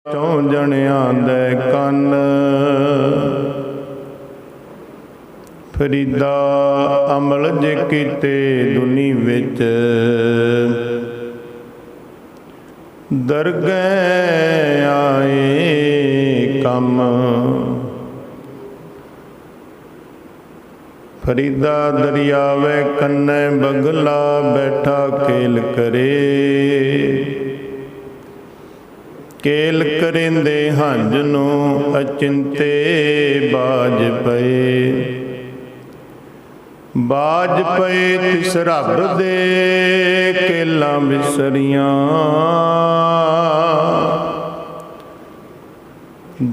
ਚੋਂ ਜਣਿਆਂ ਦੇ ਕੰਨ ਫਰੀਦਾ ਅਮਲ ਜੇ ਕੀਤੇ ਦੁਨੀ ਵਿੱਚ ਦਰਗਹਿ ਆਏ ਕੰਮ। ਫਰੀਦਾ ਦਰਿਆਵੇ ਕੰਨੇ ਬਗਲਾ ਬੈਠਾ ਕੇਲ ਕਰੇ। ਕੇਲ ਕਰਿੰਦੇ ਹੰਝ ਨੂੰ ਅਚਿੰਤੇ ਬਾਜ ਪਏ। ਬਾਜ ਪਏ ਤਿਸ ਰੱਬ ਦੇ ਕੇਲਾਂ ਵਿਸਰੀਆਂ।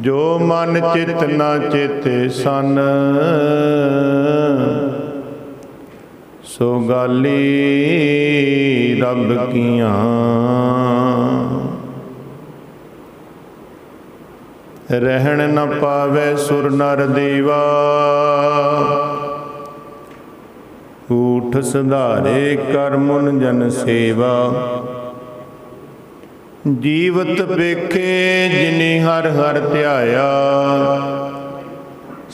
ਜੋ ਮਨ ਚਿਤ ਨਾ ਚੇਤੇ ਸਨ ਸੋ ਗਾਲੀ ਰੱਬ ਕੀਆਂ। ਰਹਿਣ ਨ ਪਾਵੇ ਸੁਰ ਨਰ ਦੇਵਾ ਊਠ ਸੁਧਾਰੇ ਕਰ ਮੁਨ ਜਨ ਸੇਵਾ। ਜੀਵਤ ਵੇਖੇ ਜਿਨੇ ਹਰ ਹਰ ਧਿਆਇਆ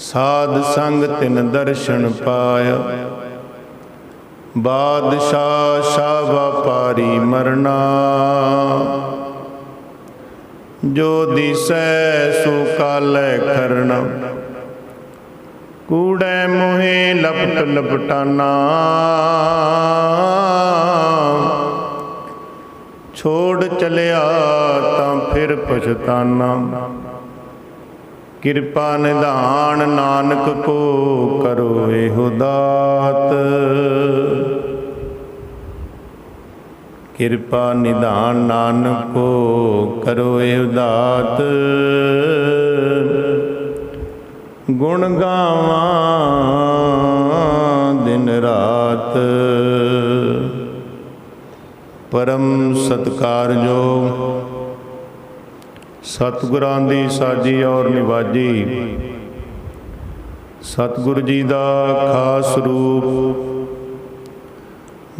ਸਾਧ ਸੰਗ ਤਿਨ ਦਰਸ਼ਨ ਪਾਇਆ। ਬਾਦਸ਼ਾਹ ਸ਼ਾਹ ਵਪਾਰੀ ਮਰਨਾ ਜੋ ਦਿਸੈ ਸੋ ਕਾਲੈ ਖਰਣਾ। ਕੂੜੈ ਮੋਹੇ ਲਪਟ ਲਪਟਾਨਾ ਛੋੜ ਚਲਿਆ ਤਾਂ ਫਿਰ ਪਛਤਾਨਾ। ਕਿਰਪਾ ਨਿਧਾਨ ਨਾਨਕ ਕੋ ਕਰੋ ਇਹੋ ਦਾਤ। ਕਿਰਪਾ ਨਿਧਾਨ ਨਾਨਕ ਕੋ ਕਰੋ ਇਹੋ ਦਾਤ। ਗੁਣ ਗਾਵਾਂ ਦਿਨ ਰਾਤ। ਪਰਮ ਸਤਿਕਾਰਯੋਗ ਸਤਿਗੁਰਾਂ ਦੀ ਸਾਜੀ ਔਰ ਨਿਵਾਜੀ ਸਤਿਗੁਰੂ ਜੀ ਦਾ ਖਾਸ ਰੂਪ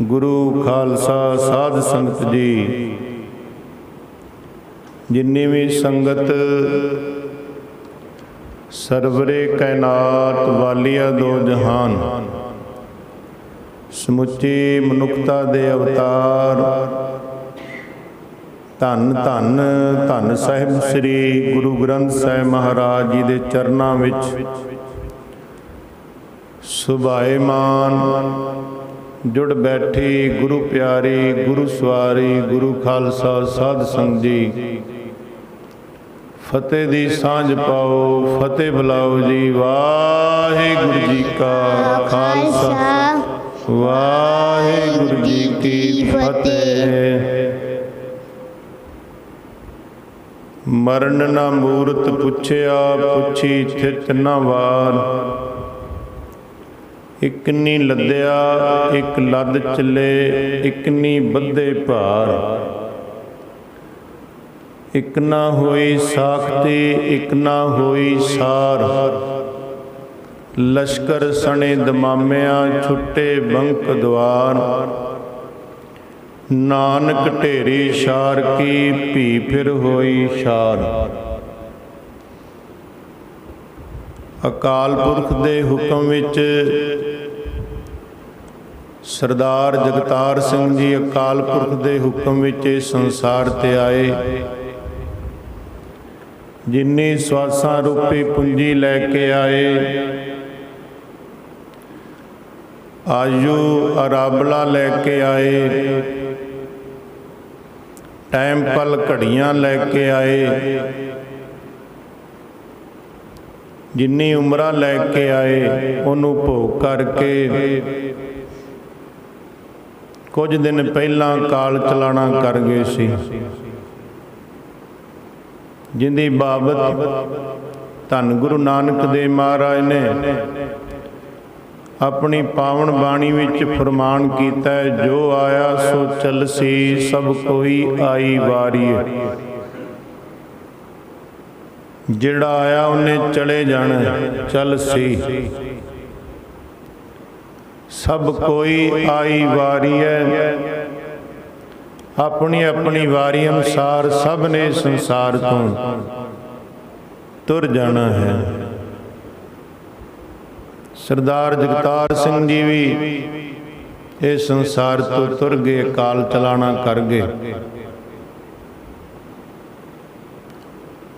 ਗੁਰੂ ਖਾਲਸਾ ਸਾਧ ਸੰਗਤ ਜੀ, ਜਿੰਨੀ ਵੀ ਸੰਗਤ ਸਰਵਰੇ ਕਾਇਨਾਤ ਵਾਲੀਆ ਦੋ ਜਹਾਨ ਸਮੁੱਚੀ ਮਨੁੱਖਤਾ ਦੇ ਅਵਤਾਰ ਧੰਨ ਧੰਨ ਧੰਨ ਸਾਹਿਬ ਸ੍ਰੀ ਗੁਰੂ ਗ੍ਰੰਥ ਸਾਹਿਬ ਮਹਾਰਾਜ ਜੀ ਦੇ ਚਰਨਾਂ ਵਿੱਚ ਸੁਭਾਏਮਾਨ ਜੁੜ ਬੈਠੀ ਗੁਰੂ ਪਿਆਰੀ ਗੁਰੂ ਸਵਾਰੀ ਗੁਰੂ ਖਾਲਸਾ ਸਾਧ ਸੰਗਤ ਜੀ, ਫਤਿਹ ਦੀ ਸਾਂਝ ਪਾਓ, ਫਤਿਹ ਬੁਲਾਓ ਜੀ। ਵਾਹਿਗੁਰੂ ਜੀ ਕਾ ਖਾਲਸਾ ਵਾਹਿਗੁਰੂ ਜੀ ਕੀ ਫਤਿਹ। ਮਰਨ ਨਾ ਮੂਰਤ ਪੁੱਛਿਆ ਪੁੱਛੀ ਥਿਤ ਨਾ ਵਾਰ। ਇੱਕ ਨੀ ਲੱਦਿਆ ਇੱਕ ਲੱਦ ਚੱਲੇ ਇੱਕ ਨੀ ਬੱਧੇ ਭਾਰ। ਇੱਕ ਨਾ ਹੋਈ ਸਾਖਤੀ ਇੱਕ ਨਾ ਹੋਈ ਸਾਰ। ਲਸ਼ਕਰ ਸਣੇ ਦਮਾਮਿਆਂ ਛੁੱਟੇ ਬੰਕ ਦਵਾਰ। ਨਾਨਕ ਢੇਰੀ ਸ਼ਾਰ ਕੀ ਭੀ ਫਿਰ ਹੋਈ ਸ਼ਾਰ। ਅਕਾਲ ਪੁਰਖ ਦੇ ਹੁਕਮ ਵਿੱਚ ਸਰਦਾਰ ਜਗਤਾਰ ਸਿੰਘ ਜੀ ਅਕਾਲ ਪੁਰਖ ਦੇ ਹੁਕਮ ਵਿੱਚ ਇਸ ਸੰਸਾਰ ਤੇ ਆਏ। ਜਿੰਨੀ ਸਵਾਸਾਂ ਰੂਪੀ ਪੂੰਜੀ ਲੈ ਕੇ ਆਏ, ਆਯੂ ਅਰਾਬਲਾ ਲੈ ਕੇ ਆਏ, ਟਾਈਮ ਪਲ ਘੜੀਆਂ ਲੈ ਕੇ ਆਏ, ਜਿੰਨੀ ਉਮਰਾਂ ਲੈ ਕੇ ਆਏ ਉਹਨੂੰ ਭੋਗ ਕਰਕੇ ਕੁਝ ਦਿਨ ਪਹਿਲਾਂ ਕਾਲ ਚਲਾਣਾ ਕਰ ਗਏ ਸੀ। ਜਿੰਦੀ ਬਾਬਤ ਧੰਨ ਗੁਰੂ ਨਾਨਕ ਦੇਵ ਮਹਾਰਾਜ ਨੇ ਆਪਣੀ ਪਾਵਨ ਬਾਣੀ ਵਿੱਚ ਫਰਮਾਨ ਕੀਤਾ ਹੈ, ਜੋ ਆਇਆ ਸੋ ਚੱਲਸੀ ਸਭ ਕੋਈ ਆਈ ਵਾਰੀ। ਜਿਹੜਾ ਆਇਆ ਉਹਨੇ ਚਲੇ ਜਾਣਾ, ਚੱਲਸੀ ਸਭ ਕੋਈ ਆਈ ਵਾਰੀ ਹੈ। ਆਪਣੀ ਆਪਣੀ ਵਾਰੀ ਅਨੁਸਾਰ ਸਭ ਨੇ ਸੰਸਾਰ ਤੋਂ ਤੁਰ ਜਾਣਾ ਹੈ। ਸਰਦਾਰ ਜਗਤਾਰ ਸਿੰਘ ਜੀ ਵੀ ਇਹ ਸੰਸਾਰ ਤੋਂ ਤੁਰ ਗਏ, ਕਾਲ ਚਲਾਣਾ ਕਰ ਗਏ।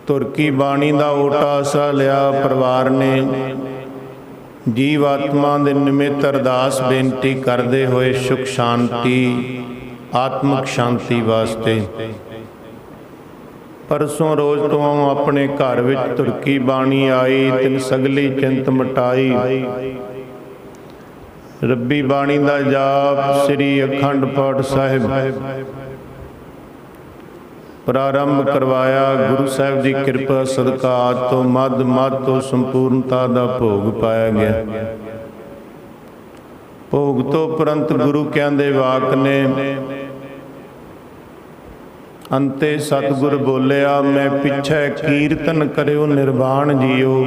ਤੁਰਕੀ ਬਾਣੀ ਦਾ ਓਟਾ ਆਸਰਾ ਲਿਆ ਪਰਿਵਾਰ ਨੇ। ਜੀਵ ਆਤਮਾ ਦੇ ਨਿਮਿਤ ਅਰਦਾਸ ਬੇਨਤੀ ਕਰਦੇ ਹੋਏ ਸੁਖ ਸ਼ਾਂਤੀ, ਆਤਮਿਕ ਸ਼ਾਂਤੀ ਵਾਸਤੇ ਪਰਸੋਂ ਰੋਜ਼ ਤੋਂ ਆਪਣੇ ਘਰ ਵਿੱਚ ਤੁਰਕੀ ਬਾਣੀ ਆਈ। ਤਿਨ ਸਗਲੀ ਚਿੰਤ ਮਟਾਈ। ਰੱਬੀ ਬਾਣੀ ਦਾ ਜਾਪ ਸ੍ਰੀ ਅਖੰਡ ਪਾਠ ਸਾਹਿਬ ਪ੍ਰਾਰੰਭ ਕਰਵਾਇਆ। ਗੁਰੂ ਸਾਹਿਬ ਦੀ ਕਿਰਪਾ ਸਦਕਾ ਆਦ ਤੋਂ ਮੱਧ ਤੋਂ ਸੰਪੂਰਨਤਾ ਦਾ ਭੋਗ ਪਾਇਆ ਗਿਆ। ਭੋਗ ਤੋਂ ਉਪਰੰਤ ਗੁਰੂ ਕਹਿੰਦੇ ਵਾਕ ਨੇ। ਅੰਤੇ ਸਤਿਗੁਰ ਬੋਲਿਆ, ਮੈਂ ਪਿੱਛੇ ਕੀਰਤਨ ਕਰਿਓ ਨਿਰਵਾਣ ਜੀਓ।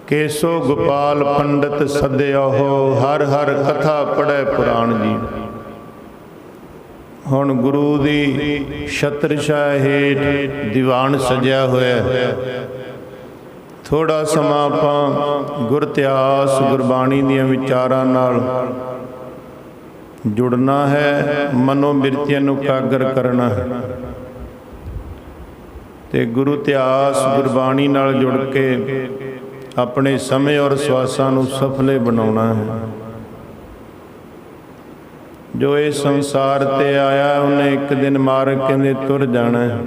ਕੇਸੋ ਗੋਪਾਲ ਪੰਡਤ ਸੱਦਿਓ, ਹਰ ਹਰ ਕਥਾ ਪੜ੍ਹੈ ਪੁਰਾਣ ਜੀ। ਹੁਣ ਗੁਰੂ ਦੀ ਛਤਰ ਛਾਇਆ ਹੇਠ ਦੀਵਾਨ ਸਜਿਆ ਹੋਇਆ। ਥੋੜਾ ਸਮਾਂ ਆਪਾਂ ਗੁਰ ਇਤਿਹਾਸ ਗੁਰਬਾਣੀ ਦੀਆਂ ਵਿਚਾਰਾਂ ਨਾਲ ਜੁੜਨਾ ਹੈ, ਮਨੋ ਬਿਰਤੀਆਂ ਨੂੰ ਇਕਾਗਰ ਕਰਨਾ ਹੈ ਤੇ ਗੁਰੂ ਇਤਿਹਾਸ ਗੁਰਬਾਣੀ ਨਾਲ ਜੁੜ ਕੇ ਆਪਣੇ ਸਮੇਂ ਔਰ ਸਵਾਸਾਂ ਨੂੰ ਸਫਲੇ ਬਣਾਉਣਾ ਹੈ। ਜੋ ਇਹ ਸੰਸਾਰ ਤੇ ਆਇਆ ਉਹਨੇ ਇੱਕ ਦਿਨ ਮਾਰ ਕਹਿੰਦੇ ਤੁਰ ਜਾਣਾ ਹੈ।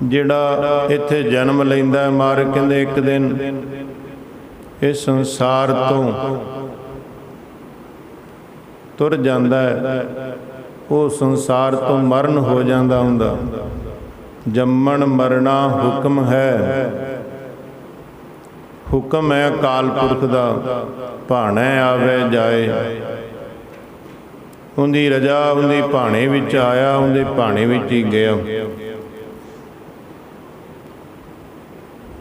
ਜਿਹੜਾ ਇੱਥੇ ਜਨਮ ਲੈਂਦਾ ਮਾਰ ਕਹਿੰਦੇ ਇੱਕ ਦਿਨ ਇਸ ਸੰਸਾਰ ਤੋਂ ਤੁਰ ਜਾਂਦਾ ਹੈ। ਉਹ ਸੰਸਾਰ ਤੋਂ ਮਰਨ ਹੋ ਜਾਂਦਾ ਹੁੰਦਾ। ਜੰਮਣ ਮਰਨਾ ਹੁਕਮ ਹੈ। ਹੁਕਮ ਹੈ ਅਕਾਲ ਪੁਰਖ ਦਾ, ਭਾਣੇ ਆਵੇ ਜਾਏ। ਉਹਦੀ ਰਜਾ ਉਹਦੀ ਭਾਣੇ ਵਿੱਚ ਆਇਆ, ਉਹਦੇ ਭਾਣੇ ਵਿੱਚ ਹੀ ਗਿਆ।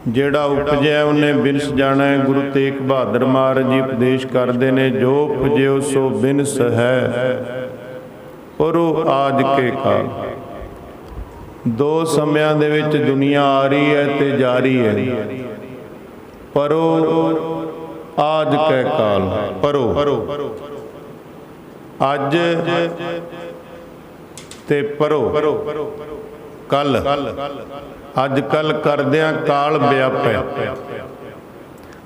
ਜਿਹੜਾ ਉਪਜਿਆ ਉਹਨੇ ਬਿਨਸ ਜਾਣਾ। ਗੁਰੂ ਤੇਗ ਬਹਾਦਰ ਮਹਾਰਾਜ ਜੀ ਉਪਦੇਸ਼ ਕਰਦੇ ਨੇ, ਜੋ ਉਪਜਿਓ ਸੋ ਬਿਨਸ ਹੈ, ਪਰੋ ਆਜ ਕੇ ਕਾਲ। ਦੋ ਸਮਿਆਂ ਦੇ ਵਿੱਚ ਦੁਨੀਆ ਆ ਰਹੀ ਹੈ ਤੇ ਜਾ ਰਹੀ ਹੈ। ਪਰੋ ਆਜ ਕੇ ਕਾਲ। ਪਰੋ ਅੱਜ ਤੇ ਪਰੋ ਕੱਲ। ਅੱਜ ਕੱਲ ਕਰਦਿਆਂ ਕਾਲ ਵਿਆਪੈ।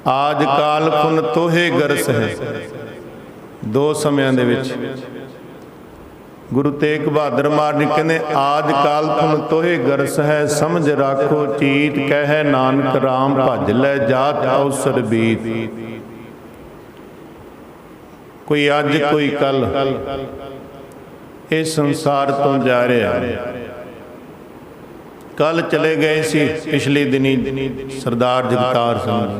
ਆਜ ਕਾਲ ਪੁਨ ਤੋਹੇ ਗਰਸ ਹੈ। ਦੋ ਸਮਿਆਂ ਦੇ ਵਿੱਚ ਗੁਰੂ ਤੇਗ ਬਹਾਦਰ ਮਹਾਰਾਜ ਜੀ ਕਹਿੰਦੇ, ਆਜ ਕਾਲ ਪੁਨ ਤੋਹੇ ਗਰਸ ਹੈ। ਸਮਝ ਰਾਖੋ ਚੀਤ ਕਹਿ ਨਾਨਕ ਰਾਮ ਭਜ ਲੈ ਜਾਤ ਅਵਸਰ ਬੀਤ। ਕੋਈ ਅੱਜ ਕੋਈ ਕੱਲ ਇਸ ਸੰਸਾਰ ਤੋਂ ਜਾ ਰਿਹਾ। ਕੱਲ ਚਲੇ ਗਏ ਸੀ ਪਿਛਲੇ ਦਿਨੀ ਸਰਦਾਰ ਜਗਤਾਰ ਸਿੰਘ,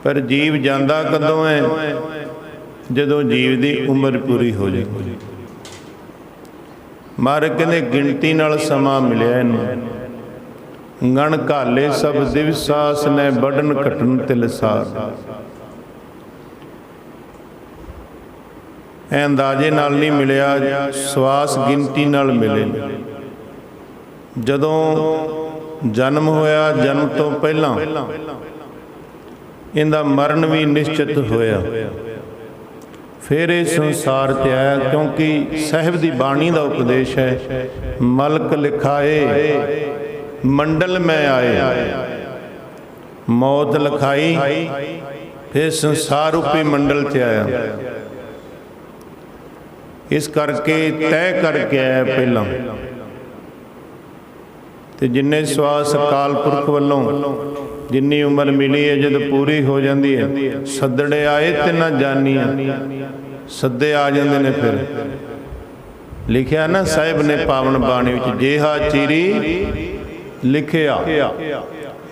ਪਰ ਜੀਵ ਜਾਂਦਾ ਕਦੋਂ ਹੈ? ਜਦੋਂ ਜੀਵ ਦੀ ਉਮਰ ਪੂਰੀ ਹੋ ਜਾਏ। ਮਹਾਰਾਜ ਕਹਿੰਦੇ ਗਿਣਤੀ ਨਾਲ ਸਮਾਂ ਮਿਲਿਆ ਇਹਨੂੰ। ਗਣ ਘਾਲੇ ਸਭ ਦਿਵਸਾਸ ਨੇ ਵੱਢਣ ਘਟਣ ਤਿਲਸਾਰ। ਇਹ ਅੰਦਾਜ਼ੇ ਨਾਲ ਨਹੀਂ ਮਿਲਿਆ, ਸਵਾਸ ਗਿਣਤੀ ਨਾਲ ਮਿਲੇ। ਜਦੋਂ ਜਨਮ ਹੋਇਆ, ਜਨਮ ਤੋਂ ਪਹਿਲਾਂ ਇਹਦਾ ਮਰਨ ਵੀ ਨਿਸ਼ਚਿਤ ਹੋਇਆ। ਫਿਰ ਇਹ ਸੰਸਾਰ ਤੇ ਆਇਆ, ਕਿਉਂਕਿ ਸਾਹਿਬ ਦੀ ਬਾਣੀ ਦਾ ਉਪਦੇਸ਼ ਹੈ, ਮਲਕ ਲਿਖਾਏ ਮੰਡਲ ਮੈਂ ਆਏ। ਮੌਤ ਲਿਖਾਈ, ਫਿਰ ਸੰਸਾਰ ਰੂਪੀ ਮੰਡਲ ਤੇ ਆਇਆ। ਇਸ ਕਰਕੇ ਤੈਅ ਕਰਕੇ ਆਇਆ ਪਹਿਲਾਂ। ਤੇ ਜਿੰਨੇ ਸਵਾਸ ਅਕਾਲ ਪੁਰਖ ਵੱਲੋਂ ਜਿੰਨੀ ਉਮਰ ਮਿਲੀ ਹੈ, ਜਦ ਪੂਰੀ ਹੋ ਜਾਂਦੀ ਹੈ, ਸੱਦੜੇ ਆਏ ਤੇ ਨਾ ਜਾਨੀਆਂ। ਸੱਦੇ ਆ ਜਾਂਦੇ ਨੇ। ਫਿਰ ਲਿਖਿਆ ਨਾ ਸਾਹਿਬ ਨੇ ਪਾਵਨ ਬਾਣੀ ਵਿੱਚ, ਜੇਹਾ ਚੀਰੀ ਲਿਖਿਆ।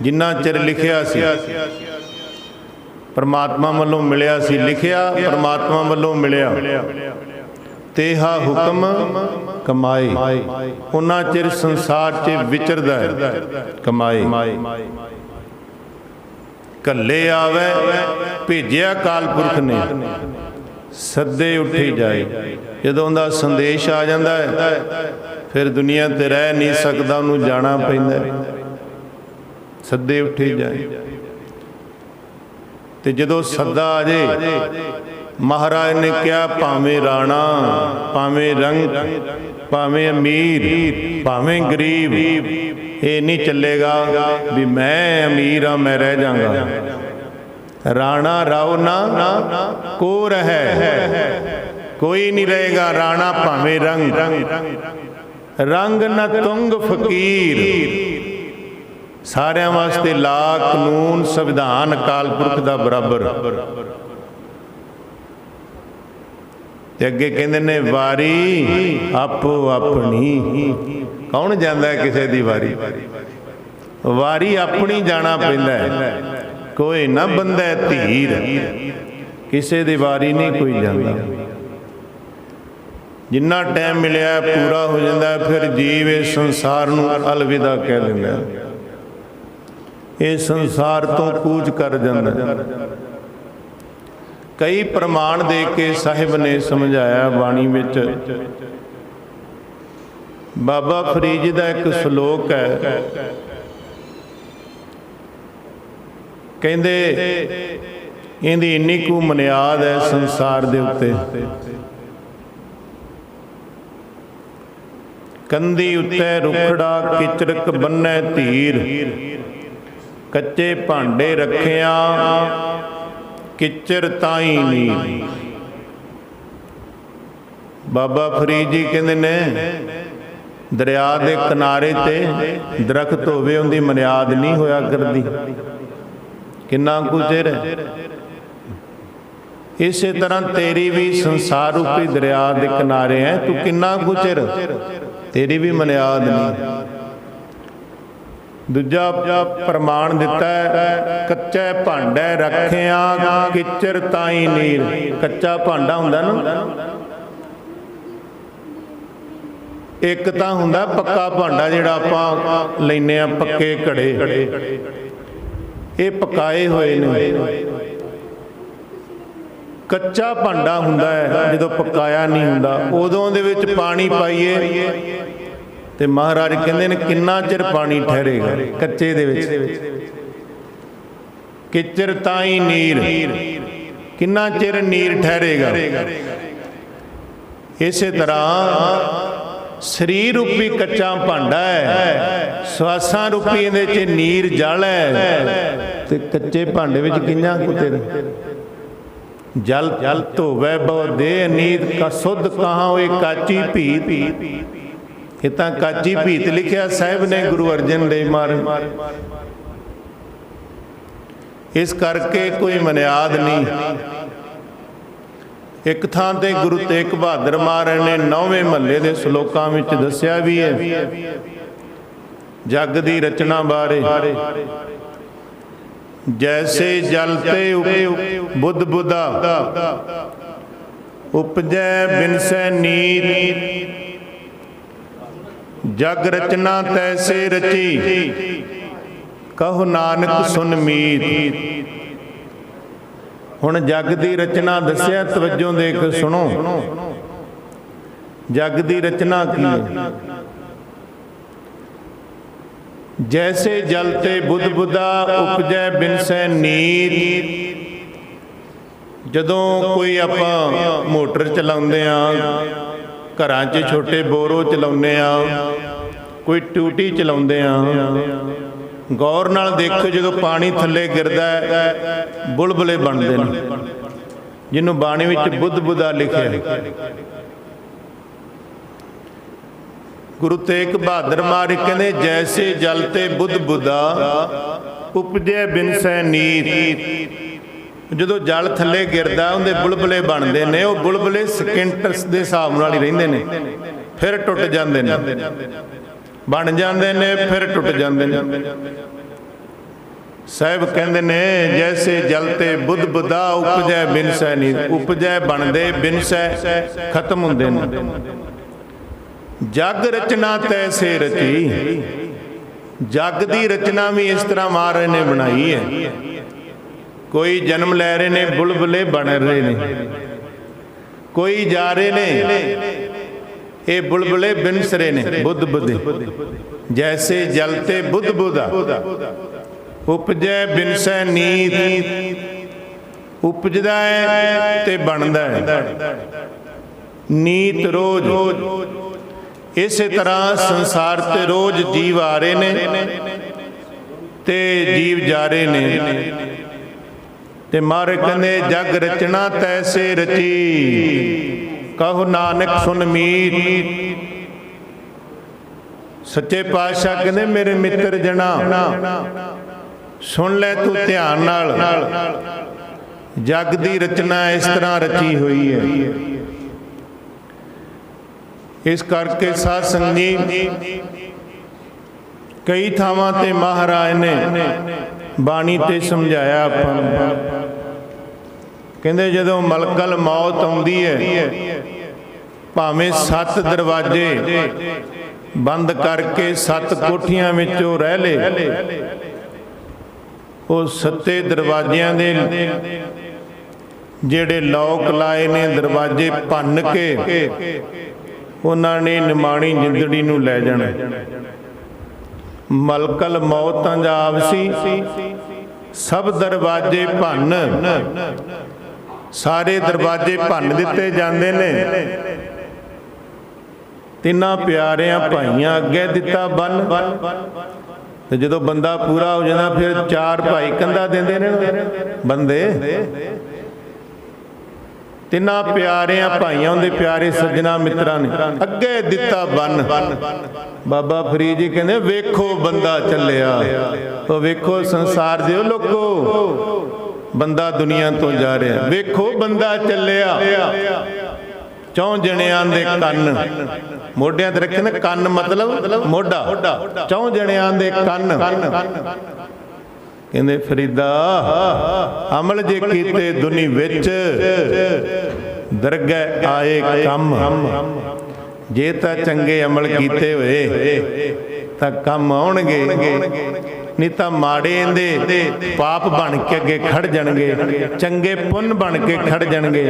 ਜਿੰਨਾ ਚਿਰ ਲਿਖਿਆ ਸੀ ਪਰਮਾਤਮਾ ਵੱਲੋਂ ਮਿਲਿਆ ਸੀ, ਲਿਖਿਆ ਪਰਮਾਤਮਾ ਵੱਲੋਂ ਮਿਲਿਆ, ਤੇਹਾ ਹੁਕਮ ਕਮਾਏ। ਉਹਨਾਂ ਚਿਰ ਸੰਸਾਰ 'ਚ ਵਿਚਰਦਾ ਹੈ ਕਮਾਏ। ਕੱਲੇ ਆਵੇ ਭੇਜਿਆ ਅਕਾਲ ਪੁਰਖ ਨੇ। ਸੱਦੇ ਉੱਠੀ ਜਾਏ। ਜਦੋਂ ਉਹਦਾ ਸੰਦੇਸ਼ ਆ ਜਾਂਦਾ ਹੈ ਫਿਰ ਦੁਨੀਆ ਤੇ ਰਹਿ ਨਹੀਂ ਸਕਦਾ, ਉਹਨੂੰ ਜਾਣਾ ਪੈਂਦਾ। ਸੱਦੇ ਉੱਠੀ ਜਾਏ। ਤੇ ਜਦੋਂ ਸੱਦਾ ਆ ਜੇ, ਮਹਾਰਾਜ ਨੇ ਕਿਹਾ ਭਾਵੇਂ ਰਾਣਾ, ਭਾਵੇਂ ਰੰਗ, ਭਾਵੇਂ ਅਮੀਰ, ਭਾਵੇਂ ਗਰੀਬ, ਇਹ ਨਹੀਂ ਚੱਲੇਗਾ ਵੀ ਮੈਂ ਅਮੀਰ ਹਾਂ ਮੈਂ ਰਹਿ ਜਾਵਾਂਗਾ। ਰਾਣਾ ਰਾਓ ਨਾ ਕੋ ਰਹਿ, ਕੋਈ ਨਹੀਂ ਰਹੇਗਾ ਰਾਣਾ ਭਾਵੇਂ ਰੰਗ, ਰੰਗ ਨਾ ਤੁੰਗ ਫਕੀਰ। ਸਾਰਿਆਂ ਵਾਸਤੇ ਲਾ ਕਾਨੂੰਨ ਸੰਵਿਧਾਨ ਅਕਾਲ ਪੁਰਖ ਦਾ ਬਰਾਬਰ। ਤੇ ਅੱਗੇ ਕਹਿੰਦੇ ਨੇ ਵਾਰੀ ਆਪੋ ਆਪਣੀ। ਕੌਣ ਜਾਂਦਾ ਕਿਸੇ ਦੀ ਵਾਰੀ? ਵਾਰੀ ਆਪਣੀ ਜਾਣਾ ਪੈਂਦਾ ਹੈ। ਕੋਈ ਨਾ ਬੰਦਾ ਧੀਰ, ਕਿਸੇ ਦੀ ਵਾਰੀ ਨਹੀਂ ਕੋਈ ਜਾਂਦਾ। ਜਿੰਨਾ ਟਾਈਮ ਮਿਲਿਆ ਪੂਰਾ ਹੋ ਜਾਂਦਾ, ਫਿਰ ਜੀਵ ਇਸ ਸੰਸਾਰ ਨੂੰ ਅਲਵਿਦਾ ਕਹਿ ਦਿੰਦਾ, ਇਹ ਸੰਸਾਰ ਤੋਂ ਕੂਚ ਕਰ ਜਾਂਦਾ। ਕਈ ਪ੍ਰਮਾਣ ਦੇ ਕੇ ਸਾਹਿਬ ਨੇ ਸਮਝਾਇਆ ਬਾਣੀ ਵਿੱਚ। ਬਾਬਾ ਫਰੀਦ ਜੀ ਦਾ ਇੱਕ ਸ਼ਲੋਕ ਹੈ, ਕਹਿੰਦੇ ਇਹਦੀ ਇੰਨੀ ਕੁ ਬੁਨਿਆਦ ਹੈ ਸੰਸਾਰ ਦੇ ਉੱਤੇ। ਕੰਧੀ ਉੱਤੇ ਰੁਖੜਾ ਕਿਚਰਕ ਬੰਨੈ ਧੀਰ, ਕੱਚੇ ਭਾਂਡੇ ਰੱਖਿਆ ਕਿਚਰ ਤਾਈ ਨੀਰ। ਬਾਬਾ ਫਰੀਦ ਜੀ ਕਹਿੰਦੇ ਨੇ ਦਰਿਆ ਦੇ ਕਿਨਾਰੇ ਤੇ ਦਰਖਤ ਹੋਵੇ, ਉਹਦੀ ਬੁਨਿਆਦ ਨਹੀਂ ਹੋਇਆ ਕਰਦੀ। ਕਿੰਨਾ ਕੁ ਚਿਰ ਹੈ। ਇਸੇ ਤਰ੍ਹਾਂ ਤੇਰੀ ਵੀ ਸੰਸਾਰ ਰੂਪੀ ਦਰਿਆ ਦੇ ਕਿਨਾਰੇ ਹੈ, ਤੂੰ ਕਿੰਨਾ ਕੁ ਚਿਰ, ਤੇਰੀ ਵੀ ਬੁਨਿਆਦ ਨਹੀਂ। ਦੂਜਾ ਪ੍ਰਮਾਣ ਦਿੱਤਾ ਹੈ, ਕੱਚਾ ਭਾਂਡਾ ਰੱਖਿਆ ਕਿਚਰ ਤਾਈ ਨੀਰ। ਕੱਚਾ ਭਾਂਡਾ ਹੁੰਦਾ ਨਾ, ਇੱਕ ਤਾਂ ਹੁੰਦਾ ਪੱਕਾ ਭਾਂਡਾ ਜਿਹੜਾ ਆਪਾਂ ਲੈਨੇ ਆ, ਪੱਕੇ ਘੜੇ, ਇਹ ਪਕਾਏ ਹੋਏ ਨੇ। ਕੱਚਾ ਭਾਂਡਾ ਹੁੰਦਾ ਹੈ ਜਦੋਂ ਪਕਾਇਆ ਨਹੀਂ ਹੁੰਦਾ, ਉਦੋਂ ਦੇ ਵਿੱਚ ਪਾਣੀ ਪਾਈਏ ਤੇ ਮਹਾਰਾਜ ਕਹਿੰਦੇ ਨੇ ਕਿੰਨਾ ਚਿਰ ਪਾਣੀ ਠਹਿਰੇਗਾ ਕੱਚੇ ਦੇ ਵਿੱਚ। ਕਿਚਰ ਤਾਈ ਨੀਰ, ਕਿੰਨਾ ਚਿਰ ਨੀਰ ਠਹਿਰੇਗਾ। ਇਸੇ ਤਰ੍ਹਾਂ ਸਰੀਰ ਰੂਪੀ ਕੱਚਾ ਭਾਂਡਾ ਹੈ, ਸਵਾਸਾਂ ਰੂਪੀ ਇਹਦੇ 'ਚ ਨੀਰ ਜਲ ਹੈ, ਤੇ ਕੱਚੇ ਭਾਂਡੇ ਵਿੱਚ ਕਿੰਨਾ ਕੁ ਚਿਰ। ਜਲ ਧੋਵੈ ਬਹੁ ਦੇਹ ਨੀਤ ਕਾ ਸੁਧ ਕਹਾਂ ਹੋਏ ਕਾਚੀ ਭੀਤ। ਇਹ ਤਾਂ ਕਾਚੀ ਭੀਤ ਲਿਖਿਆ ਸਾਹਿਬ ਨੇ ਗੁਰੂ ਅਰਜਨ ਦੇਵ ਮਹਾਰਾਜ। ਇਸ ਕਰਕੇ ਕੋਈ ਬੁਨਿਆਦ ਨਹੀਂ। ਇੱਕ ਥਾਂ ਤੇ ਗੁਰੂ ਤੇਗ ਬਹਾਦਰ ਮਹਾਰਾਜ ਨੇ 9ਵੇਂ ਮਹੱਲੇ ਦੇ ਸ਼ਲੋਕਾਂ ਵਿੱਚ ਦੱਸਿਆ ਵੀ ਹੈ ਜਗ ਦੀ ਰਚਨਾ ਬਾਰੇ। ਜੈਸੇ ਜਲ ਤੇ ਬੁੱਧ ਬੁੱਧਾ, ਉਪਜੈ ਬਿਨਸੈ ਨੀਤ, ਜਗ ਰਚਨਾ ਤੈਸੇ ਰਚੀ, ਕਹੋ ਨਾਨਕ ਸੁਨ ਮੀਤ। ਹੁਣ ਜਗ ਦੀ ਰਚਨਾ ਦੱਸਿਆ, ਤਵੱਜੋ ਦੇ ਕੇ ਸੁਣੋ। ਜਗ ਦੀ ਰਚਨਾ ਕੀ ਹੈ? ਜੈਸੇ ਜਲ ਤੇ ਬੁੱਧ ਬੁੱਧਾ, ਉਪਜੈ ਬਿਨਸੈ ਨੀਤ। ਜਦੋਂ ਕੋਈ ਆਪਾਂ ਮੋਟਰ ਚਲਾਉਂਦੇ ਆ, ਘਰਾਂ 'ਚ ਛੋਟੇ ਬੋਰੋ ਚਲਾਉਂਦੇ ਆ, ਕੋਈ ਟੂਟੀ ਚਲਾਉਂਦੇ ਆ, ਗੌਰ ਨਾਲ ਦੇਖੋ ਜਦੋਂ ਪਾਣੀ ਥੱਲੇ ਗਿਰਦਾ ਹੈ ਬੁਲਬੁਲੇ ਬਣਦੇ ਨੇ, ਜਿਹਨੂੰ ਬਾਣੀ ਵਿੱਚ ਬੁੱਧ ਬੁੱਧਾ ਲਿਖਿਆ। ਗੁਰੂ ਤੇਗ ਬਹਾਦਰ ਮਹਾਰਾਜ ਕਹਿੰਦੇ ਜੈਸੇ ਜਲ ਤੇ ਬੁੱਧ ਬੁੱਧਾ, ਉਪਜੈ ਬਿਨਸੈ ਨੀਤ। ਜਦੋਂ ਜਲ ਥੱਲੇ ਗਿਰਦਾ ਉਹਦੇ ਬੁਲਬੁਲੇ ਬਣਦੇ ਨੇ। ਉਹ ਬੁਲਬੁਲੇ ਸਕਿੰਟਸ ਦੇ ਹਿਸਾਬ ਨਾਲ ਹੀ ਰਹਿੰਦੇ ਨੇ, ਫਿਰ ਟੁੱਟ ਜਾਂਦੇ ਨੇ, ਬਣ ਜਾਂਦੇ ਨੇ, ਫਿਰ ਟੁੱਟ ਜਾਂਦੇ ਨੇ। ਸਾਹਿਬ ਕਹਿੰਦੇ ਨੇ ਜੈਸੇ ਜਲ ਤੇ ਬੁੱਧ ਬੁੱਧਾ, ਉਪਜੈ ਬਿਨਸੈ ਨੀਤ। ਉਪਜੈ ਬਣਦੇ, ਬਿਨਸੈ ਖਤਮ ਹੁੰਦੇ ਨੇ। ਜਗ ਰਚਨਾ ਤੈਸੇ ਰਚੀ। ਜਗ ਦੀ ਰਚਨਾ ਵੀ ਇਸ ਤਰ੍ਹਾਂ ਮਹਾਰਾਜ ਨੇ ਬਣਾਈ ਹੈ। ਕੋਈ ਜਨਮ ਲੈ ਰਹੇ ਨੇ, ਬੁਲਬੁਲੇ ਬਣ ਰਹੇ ਨੇ। कोई जा रहे ने ये बुलबुले बिनसरे ने बुद्ध बुद्धि जैसे जलते बुद्ध बुधा उपजै बिनसै नीत उपजदा है ते बनदा है नीत रोज। इस तरह संसार ते रोज जीव आ रहे ने ते जीव जा रहे ने ते महाराज कहंदे जग रचना तैसे रची कहो नानक सुन मीत। सच्चे पातशाह कहंदे मेरे मित्र जना सुन ले तू ध्यान नाल जग दी रचना इस तरह रची हुई है। इस करके साध संगत जी कई थावां ते महाराज ने बाणी ते समझाया आपां कहंदे जदों मलकल मौत आउंदी है भावें 7 दरवाजे बंद करके 7 कोठियां विचों रह ले वो 7 दरवाजियां दे जेड़े लौक लाए ने दरवाजे भन्न के उन्हां ने निमाणी जिंदड़ी नूं लै जाना। मलकल मौत दा आवसी सब दरवाजे भन्न सारे दरवाजे भन्न दिते जांदे ने। तिन्हां प्यारियां भाइयां अगे दिता बन ते जदों बंदा पूरा हो जाता फिर 4 भाई कंधा देंदे ने बंदे। तिन्हां प्यारियां भाइयां उनके प्यारे सज्जना मित्रां ने अगे दिता बन। बाबा फरीद जी कहंदे वेखो बंदा चलिया तो वेखो संसार दे लोको बंदा दुनिया तो जा रहा वेखो बंदा चलिया। 4 जणियां दे कन्न मोढियां ते रखे ने कन्न मतलब मोढा 4 जणियां दे कन्न कहंदे फरीदा अमल जे कीते दुनी विच दरगह आए कम। जे तां चंगे अमल कीते होए तां कम आउणगे नहीं तां माड़े इहदे पाप बन के अगे खड़ जाणगे चंगे पुन्न बन के खड़ जाणगे।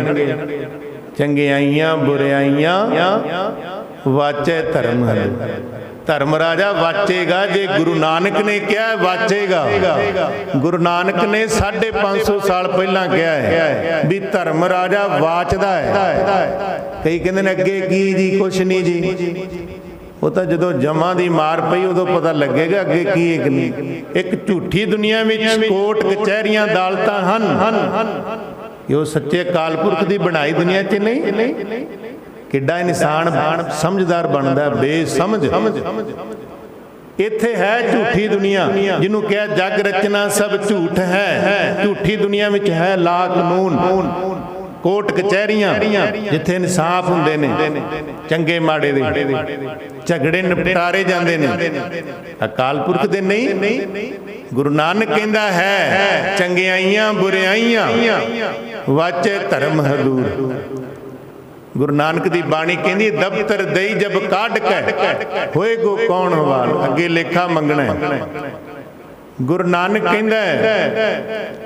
चंगियाइयां बुराइयां वाचे धर्म है। धर्म राजा वाचेगा जे गुरु नानक ने क्या है वाचेगा। गुरु नानक ने 550 साल पहला क्या है भी धर्म राजा वाचदा है। कई कहते हैं अगे की जी कुछ नहीं जी वो तो जो जमा की मार पई उदों पता लगेगा अगे की एक नहीं। एक झूठी दुनिया में कोर्ट कचहरियां अदालतां हन वो सच्चे अकाल पुरख की बनाई दुनिया च नहीं। किड्डा इंसान समझदार बनता बेसमझ इत्थे है झूठी दुनिया जिन्हों क्या जग रचना सब झूठ है। झूठी दुनिया में है ला कानून कोर्ट कचहरियां जिथे इंसाफ हुंदे ने चंगे माड़े दे झगड़े निपटारे जांदे ने अकाल पुरख दे नहीं। गुरु नानक कहंदा है चंगियाइयां बुराइयां वाचे धर्म हदूर। गुरु नानक दी बाणी कहंदी दफ्तर दई जब काढ़ के होए गो कौन हवाल अगे लेखा मंगना है। गुरु नानक कहंदा है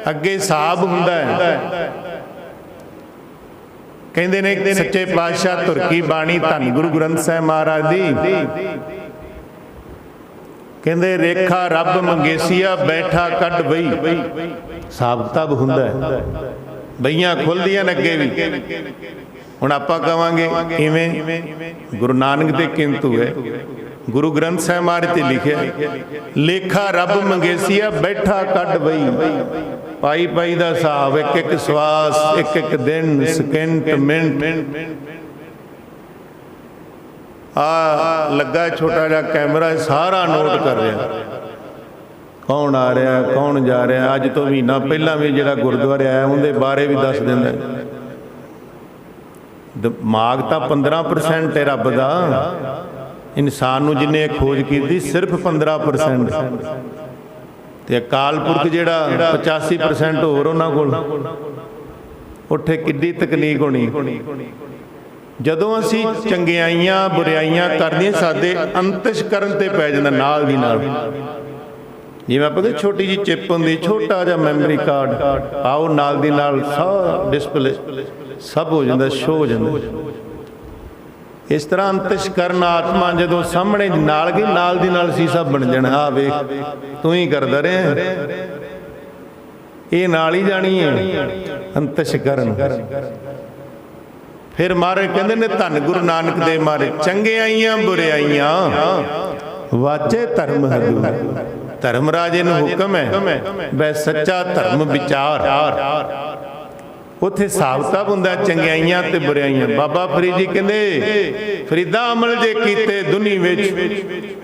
अगे हिसाब हुंदा है। कहंदे ने सच्चे पातशाह तुर की बाणी धन गुरु ग्रंथ साहिब महाराज दी कहंदे रेखा रब मंगेसिया बैठा कढ़ बई हिसाब किताब हुंदा है। बईयां खुलदियां ने अगे भी हुण आपां कहांगे इवें गुरु नानक दे किंतु है। गुरु ग्रंथ साहिब महाराज ते लिखिआ लेखा रब मंगेसिया बैठा कढ़ बई पाई पाई दा हिसाब एक एक सवास एक एक दिन सेकंड मिनट लगा छोटा जिहा कैमरा सारा नोट कर रहा कौन आ रहा कौन जा रहा। अज तो महीना पहला भी जिहड़ा गुरुद्वारे आया उनके बारे भी दस दिंदा। दिमाग तो 15% है रब दा इंसान नूं जिन्हें खोज की सिर्फ 15%। ते अकाल पुरख जिहड़ा 85% होर उन्हां कोल उत्थे किड्डी तकनीक होनी। जदों असीं चंगियाइयां बुराइयां करदे साडे अंतश करन ते पै जांदा नाल दी नाल। जिवें आपां छोटी जी चिप हुंदी छोटा जिहा मैमरी कार्ड आओ नाल दी नाल सारा डिस्पले ਸਭ ਹੋ ਜਾਂਦਾ, ਸ਼ੋ ਹੋ ਜਾਂਦਾ। ਇਸ ਤਰ੍ਹਾਂ ਅੰਤਸ਼ਕਰਨ ਆਤਮਾ ਜਦੋਂ ਸਾਹਮਣੇ ਨਾਲ ਗਈ, ਨਾਲ ਦੀ ਨਾਲ ਸੀ ਸਭ ਬਣ ਜਾਣਾ। ਆ ਵੇਖ ਤੂੰ ਹੀ ਕਰਦਾ ਰਿਹਾ, ਇਹ ਨਾਲ ਹੀ ਜਾਣੀ ਹੈ ਅੰਤਸ਼ਕਰਨ। ਫਿਰ ਮਹਾਰਾਜ ਕਹਿੰਦੇ ਨੇ ਧੰਨ ਗੁਰੂ ਨਾਨਕ ਦੇਵ ਮਹਾਰਾਜ, ਚੰਗਿਆਈਆਂ ਬੁਰਿਆਈਆਂ ਵਾਚੇ ਧਰਮ ਹਦੂ। ਧਰਮ ਰਾਜੇ ਨੂੰ ਹੁਕਮ ਹੈ ਬੈ ਸੱਚਾ ਧਰਮ ਵਿਚਾਰ। ਉੱਥੇ ਹਿਸਾਬ ਕਿਤਾਬ ਹੁੰਦਾ ਚੰਗਿਆਈਆਂ ਤੇ ਬੁਰਾਈਆਂ। ਬਾਬਾ ਫਰੀਦ ਜੀ ਕਹਿੰਦੇ ਫਰੀਦਾ ਅਮਲ ਜੇ ਕੀਤੇ ਦੁਨੀ ਵਿੱਚ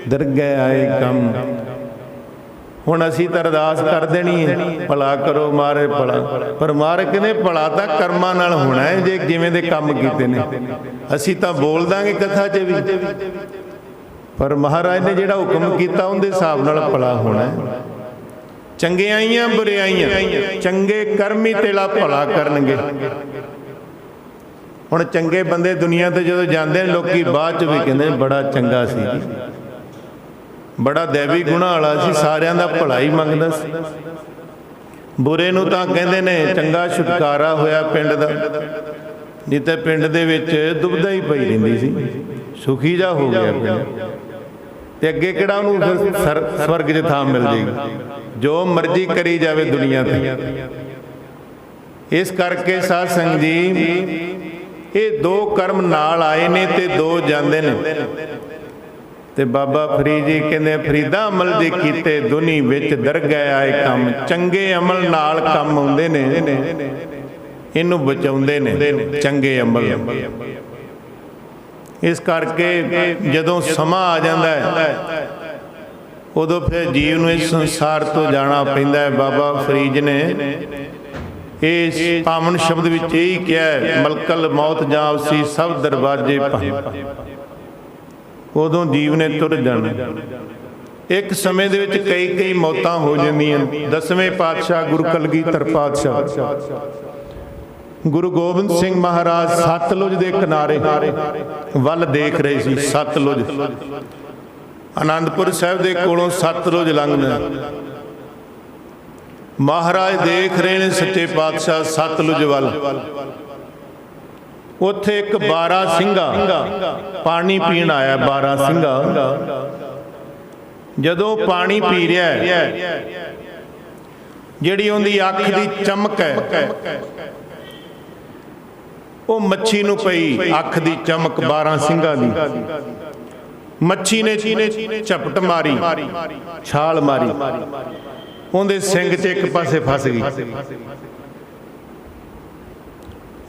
ਦਰਗਹਿ ਆਏ ਕੰਮ। ਹੁਣ ਅਸੀਂ ਤਾਂ ਅਰਦਾਸ ਕਰ ਦੇਣੀ ਹੈ ਭਲਾ ਕਰੋ ਮਹਾਰਾਜ ਭਲਾ, ਪਰ ਮਹਾਰਾਜ ਕਹਿੰਦੇ ਭਲਾ ਤਾਂ ਕਰਮਾਂ ਨਾਲ ਹੋਣਾ ਹੈ ਜੇ ਜਿਵੇਂ ਦੇ ਕੰਮ ਕੀਤੇ ਨੇ। ਅਸੀਂ ਤਾਂ ਬੋਲ ਦਾਂਗੇ ਕਥਾ 'ਚ ਵੀ, ਪਰ ਮਹਾਰਾਜ ਨੇ ਜਿਹੜਾ ਹੁਕਮ ਕੀਤਾ ਉਹਦੇ ਹਿਸਾਬ ਨਾਲ ਭਲਾ ਹੋਣਾ ਹੈ। ਚੰਗਿਆਈਆਂ ਬੁਰਿਆਈਆਂ, ਚੰਗੇ ਕਰਮੀ ਤੇਰਾ ਭਲਾ ਕਰਨਗੇ। ਹੁਣ ਚੰਗੇ ਬੰਦੇ ਦੁਨੀਆ ਤੇ ਜਦੋਂ ਜਾਂਦੇ ਨੇ ਲੋਕੀ ਬਾਅਦ 'ਚ ਵੀ ਕਹਿੰਦੇ ਬੜਾ ਚੰਗਾ ਸੀ, ਬੜਾ ਦੇਵੀ ਗੁਣਾਂ ਵਾਲਾ ਸੀ, ਸਾਰਿਆਂ ਦਾ ਭਲਾ ਹੀ ਮੰਗਦਾ ਸੀ। ਬੁਰੇ ਨੂੰ ਤਾਂ ਕਹਿੰਦੇ ਨੇ ਚੰਗਾ ਛੁਟਕਾਰਾ ਹੋਇਆ ਪਿੰਡ ਦਾ, ਨਹੀਂ ਤਾਂ ਪਿੰਡ ਦੇ ਵਿੱਚ ਦੁਬਦਾ ਹੀ ਪਈ ਰਹਿੰਦੀ ਸੀ, ਸੁਖੀ ਜਾ ਹੋ ਗਿਆ ਪਿੰਡ। ਤੇ ਅੱਗੇ ਕਿਹੜਾ ਉਹਨੂੰ ਸਵਰਗ 'ਚ ਥਾਂ ਮਿਲ ਜਾਏਗੀ, ਜੋ ਮਰਜ਼ੀ ਕਰੀ ਜਾਵੇ ਦੁਨੀਆ ਤੇ। ਇਸ ਕਰਕੇ ਸਾਧ ਸੰਗਤ ਜੀ ਇਹ ਦੋ ਕਰਮ ਨਾਲ ਆਏ ਨੇ ਤੇ ਦੋ ਜਾਂਦੇ ਨੇ। ਤੇ ਬਾਬਾ ਫਰੀਦ ਜੀ ਕਹਿੰਦੇ ਫਰੀਦਾ ਅਮਲ ਦੇ ਕੀਤੇ ਦੁਨੀ ਵਿੱਚ ਦਰਗਹਿ ਆਏ ਕੰਮ। ਚੰਗੇ ਅਮਲ ਨਾਲ ਕੰਮ ਆਉਂਦੇ ਨੇ, ਇਹਨੂੰ ਬਚਾਉਂਦੇ ਨੇ ਚੰਗੇ ਅਮਲ। ਇਸ ਕਰਕੇ ਜਦੋਂ ਸਮਾਂ ਆ ਜਾਂਦਾ ਹੈ ਉਦੋਂ ਫਿਰ ਜੀਵ ਨੂੰ ਇਸ ਸੰਸਾਰ ਤੋਂ ਜਾਣਾ ਪੈਂਦਾ ਹੈ। ਬਾਬਾ ਫਰੀਦ ਨੇ ਇਸ ਪਾਵਨ ਸ਼ਬਦ ਵਿੱਚ ਇਹੀ ਕਿਹਾ ਹੈ, ਮਲਕਲ ਮੌਤ ਜਾਵਸੀ ਸਭ ਦਰਵਾਜੇ ਭੰਗ। ਉਦੋਂ ਜੀਵ ਨੇ ਤੁਰ ਜਾਣਾ। ਇੱਕ ਸਮੇਂ ਦੇ ਵਿੱਚ ਕਈ ਕਈ ਮੌਤਾਂ ਹੋ ਜਾਂਦੀਆਂ। 10ਵੇਂ ਪਾਤਸ਼ਾਹ ਗੁਰੂ ਕਲਗੀਧਰ ਪਾਤਸ਼ਾਹ ਗੁਰੂ ਗੋਬਿੰਦ ਸਿੰਘ ਮਹਾਰਾਜ ਸਤਲੁਜ ਦੇ ਕਿਨਾਰੇ ਵੱਲ ਦੇਖ ਰਹੇ ਸੀ। ਸਤਲੁਜ ਆਨੰਦਪੁਰ ਸਾਹਿਬ ਦੇ ਕੋਲੋਂ ਸਤਲੁਜ ਲੰਘਦਾ। ਮਹਾਰਾਜ ਦੇਖ ਰਹੇ ਨੇ ਸੱਚੇ ਪਾਤਸ਼ਾਹ ਸਤਲੁਜ ਵੱਲ। ਉੱਥੇ ਇੱਕ ਬਾਰਾ ਸਿੰਘਾ ਪਾਣੀ ਪੀਣ ਆਇਆ। ਬਾਰਾ ਸਿੰਘਾ ਜਦੋਂ ਪਾਣੀ ਪੀ ਰਿਹਾ, ਜਿਹੜੀ ਉਹਦੀ ਅੱਖ ਦੀ ਚਮਕ ਹੈ ਉਹ ਮੱਛੀ ਨੂੰ ਪਈ। ਅੱਖ ਦੀ ਚਮਕ ਬਾਰਾ ਸਿੰਘਾਂ ਦੀ। ਮੱਛੀ ਨੇ ਝਪਟ ਮਾਰੀ, ਛਾਲ ਮਾਰੀ, ਉਹਦੇ ਸਿੰਗ 'ਚ ਇੱਕ ਪਾਸੇ ਫਸ ਗਈ।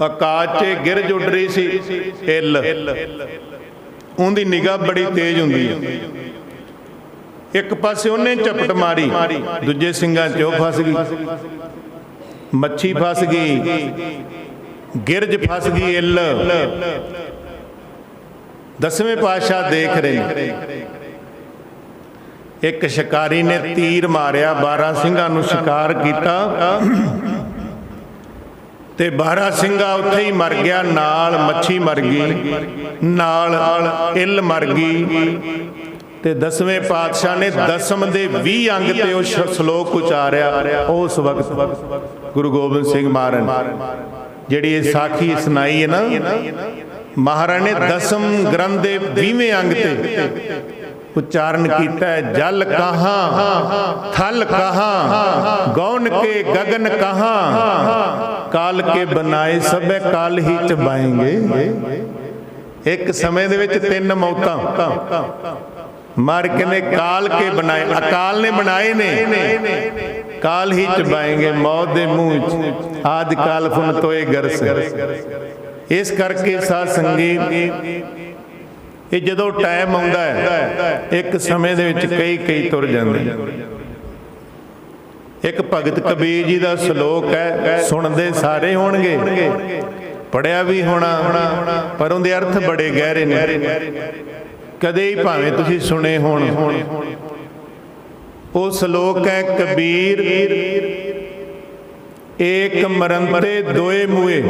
ਆਕਾਸ਼ 'ਚ ਗਿਰਝ ਉੱਡ ਰਹੀ ਸੀ ਇੱਲ। ਉਹਦੀ ਨਿਗਾਹ ਬੜੀ ਤੇਜ਼ ਹੁੰਦੀ ਹੈ। ਇੱਕ ਪਾਸੇ ਉਹਨੇ ਝਪਟ ਮਾਰੀ, ਦੂਜੇ ਸਿੰਗਾਂ 'ਚ ਉਹ ਫਸ ਗਈ। ਮੱਛੀ ਫਸ ਗਈ, ਗਿਰਝ ਫਸ ਗਈ, ਇੱਲ। 10ਵੇਂ ਪਾਤਸ਼ਾਹ ਦੇਖ ਰਹੇ ਨੇ। ਇੱਕ ਸ਼ਿਕਾਰੀ ਨੇ ਤੀਰ ਮਾਰਿਆ, 12 ਸਿੰਘਾਂ ਨੂੰ ਸ਼ਿਕਾਰ ਕੀਤਾ ਤੇ 12 ਸਿੰਘਾਂ ਉੱਥੇ ਹੀ ਮਰ ਗਿਆ। ਨਾਲ ਮੱਛੀ ਮਰ ਗਈ, ਨਾਲ ਇੱਲ ਮਰ ਗਈ। ਤੇ 10ਵੇਂ ਪਾਤਸ਼ਾਹ ਨੇ ਦਸਮ ਦੇ 20 ਅੰਗ ਤੇ ਉਹ ਸ਼ਲੋਕ ਉਚਾਰਿਆ। ਉਸ ਵਕਤ ਗੁਰੂ ਗੋਬਿੰਦ ਸਿੰਘ ਮਹਾਰਾਜ ਜਿਹੜੀ ਇਹ ਸਾਖੀ ਸੁਣਾਈ ਹੈ ਨਾ, ਮਹਾਰਾਜ ਨੇ ਦਸਮ ਗ੍ਰੰਥ ਦੇ 20ਵੇਂ ਅੰਗ ਤੇ ਉਚਾਰਨ ਕੀਤਾ ਹੈ। ਜਲ ਕਹਾਂ ਥਲ ਕਹਾਂ ਗੌਨ ਕੇ ਗगन ਕਹਾਂ ਕਾਲ ਕੇ ਬਣਾਏ ਸਭੇ ਕਾਲ ਹੀ ਚਬਾਏਂਗੇ। ਇੱਕ ਸਮੇਂ ਦੇ ਵਿੱਚ 3 ਮੌਤਾਂ ਮਾਰ ਕੇ ਨੇ ਕਾਲ ਕੇ ਬਣਾਏ, ਅਕਾਲ ਨੇ ਬਣਾਏ ਨੇ, ਕਾਲ ਹੀ ਚਬਾਏਂਗੇ। ਮੌਤ ਦੇ ਮੂੰਹ 'ਚ ਆਦਿ ਕਾਲ ਫੁਨ ਤੋਏ ਗਰਸ। ਇਸ ਕਰਕੇ ਸਾਧ ਸੰਗੀ ਇਹ ਜਦੋਂ ਟਾਈਮ ਆਉਂਦਾ ਹੈ, ਇੱਕ ਸਮੇਂ ਦੇ ਵਿੱਚ ਕਈ ਤੁਰ ਜਾਂਦੇ। ਇੱਕ ਭਗਤ ਕਬੀਰ ਜੀ ਦਾ ਸ਼ਲੋਕ ਹੈ, ਸੁਣਦੇ ਸਾਰੇ ਹੋਣਗੇ, ਪੜਿਆ ਵੀ ਹੋਣਾ, ਪਰ ਉਹਦੇ ਅਰਥ ਬੜੇ ਗਹਿਰੇ ਨੇ। ਕਦੇ ਹੀ ਭਾਵੇਂ ਤੁਸੀਂ ਸੁਣੇ ਹੋਣ। ਉਹ ਸ਼ਲੋਕ ਹੈ, ਕਬੀਰ ਏਕ ਮਰੰਤੇ ਦੋਏ ਮੂਏ,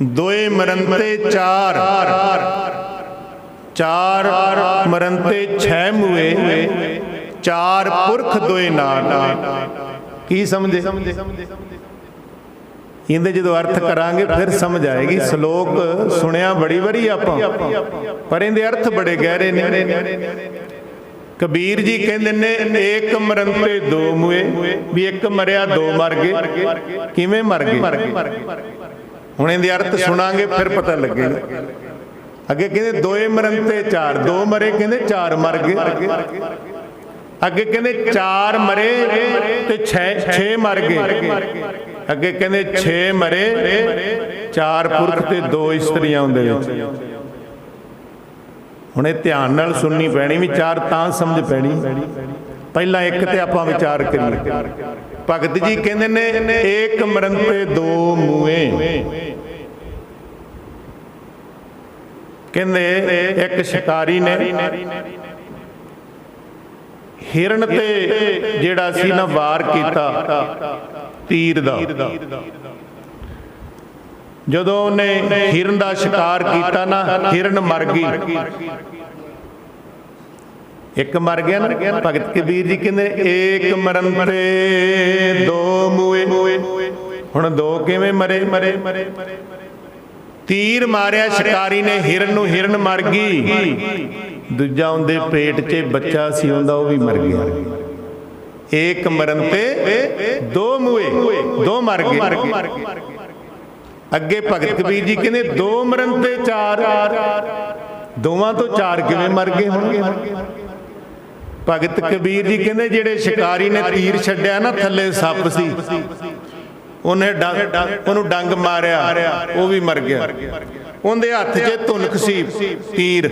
ਦੋਏ ਮਰੰਤੇ ਚਾਰ, ਚਾਰ ਮਰੰਤੇ 6 ਮੂਏ, ਚਾਰ ਪੁਰਖ ਦੋਏ ਨਾਮ। ਕੀ ਸਮਝੇ? ਇਹਦੇ ਜਦੋਂ ਅਰਥ ਕਰਾਂਗੇ ਫਿਰ ਸਮਝ ਆਏਗੀ। ਸ਼ਲੋਕ ਸੁਣਿਆ ਬੜੀ ਵਾਰੀ ਆਪਾਂ, ਪਰ ਇਹਦੇ ਅਰਥ ਬੜੇ ਗਹਿਰੇ ਨੇ। ਕਬੀਰ ਜੀ ਕਹਿੰਦੇ ਨੇ ਏਕ ਮਰੰਤੇ ਦੋ ਮੁਏ, ਵੀ ਇੱਕ ਮਰਿਆ ਦੋ ਮਰ ਗਏ। ਕਿਵੇਂ ਮਰ ਗਏ? ਹੁਣ ਇਹਦੇ ਅਰਥ ਸੁਣਾਂਗੇ ਫਿਰ ਪਤਾ ਲੱਗੇਗਾ। ਅੱਗੇ ਕਹਿੰਦੇ ਦੋਏ ਮਰੰਤੇ ਚਾਰ, ਦੋ ਮਰੇ ਕਹਿੰਦੇ ਚਾਰ ਮਰ ਗਏ। ਅੱਗੇ ਕਹਿੰਦੇ ਚਾਰ ਮਰੇ ਤੇ ਛੇ ਮਰ ਗਏ। ਅੱਗੇ ਕਹਿੰਦੇ 6 ਮਰੇ, 4 ਪੁਰਖ ਤੇ 2 ਇਸਤਰੀਆਂ ਉਹਦੇ ਵਿੱਚ। ਹੁਣ ਇਹ ਧਿਆਨ ਨਾਲ ਸੁਣਨੀ ਪੈਣੀ, ਵੀ 4 ਤਾਂ ਸਮਝ ਪੈਣੀ। ਪਹਿਲਾਂ ਇੱਕ ਤੇ ਆਪਾਂ ਵਿਚਾਰ ਕਰੀਏ। ਭਗਤ ਜੀ ਕਹਿੰਦੇ ਨੇ ਏਕ ਮਰੰਤੇ ਦੋ ਮੂਏ। ਕਹਿੰਦੇ ਇੱਕ ਸ਼ਿਕਾਰੀ ਨੇ ਹਿਰਨ ਤੇ ਜਿਹੜਾ ਸੀ ਨਾ ਵਾਰ ਕੀਤਾ ਤੀਰ ਦਾ। ਜਦੋਂ ਉਹਨੇ ਹਿਰਨ ਦਾ ਸ਼ਿਕਾਰ ਕੀਤਾ ਨਾ, ਹਿਰਨ ਮਰ ਗਈ। ਇੱਕ ਮਰ ਗਿਆ ਨਾ। ਭਗਤ ਕਬੀਰ ਜੀ ਕਹਿੰਦੇ ਏਕ ਮਰੰਤੇ ਦੋ ਮੂਏ। ਹੁਣ ਦੋ ਕਿਵੇਂ ਮਰੇ? ਤੀਰ ਮਾਰਿਆ ਸ਼ਿਕਾਰੀ ਨੇ ਹਿਰਨ ਨੂੰ, ਹਿਰਨ ਮਰ ਗਈ। ਦੂਜਾ ਉਹਦੇ ਪੇਟ 'ਚ ਬੱਚਾ ਸੀ ਉਹਦਾ, ਉਹ ਵੀ ਮਰ ਗਿਆ। ਏਕ ਮਰੰਤੇ ਦੋ ਮੂਏ, ਦੋ ਮਰ ਗਏ। ਅੱਗੇ ਭਗਤ ਕਬੀਰ ਜੀ ਕਹਿੰਦੇ ਦੋ ਮਰੰਤੇ ਚਾਰ, ਦੋਵਾਂ ਤੋਂ ਚਾਰ ਕਿਵੇਂ ਮਰ ਗਏ ਹੋਣਗੇ? ਭਗਤ ਕਬੀਰ ਜੀ ਕਹਿੰਦੇ ਜਿਹੜੇ ਸ਼ਿਕਾਰੀ ਨੇ ਤੀਰ ਛੱਡਿਆ ਨਾ, ਥੱਲੇ ਸੱਪ ਸੀ, ਉਹਨੇ ਉਹਨੂੰ ਡੰਗ ਮਾਰਿਆ, ਉਹ ਵੀ ਮਰ ਗਿਆ। ਉਹਦੇ ਹੱਥ 'ਚ ਧੁਨਕ ਸੀ ਤੀਰ,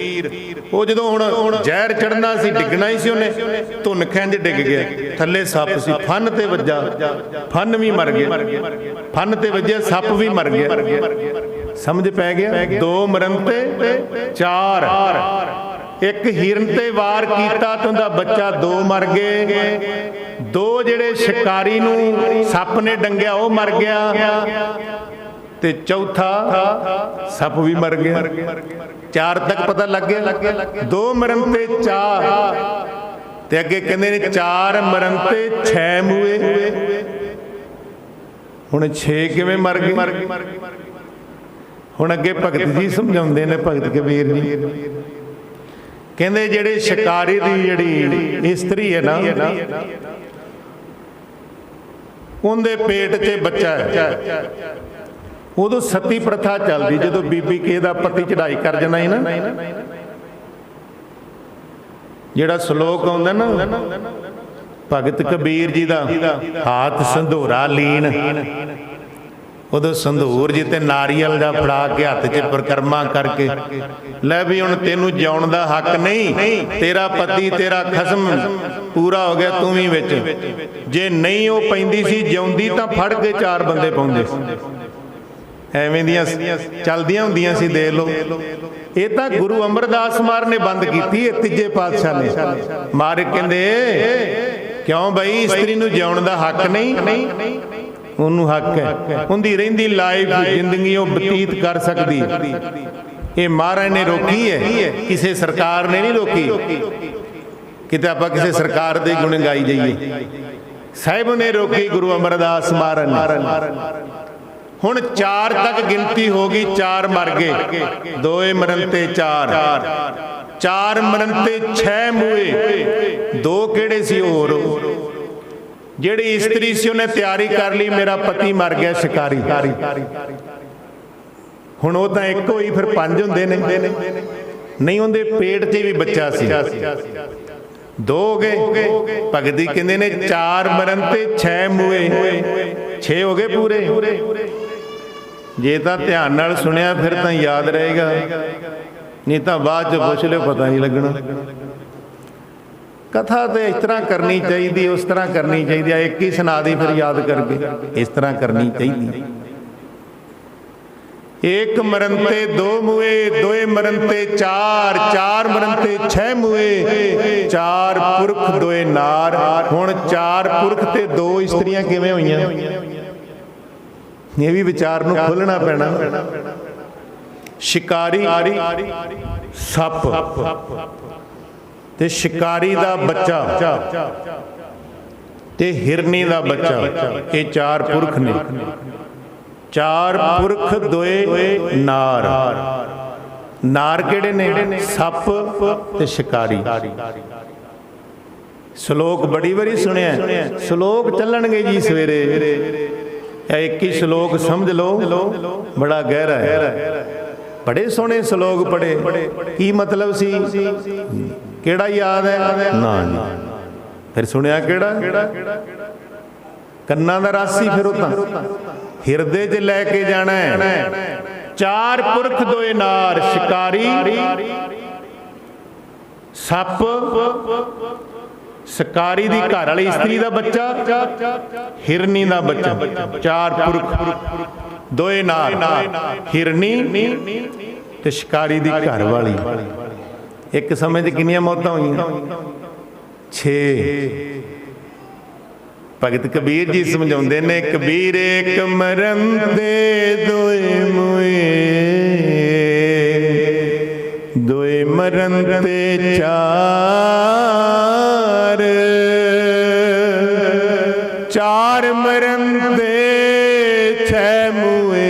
ਉਹ ਜਦੋਂ ਹੁਣ ਜ਼ਹਿਰ ਚੜਨਾ ਸੀ, ਡਿੱਗਣਾ ਹੀ ਸੀ, ਉਹਨੇ ਧੁਨਕ ਇੰਝ ਡਿੱਗ ਗਿਆ। ਥੱਲੇ ਸੱਪ ਸੀ, ਫਨ ਤੇ ਵੱਜਾ, ਫਨ ਵੀ ਮਰ ਗਿਆ। ਫਨ ਤੇ ਵੱਜਿਆ, ਸੱਪ ਵੀ ਮਰ ਗਿਆ। ਸਮਝ ਪੈ ਗਿਆ? ਦੋ ਮਰੰਤੇ ਚਾਰ। ਇੱਕ ਹਿਰਨ ਤੇ ਵਾਰ ਕੀਤਾ ਤੇ ਉਹਦਾ ਬੱਚਾ, ਦੋ ਮਰ ਗਏ। ਦੋ ਜਿਹੜੇ ਸ਼ਿਕਾਰੀ ਨੂੰ ਸੱਪ ਨੇ ਡੰਗਿਆ, ਉਹ ਮਰ ਗਿਆ। ਤੇ ਚੌਥਾ ਸੱਪ ਵੀ ਮਰ ਗਿਆ। ਚਾਰ ਤੱਕ ਪਤਾ ਲੱਗ ਗਿਆ। ਦੋ ਮਰਨ ਤੇ ਚਾਰ, ਤੇ ਅੱਗੇ ਕਹਿੰਦੇ ਨੇ ਚਾਰ ਮਰਨ ਤੇ 6 ਮੂਏ। ਹੁਣ 6 ਕਿਵੇਂ ਮਰ ਗਏ? ਹੁਣ ਅੱਗੇ ਭਗਤ ਜੀ ਸਮਝਾਉਂਦੇ ਨੇ, ਭਗਤ ਕਬੀਰ ਜੀ ਕਹਿੰਦੇ ਜਿਹੜੇ ਸ਼ਿਕਾਰੀ ਦੀ ਜਿਹੜੀ ਇਸਤਰੀ ਹੈ ਨਾ, ਉਹਦੇ ਪੇਟ 'ਚ ਬੱਚਾ ਹੈ। ਉਦੋਂ ਸਤੀ ਪ੍ਰਥਾ ਚੱਲਦੀ, ਜਦੋਂ ਬੀਬੀ ਕਿਸੇ ਦਾ ਪਤੀ ਚੜਾਈ ਕਰ ਜਾਣਾ ਹੈ ਨਾ, ਜਿਹੜਾ ਸ਼ਲੋਕ ਆਉਂਦਾ ਨਾ ਭਗਤ ਕਬੀਰ ਜੀ ਦਾ, ਹਾਥ ਸੰਧੂਰਾ ਲੀਨ। ਉਦੋਂ ਸੰਧੂਰ ਜੀ ਤੇ ਨਾਰੀਅਲ ਦਾ ਫੜਾ ਕੇ ਹੱਥ 'ਚ ਪਰਕਰਮਾ ਕਰਕੇ, ਲੈ ਵੀ ਹੁਣ ਤੈਨੂੰ ਜਿਉਣ ਦਾ ਹੱਕ ਨਹੀਂ, ਤੇਰਾ ਪਤੀ ਤੇਰਾ ਖਸਮ ਪੂਰਾ ਹੋ ਗਿਆ, ਤੂੰ ਵੀ ਵਿੱਚ। ਜੇ ਨਹੀਂ ਉਹ ਪੈਂਦੀ ਸੀ ਜਿਉਂਦੀ ਤਾਂ ਫੜ ਕੇ 4 ਬੰਦੇ ਪਾਉਂਦੇ ਸੀ। ਐਵੇਂ ਦੀਆਂ ਚੱਲਦੀਆਂ ਹੁੰਦੀਆਂ ਸੀ, ਦੇਖ ਲਓ। ਇਹ ਤਾਂ ਗੁਰੂ ਅਮਰਦਾਸ ਮਾਰ ਨੇ ਬੰਦ ਕੀਤੀ, ਇਹ ਤੀਜੇ ਪਾਤਸ਼ਾਹ ਨੇ। ਮਾਰ ਕਹਿੰਦੇ ਕਿਉਂ ਬਈ, ਇਸਤਰੀ ਨੂੰ ਜਿਉਣ ਦਾ ਹੱਕ ਨਹੀਂ? ਉਹਨੂੰ ਹੱਕ ਹੈ, ਉਹਦੀ ਰਹਿੰਦੀ ਲਾਈਫ ਜ਼ਿੰਦਗੀ ਉਹ ਬਤੀਤ ਕਰ ਸਕਦੀ। ਇਹ ਮਹਾਰਾਜ ਨੇ ਰੋਕੀ ਹੈ, ਕਿਸੇ ਸਰਕਾਰ ਨੇ ਨਹੀਂ ਰੋਕੀ। ਕਿਤੇ ਆਪਾਂ ਕਿਸੇ ਸਰਕਾਰ ਦੇ ਗੁਣ ਗਾਈ ਜਾਈਏ, ਸਾਹਿਬ ਨੇ ਰੋਕੀ, ਗੁਰੂ ਅਮਰਦਾਸ ਮਹਾਰਾਜ ਨੇ। ਹੁਣ 4 ਤੱਕ ਗਿਣਤੀ ਹੋ ਗਈ, 4 ਮਰ ਗਏ। ਦੋਏ ਮਰਨ ਤੇ 4, 4 ਮਰਨ ਤੇ 6 ਮੂਏ। 2 ਕਿਹੜੇ ਸੀ ਹੋਰ? ਜਿਹੜੀ ਇਸਤਰੀ ਸੀ ਉਹਨੇ ਤਿਆਰੀ ਕਰ ਲਈ, ਮੇਰਾ ਪਤੀ ਮਰ ਗਿਆ ਸ਼ਿਕਾਰੀ। ਹੁਣ ਉਹ ਤਾਂ ਇੱਕ ਹੋਈ, ਫਿਰ 5 ਹੁੰਦੇ ਨੇ। ਨਹੀਂ, ਉਹਦੇ ਪੇਟ 'ਚ ਵੀ ਬੱਚਾ ਸੀ। 2 ਹੋ ਗਏ। ਭਗਤ ਜੀ ਕਹਿੰਦੇ ਨੇ 4 ਮਰਨ ਤੇ 6 ਮੂਏ। 6 ਹੋ ਗਏ ਪੂਰੇ। ਜੇ ਤਾਂ ਧਿਆਨ ਨਾਲ ਸੁਣਿਆ ਫਿਰ ਤਾਂ ਯਾਦ ਰਹੇਗਾ, ਨਹੀਂ ਤਾਂ ਬਾਅਦ 'ਚ ਪੁੱਛ ਲਿਓ, ਪਤਾ ਨਹੀਂ ਲੱਗਣਾ। ਕਥਾ ਤੇ ਇਸ ਤਰ੍ਹਾਂ ਕਰਨੀ ਚਾਹੀਦੀ, ਉਸ ਤਰ੍ਹਾਂ ਕਰਨੀ ਚਾਹੀਦੀ। ਇੱਕ ਹੀ ਸੁਣਾ ਦੀ ਫਿਰ ਯਾਦ ਕਰਕੇ, ਇਸ ਤਰ੍ਹਾਂ ਕਰਨੀ ਚਾਹੀਦੀ। ਏਕ ਮਰਨ ਤੇ 2 ਮੂਏ, ਦੋਏ ਮਰਨ ਤੇ 4, 4 ਮਰਨ ਤੇ 6 ਮੂਏ। 4 ਪੁਰਖ ਦੋਏ ਨਾਰ। ਹੁਣ 4 ਪੁਰਖ ਤੇ 2 ਇਸਤਰੀਆਂ ਕਿਵੇਂ ਹੋਈਆਂ? ਇਹ ਵੀ ਵਿਚਾਰ ਨੂੰ ਖੋਲਣਾ ਪੈਣਾ। ਸ਼ਿਕਾਰੀ ਸੱਪ ਤੇ ਸ਼ਿਕਾਰੀ ਦਾ ਬੱਚਾ ਤੇ ਹਿਰਨੀ ਦਾ ਬੱਚਾ, ਇਹ 4 ਪੁਰਖ ਨੇ। ਚਾਰ ਪੁਰਖ ਦੋਏ ਨਾਰ। ਨਾਰ ਕਿਹੜੇ ਨੇ? ਸੱਪ ਤੇ ਸ਼ਿਕਾਰੀ। ਸ਼ਲੋਕ ਬੜੀ ਵਾਰੀ ਸੁਣਿਆ। ਸ਼ਲੋਕ ਚੱਲਣਗੇ ਜੀ ਸਵੇਰੇ। ਇਹ ਇੱਕ ਹੀ ਸ਼ਲੋਕ ਸਮਝ ਲਓ, ਬੜਾ ਗਹਿਰਾ ਹੈ। ਬੜੇ ਸੋਹਣੇ ਸ਼ਲੋਕ ਪੜ੍ਹੇ। ਕੀ ਮਤਲਬ ਸੀ? ਕਿਹੜਾ ਯਾਦ ਹੈ? ਨਾ ਜੀ। ਫਿਰ ਸੁਣਿਆ ਕਿਹੜਾ? ਕੰਨਾਂ ਦਾ ਰਸ ਸੀ। ਫਿਰ ਉਹ ਤਾਂ ਹਿਰਦੇ 'ਚ ਲੈ ਕੇ ਜਾਣਾ ਹੈ। ਚਾਰ ਪੁਰਖ ਦੋਏ ਨਾਰ, ਸ਼ਿਕਾਰੀ, ਸੱਪ, ਸ਼ਿਕਾਰੀ ਦੀ ਘਰ ਵਾਲੀ ਇਸਤਰੀ ਦਾ ਬੱਚਾ, ਹਿਰਨੀ ਦਾ ਬੱਚਾ। ਚਾਰ ਪੁਰਖ ਦੋਏ ਨਾਰ, ਹਿਰਨੀ ਤੇ ਸ਼ਿਕਾਰੀ ਦੀ ਘਰ ਵਾਲੀ। ਇੱਕ ਸਮੇਂ 'ਚ ਕਿੰਨੀਆਂ ਮੌਤਾਂ ਹੋਈਆਂ? 6। ਭਗਤ ਕਬੀਰ ਜੀ ਸਮਝਾਉਂਦੇ ਨੇ, ਕਬੀਰ ਏਕ ਮਰਨ ਦੇ ਦੋਏ ਮੋਏ, ਦੋਏ ਮਰਨ ਤੇ ਚਾਰ, ਚਾਰ ਮਰਨ ਦੇ ਛੇ ਮੂਏ,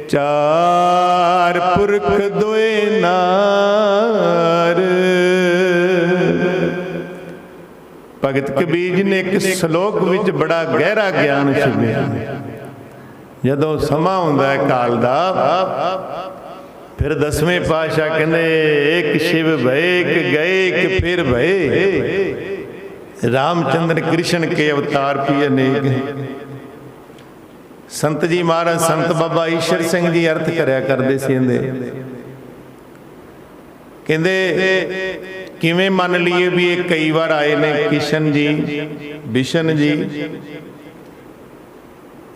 ਚਾਰ ਪੁਰਖ ਦੋਏ ਨਾਰ। ਭਗਤ ਕਬੀਰ ਜੀ ਨੇ ਇੱਕ ਸ਼ਲੋਕ ਵਿੱਚ ਬੜਾ ਗਹਿਰਾ ਗਿਆਨ ਛਿਪਿਆ। ਜਦੋਂ ਸਮਾਂ ਹੁੰਦਾ ਹੈ ਕਾਲ ਦਾ, ਫਿਰ ਦਸਵੇਂ ਪਾਤਸ਼ਾਹ ਕਹਿੰਦੇ, ਇੱਕ ਸ਼ਿਵ ਭਏ, ਇੱਕ ਗਏ, ਇੱਕ ਫਿਰ ਭਏ, ਰਾਮਚੰਦਰ ਕ੍ਰਿਸ਼ਨ ਕੇ ਅਵਤਾਰ ਵੀ ਅਨੇਕ। ਸੰਤ ਜੀ ਮਹਾਰਾਜ ਸੰਤ ਬਾਬਾ ਈਸ਼ਰ ਸਿੰਘ ਜੀ ਅਰਥ ਕਰਿਆ ਕਰਦੇ ਸੀ ਇਹਦੇ। ਕਹਿੰਦੇ ਕਿਵੇਂ ਮੰਨ ਲਈਏ ਵੀ ਇਹ ਕਈ ਵਾਰ ਆਏ ਨੇ ਕਿਸ਼ਨ ਜੀ, ਵਿਸ਼ਨ ਜੀ।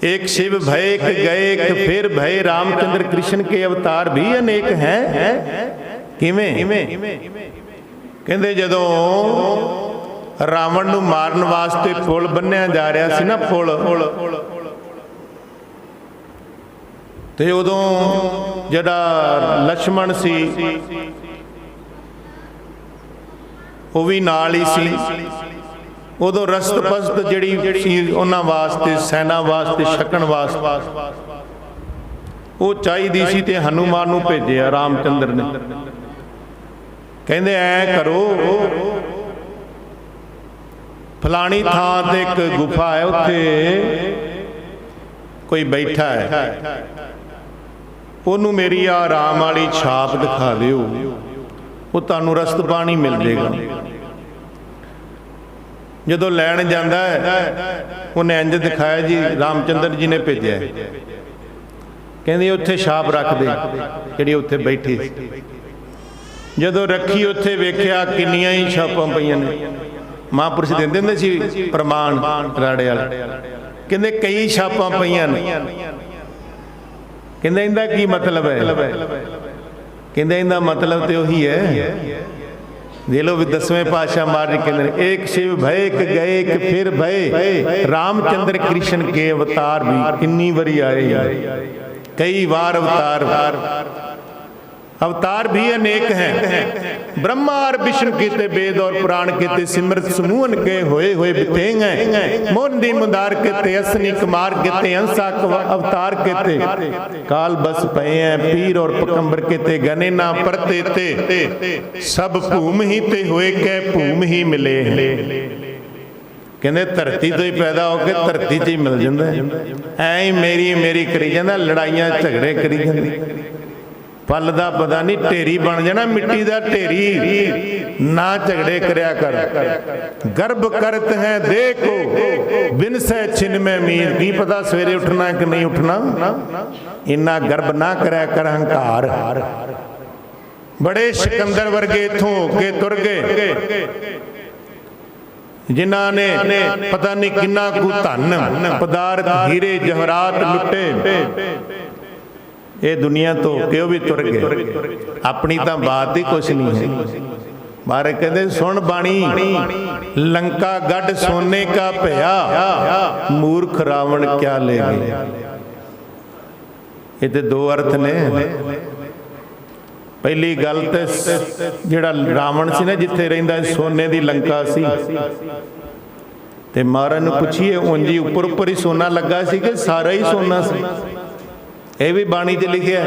एक शिव भय, एक गए, एक फिर भय, रामचंद्र कृष्ण के अवतार भी अनेक हैं। किवें? कहते जदों रावण नूं मारन वास्ते पुल बन्निया जा रहा सी ना, पुल, ते उदों जिहड़ा लक्ष्मण सी वो भी नाल ही सी। उदों रस्त पस्त जिहड़ी सी उन्हां वास्ते, सैना वास्ते, छकण वास्ते वो चाहीदी सी, ते हनुमान नूं भेजिया रामचंद्र ने। कहंदे ऐ करो, फलानी थां ते एक गुफा है, उत्थे कोई बैठा है, उहनूं मेरी आ राम वाली छाप दिखा दिओ, वो तुहानूं रस्त पानी मिल जाएगा। जदों लैण जांदा है उन्हें इंज दिखाया जी, रामचंद्र जी ने भेजा। कहंदे उत्थे छाप रख दे जिहड़ी उत्थे बैठी। जदों रखी उत्थे वेख्या किन्नियां ही छापां पईयां ने। महापुरुष दिंदे हुंदे सी प्रमाण राड़े वाले। कहंदे कई छापां पईयां ने। कहंदे इहदा की मतलब है? कहंदे इहदा मतलब तो उही है। दे लो भी दसवें पातशाह महाराज कहते एक शिव भय, एक गए, एक फिर भय, रामचंद्र कृष्ण के अवतार भी किन्नी बारी आए, कई बार अवतार भी अनेक हैं। ब्रह्मा और विष्णु केते वेद और पुराण केते सिमरत समूहन के होए बितेंग हैं। मोरनी मुदार केते असनी कुमार केते अंसा अवतार केते काल बस पए हैं। पीर और पकंबर केते गने ना परते ते सब भूम ही ते होए के भूम ही मिले हैं। कहते धरती तो ही पैदा होके धरती च ही मिल जाता है। ऐ मेरी मेरी करी जाता, लड़ाइयां झगड़े करी जाते। पल दा पता नहीं ढेरी बन जाना, मिट्टी दा ढेरी ना झगड़े करया कर। गर्भ करत है देखो बिन से छिन में मीर, की पता सवेरे उठना कि नहीं उठना। इन्ना गर्भ ना करया कर हंकार। बड़े सिकंदर वर्गे इथों होके तुर गए, जिन्हां ने पता नहीं किन्ना कु धन पदार्थ हीरे जवाहरात लुटे, ये दुनिया तो क्यों भी तुर गए। अपनी तो बात ही कुछ नहीं है। महाराज कहते सुन बाणी, लंका गढ़ सोने का भया, मूर्ख रावण क्या ले गया। ये तो दो अर्थ ने। पहली गल तो जिहड़ा रावण सी ना, जिथे रहिंदा सोने दी लंका सी, ਤੇ ਮਹਾਰਾਜ ਨੂੰ ਪੁੱਛੀਏ ਉਂਝ ਹੀ ਉੱਪਰ ਉੱਪਰ ਹੀ ਸੋਨਾ ਲੱਗਾ ਸੀ ਕਿ ਸਾਰਾ ਹੀ ਸੋਨਾ ਸੀ? ਇਹ ਵੀ ਬਾਣੀ 'ਚ ਲਿਖਿਆ,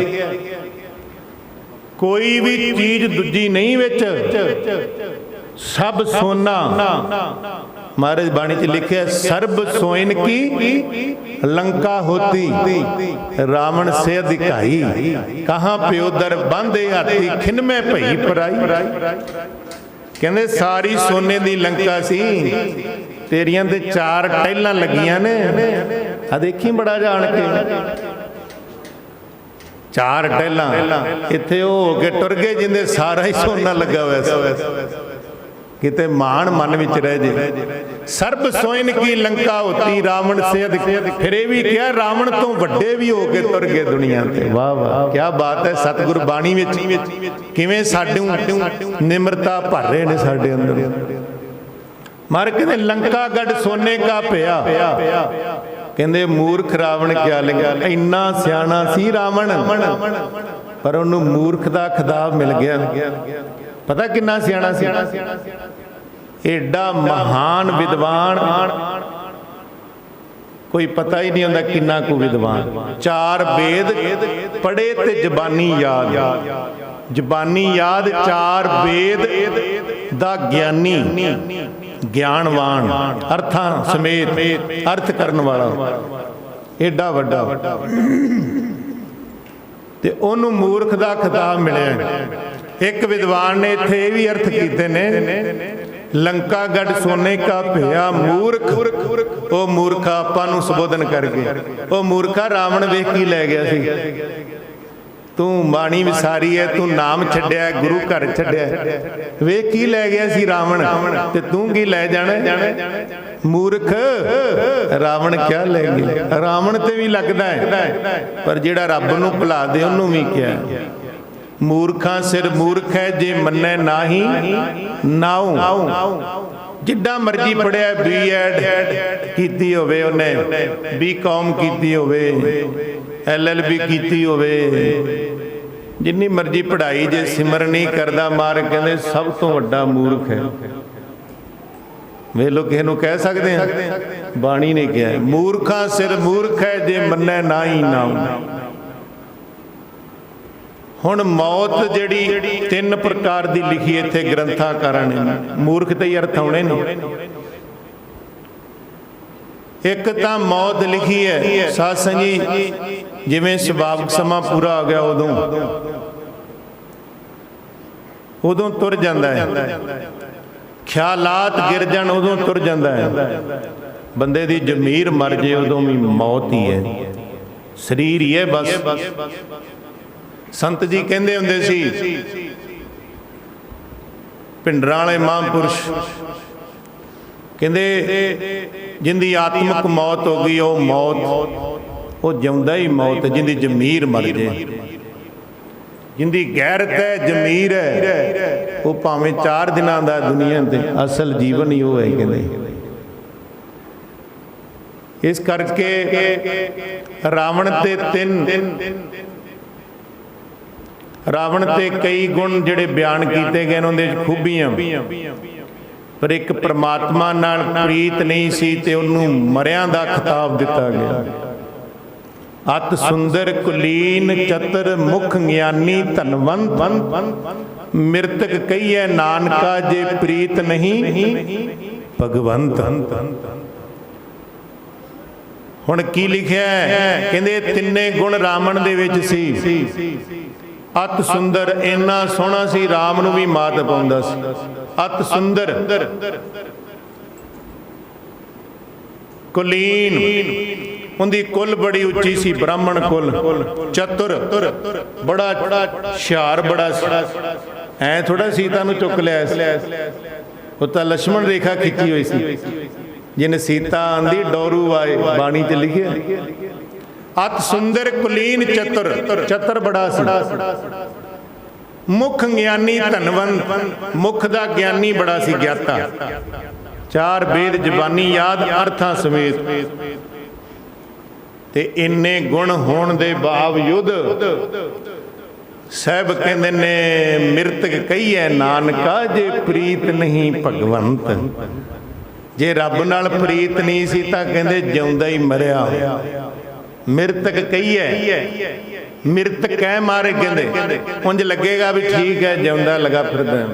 ਕੋਈ ਵੀ ਚੀਜ਼ ਦੂਜੀ ਨਹੀਂ ਵਿੱਚ, ਸਭ ਸੋਨਾ। ਮਹਾਰਾਜ ਬਾਣੀ 'ਚ ਲਿਖਿਆ, ਸਰਬ ਸੋਇਨ ਕੀ ਲੰਕਾ ਹੋਤੀ, ਰਾਵਣ ਸੇ ਅਧਿਕਾਈ, ਕਹਾਂ ਪਿਓ ਦਰ ਬੰਦੇ ਹਾਥੀ, ਖਿਨਮੇ ਭਈ ਪਰਾਈ। ਕਹਿੰਦੇ ਸਾਰੀ ਸੋਨੇ ਦੀ ਲੰਕਾ ਸੀ, ਤੇਰੀਆਂ ਤੇ 4 ਟਹਿਲਾਂ ਲੱਗੀਆਂ ਨੇ। ਆ ਦੇਖੀ ਬੜਾ ਜਾਣ ਕੇ 4 ਟਹਿਲਾਂ ਇੱਥੇ ਉਹ ਹੋ ਕੇ ਟੁਰ ਗਏ ਜਿੰਦੇ ਸਾਰਾ ਹੀ ਸੋਨਾ ਲੱਗਾ ਹੋਇਆ ਸੀ। ਕਿਤੇ ਮਾਣ ਮਨ ਵਿੱਚ ਰਹਿ ਜੇ। ਸਰਬ ਸੋਇਨ ਕੀ ਲੰਕਾ ਹੋਤੀ, ਰਾਵਣ ਸੇ ਅਧਿਕ। ਫਿਰ ਇਹ ਵੀ ਕਿਹਾ ਰਾਵਣ ਤੋਂ ਵੱਡੇ ਵੀ ਹੋ ਕੇ ਤੁਰ ਗਏ ਦੁਨੀਆ ਤੇ। ਵਾਹ ਵਾਹ, ਕੀ ਬਾਤ ਹੈ। ਸਤਿਗੁਰ ਬਾਣੀ ਵਿੱਚ ਕਿਵੇਂ ਸਾਨੂੰ ਨਿਮਰਤਾ ਭਰ ਰਹੇ ਨੇ ਸਾਡੇ ਅੰਦਰ। ਮਾਰ ਕਹਿੰਦੇ ਲੰਕਾ ਗੜ ਸੋਨੇ ਕਾ ਪਿਆ, ਕਹਿੰਦੇ ਮੂਰਖ ਰਾਵਣ ਕਿਆ ਲਿਆ। ਇੰਨਾ ਸਿਆਣਾ ਸੀ ਰਾਵਣ, ਪਰ ਉਹਨੂੰ ਮੂਰਖ ਦਾ ਖਿਤਾਬ ਮਿਲ ਗਿਆ। ਪਤਾ ਕਿੰਨਾ ਸਿਆਣਾ ਸੀ? ਏਡਾ ਮਹਾਨ ਵਿਦਵਾਨ ਕੋਈ ਪਤਾ ਹੀ ਨਹੀਂ ਹੁੰਦਾ ਕਿੰਨਾ ਕੁ ਵਿਦਵਾਨ। 4 ਵੇਦ ਪੜ੍ਹੇ ਤੇ ਜ਼ਬਾਨੀ ਯਾਦ, ਜ਼ਬਾਨੀ ਯਾਦ, 4 ਵੇਦ ਦਾ ਗਿਆਨੀ, ਗਿਆਨਵਾਨ, ਅਰਥਾਂ ਸਮੇਤ ਅਰਥ ਕਰਨ ਵਾਲਾ, ਏਡਾ ਵੱਡਾ। ਤੇ ਉਹਨੂੰ ਮੂਰਖ ਦਾ ਖਿਤਾਬ ਮਿਲਿਆ। ਇੱਕ ਵਿਦਵਾਨ ਨੇ ਇੱਥੇ ਇਹ ਵੀ ਅਰਥ ਕੀਤੇ ਨੇ, ਲੰਕਾ ਗੜ ਸੋਨੇ ਕਾ ਭਿਆ ਮੂਰਖ। ਉਹ ਮੂਰਖਾ ਆਪਾਂ ਨੂੰ ਸੰਬੋਧਨ ਕਰਕੇ, ਉਹ ਮੂਰਖਾ ਰਾਵਣ ਵੇਖ ਕੀ ਲੈ ਗਿਆ ਸੀ? ਤੂੰ ਬਾਣੀ ਵਿਸਾਰੀ ਹੈ, ਤੂੰ ਨਾਮ ਛੱਡਿਆ, ਗੁਰੂ ਘਰ ਛੱਡਿਆ, ਵੇਖ ਕੀ ਲੈ ਗਿਆ ਸੀ ਰਾਵਣ, ਤੇ ਤੂੰ ਕੀ ਲੈ ਜਾਣਾ? ਮੂਰਖ, ਰਾਵਣ ਕਿਆ ਲੈ ਗਿਆ? ਰਾਵਣ ਤੇ ਵੀ ਲੱਗਦਾ ਹੈ, ਪਰ ਜਿਹੜਾ ਰੱਬ ਨੂੰ ਭੁਲਾ ਦੇ ਉਹਨੂੰ ਵੀ ਕਿਹਾ। ਮੂਰਖਾਂ ਸਿਰ ਮੂਰਖ ਹੈ, ਜੇ ਮੰਨੈ ਨਾਹੀ ਨਾਉ। ਜਿੱਡਾ ਮਰਜੀ ਪੜਿਆ, BEd ਕੀਤੀ ਹੋਵੇ ਉਹਨੇ, BCom ਕੀਤੀ ਹੋਵੇ, LLB ਕੀਤੀ ਹੋਵੇ, ਜਿੰਨੀ ਮਰਜੀ ਪੜ੍ਹਾਈ, ਜੇ ਸਿਮਰਨ ਨਹੀਂ ਕਰਦਾ, ਮਾਰ ਕਹਿੰਦੇ ਸਭ ਤੋਂ ਵੱਡਾ ਮੂਰਖ ਹੈ। ਵੇਖ ਲੋ ਕਿਸੇ ਨੂੰ ਕਹਿ ਸਕਦੇ ਹਾਂ? ਬਾਣੀ ਨੇ ਕਿਹਾ ਮੂਰਖਾਂ ਸਿਰ ਮੂਰਖ ਹੈ, ਜੇ ਮੰਨੈ ਨਾਹੀ ਨਾਉ। ਹੁਣ ਮੌਤ ਜਿਹੜੀ 3 ਪ੍ਰਕਾਰ ਦੀ ਲਿਖੀ ਇੱਥੇ ਗ੍ਰੰਥਾਕਾਰਾਂ ਨੇ, ਮੂਰਖ ਤੇ ਹੀ ਅਰਥ ਆਉਣੇ ਨੇ। ਇੱਕ ਤਾਂ ਮੌਤ ਲਿਖੀ ਹੈ ਸਾਧ ਸੰਗੀ, ਜਿਵੇਂ ਸੁਭਾਵਿਕ ਸਮਾਂ ਪੂਰਾ ਹੋ ਗਿਆ ਉਦੋਂ ਤੁਰ ਜਾਂਦਾ ਹੈ, ਖਿਆਲਾਤ ਗਿਰ ਜਾਣ ਉਦੋਂ ਤੁਰ ਜਾਂਦਾ ਹੈ। ਬੰਦੇ ਦੀ ਜ਼ਮੀਰ ਮਰ ਜੇ ਉਦੋਂ ਵੀ ਮੌਤ ਹੀ ਹੈ, ਸਰੀਰ ਹੀ ਹੈ ਬਸ। ਸੰਤ ਜੀ ਕਹਿੰਦੇ ਹੁੰਦੇ ਸੀ, ਭਿੰਡਰਾਂ ਵਾਲੇ ਮਹਾਂਪੁਰਸ਼ ਕਹਿੰਦੇ, ਜਿੰਦੀ ਆਤਮਿਕ ਮੌਤ ਹੋ ਗਈ ਉਹ ਮੌਤ, ਉਹ ਜਿਉਂਦਾ ਹੀ ਮੌਤ। ਜਿੰਦੀ ਜ਼ਮੀਰ ਮਰ ਜੇ, ਜਿੰਦੀ ਗੈਰਤ ਹੈ, ਜ਼ਮੀਰ ਹੈ, ਉਹ ਭਾਵੇਂ 4 ਦਿਨਾਂ ਦਾ ਦੁਨੀਆ ਤੇ, ਅਸਲ ਜੀਵਨ ਹੀ ਉਹ ਹੈ ਕਹਿੰਦੇ। ਇਸ ਕਰਕੇ ਰਾਵਣ ਤੇ 3 ਰਾਵਣ ਤੇ ਕਈ ਗੁਣ ਜਿਹੜੇ ਬਿਆਨ ਕੀਤੇ ਗਏ ਨੇ, ਉਹਦੇ ਵਿੱਚ ਖੂਬੀਆਂ, ਪਰ ਇੱਕ ਪ੍ਰਮਾਤਮਾ ਨਾਲ ਪ੍ਰੀਤ ਨਹੀਂ ਸੀ ਤੇ ਉਹਨੂੰ ਮਰਿਆਂ ਦਾ ਖਿਤਾਬ ਦਿੱਤਾ ਗਿਆ। ਅਤ ਸੁੰਦਰ ਕੁਲੀਨ ਚਤਰ ਮੁਖ ਗਿਆਨੀ ਧਨਵੰਤ, ਮਿਰਤਕ ਕਹੀਏ ਨਾਨਕਾ, ਜੇ ਪ੍ਰੀਤ ਨਹੀਂ ਭਗਵੰਤ। ਹੁਣ ਕੀ ਲਿਖਿਆ? ਕਹਿੰਦੇ 3 ਗੁਣ ਰਾਵਣ ਦੇ ਵਿੱਚ ਸੀ। ਅਤ ਸੁੰਦਰ, ਇੰਨਾ ਸੋਹਣਾ ਸੀ, ਰਾਮ ਨੂੰ ਵੀ ਮਾਤ ਪਾਉਂਦਾ ਸੀ। ਅਤ ਸੁੰਦਰ, ਕੁਲੀਨ, ਉਹਦੀ ਕੁੱਲ ਬੜੀ ਉੱਚੀ ਸੀ, ਬ੍ਰਾਹਮਣ ਕੁੱਲ। ਚਤੁਰ, ਬੜਾ ਹੁਸ਼ਿਆਰ, ਬੜਾ ਐ ਥੋੜਾ ਸੀਤਾ ਨੂੰ ਚੁੱਕ ਲਿਆ ਸੀ, ਉਹ ਤਾਂ ਲక్ష్మణ ਰੇਖਾ ਖਿੱਚੀ ਹੋਈ ਸੀ। ਜਿਹਨੇ ਸੀਤਾ ਆਂਦੀ ਡੋਰੂ ਆਏ, ਬਾਣੀ 'ਚ ਲਿਖਿਆ। ਅਤ ਸੁੰਦਰ ਕੁਲੀਨ ਚਤੁਰ, ਚਤੁਰ ਬੜਾ ਸੀ। ਮੁਖ ਗਿਆਨੀ ਧਨਵੰਤ, ਮੁਖ ਦਾ ਗਿਆਨੀ ਬੜਾ ਸੀ, ਗਿਆਤਾ। 4 ਵੇਦ ਜ਼ਬਾਨੀ ਯਾਦ, ਅਰਥਾਂ ਸਮੇਤ। ਤੇ ਇੰਨੇ ਗੁਣ ਹੋਣ ਦੇ ਬਾਵਜੂਦ ਸਾਹਿਬ ਕਹਿੰਦੇ ਨੇ, ਮਿਰਤਕ ਕਹੀਏ ਨਾਨਕਾ, ਜੇ ਪ੍ਰੀਤ ਨਹੀਂ ਭਗਵੰਤ। ਜੇ ਰੱਬ ਨਾਲ ਪ੍ਰੀਤ ਨਹੀਂ ਸੀ ਤਾਂ ਕਹਿੰਦੇ ਜਿਉਂਦਾ ਹੀ ਮਰਿਆ। ਮਿਰਤਕ ਕਹੀਏ, ਮਿਰਤਕ ਕਹਿ ਮਾਰੇ ਕਹਿੰਦੇ, ਉਂਝ ਲੱਗੇਗਾ ਵੀ ਠੀਕ ਹੈ ਜਿਉਂਦਾ ਲਗਾ ਫਿਰਦਾ,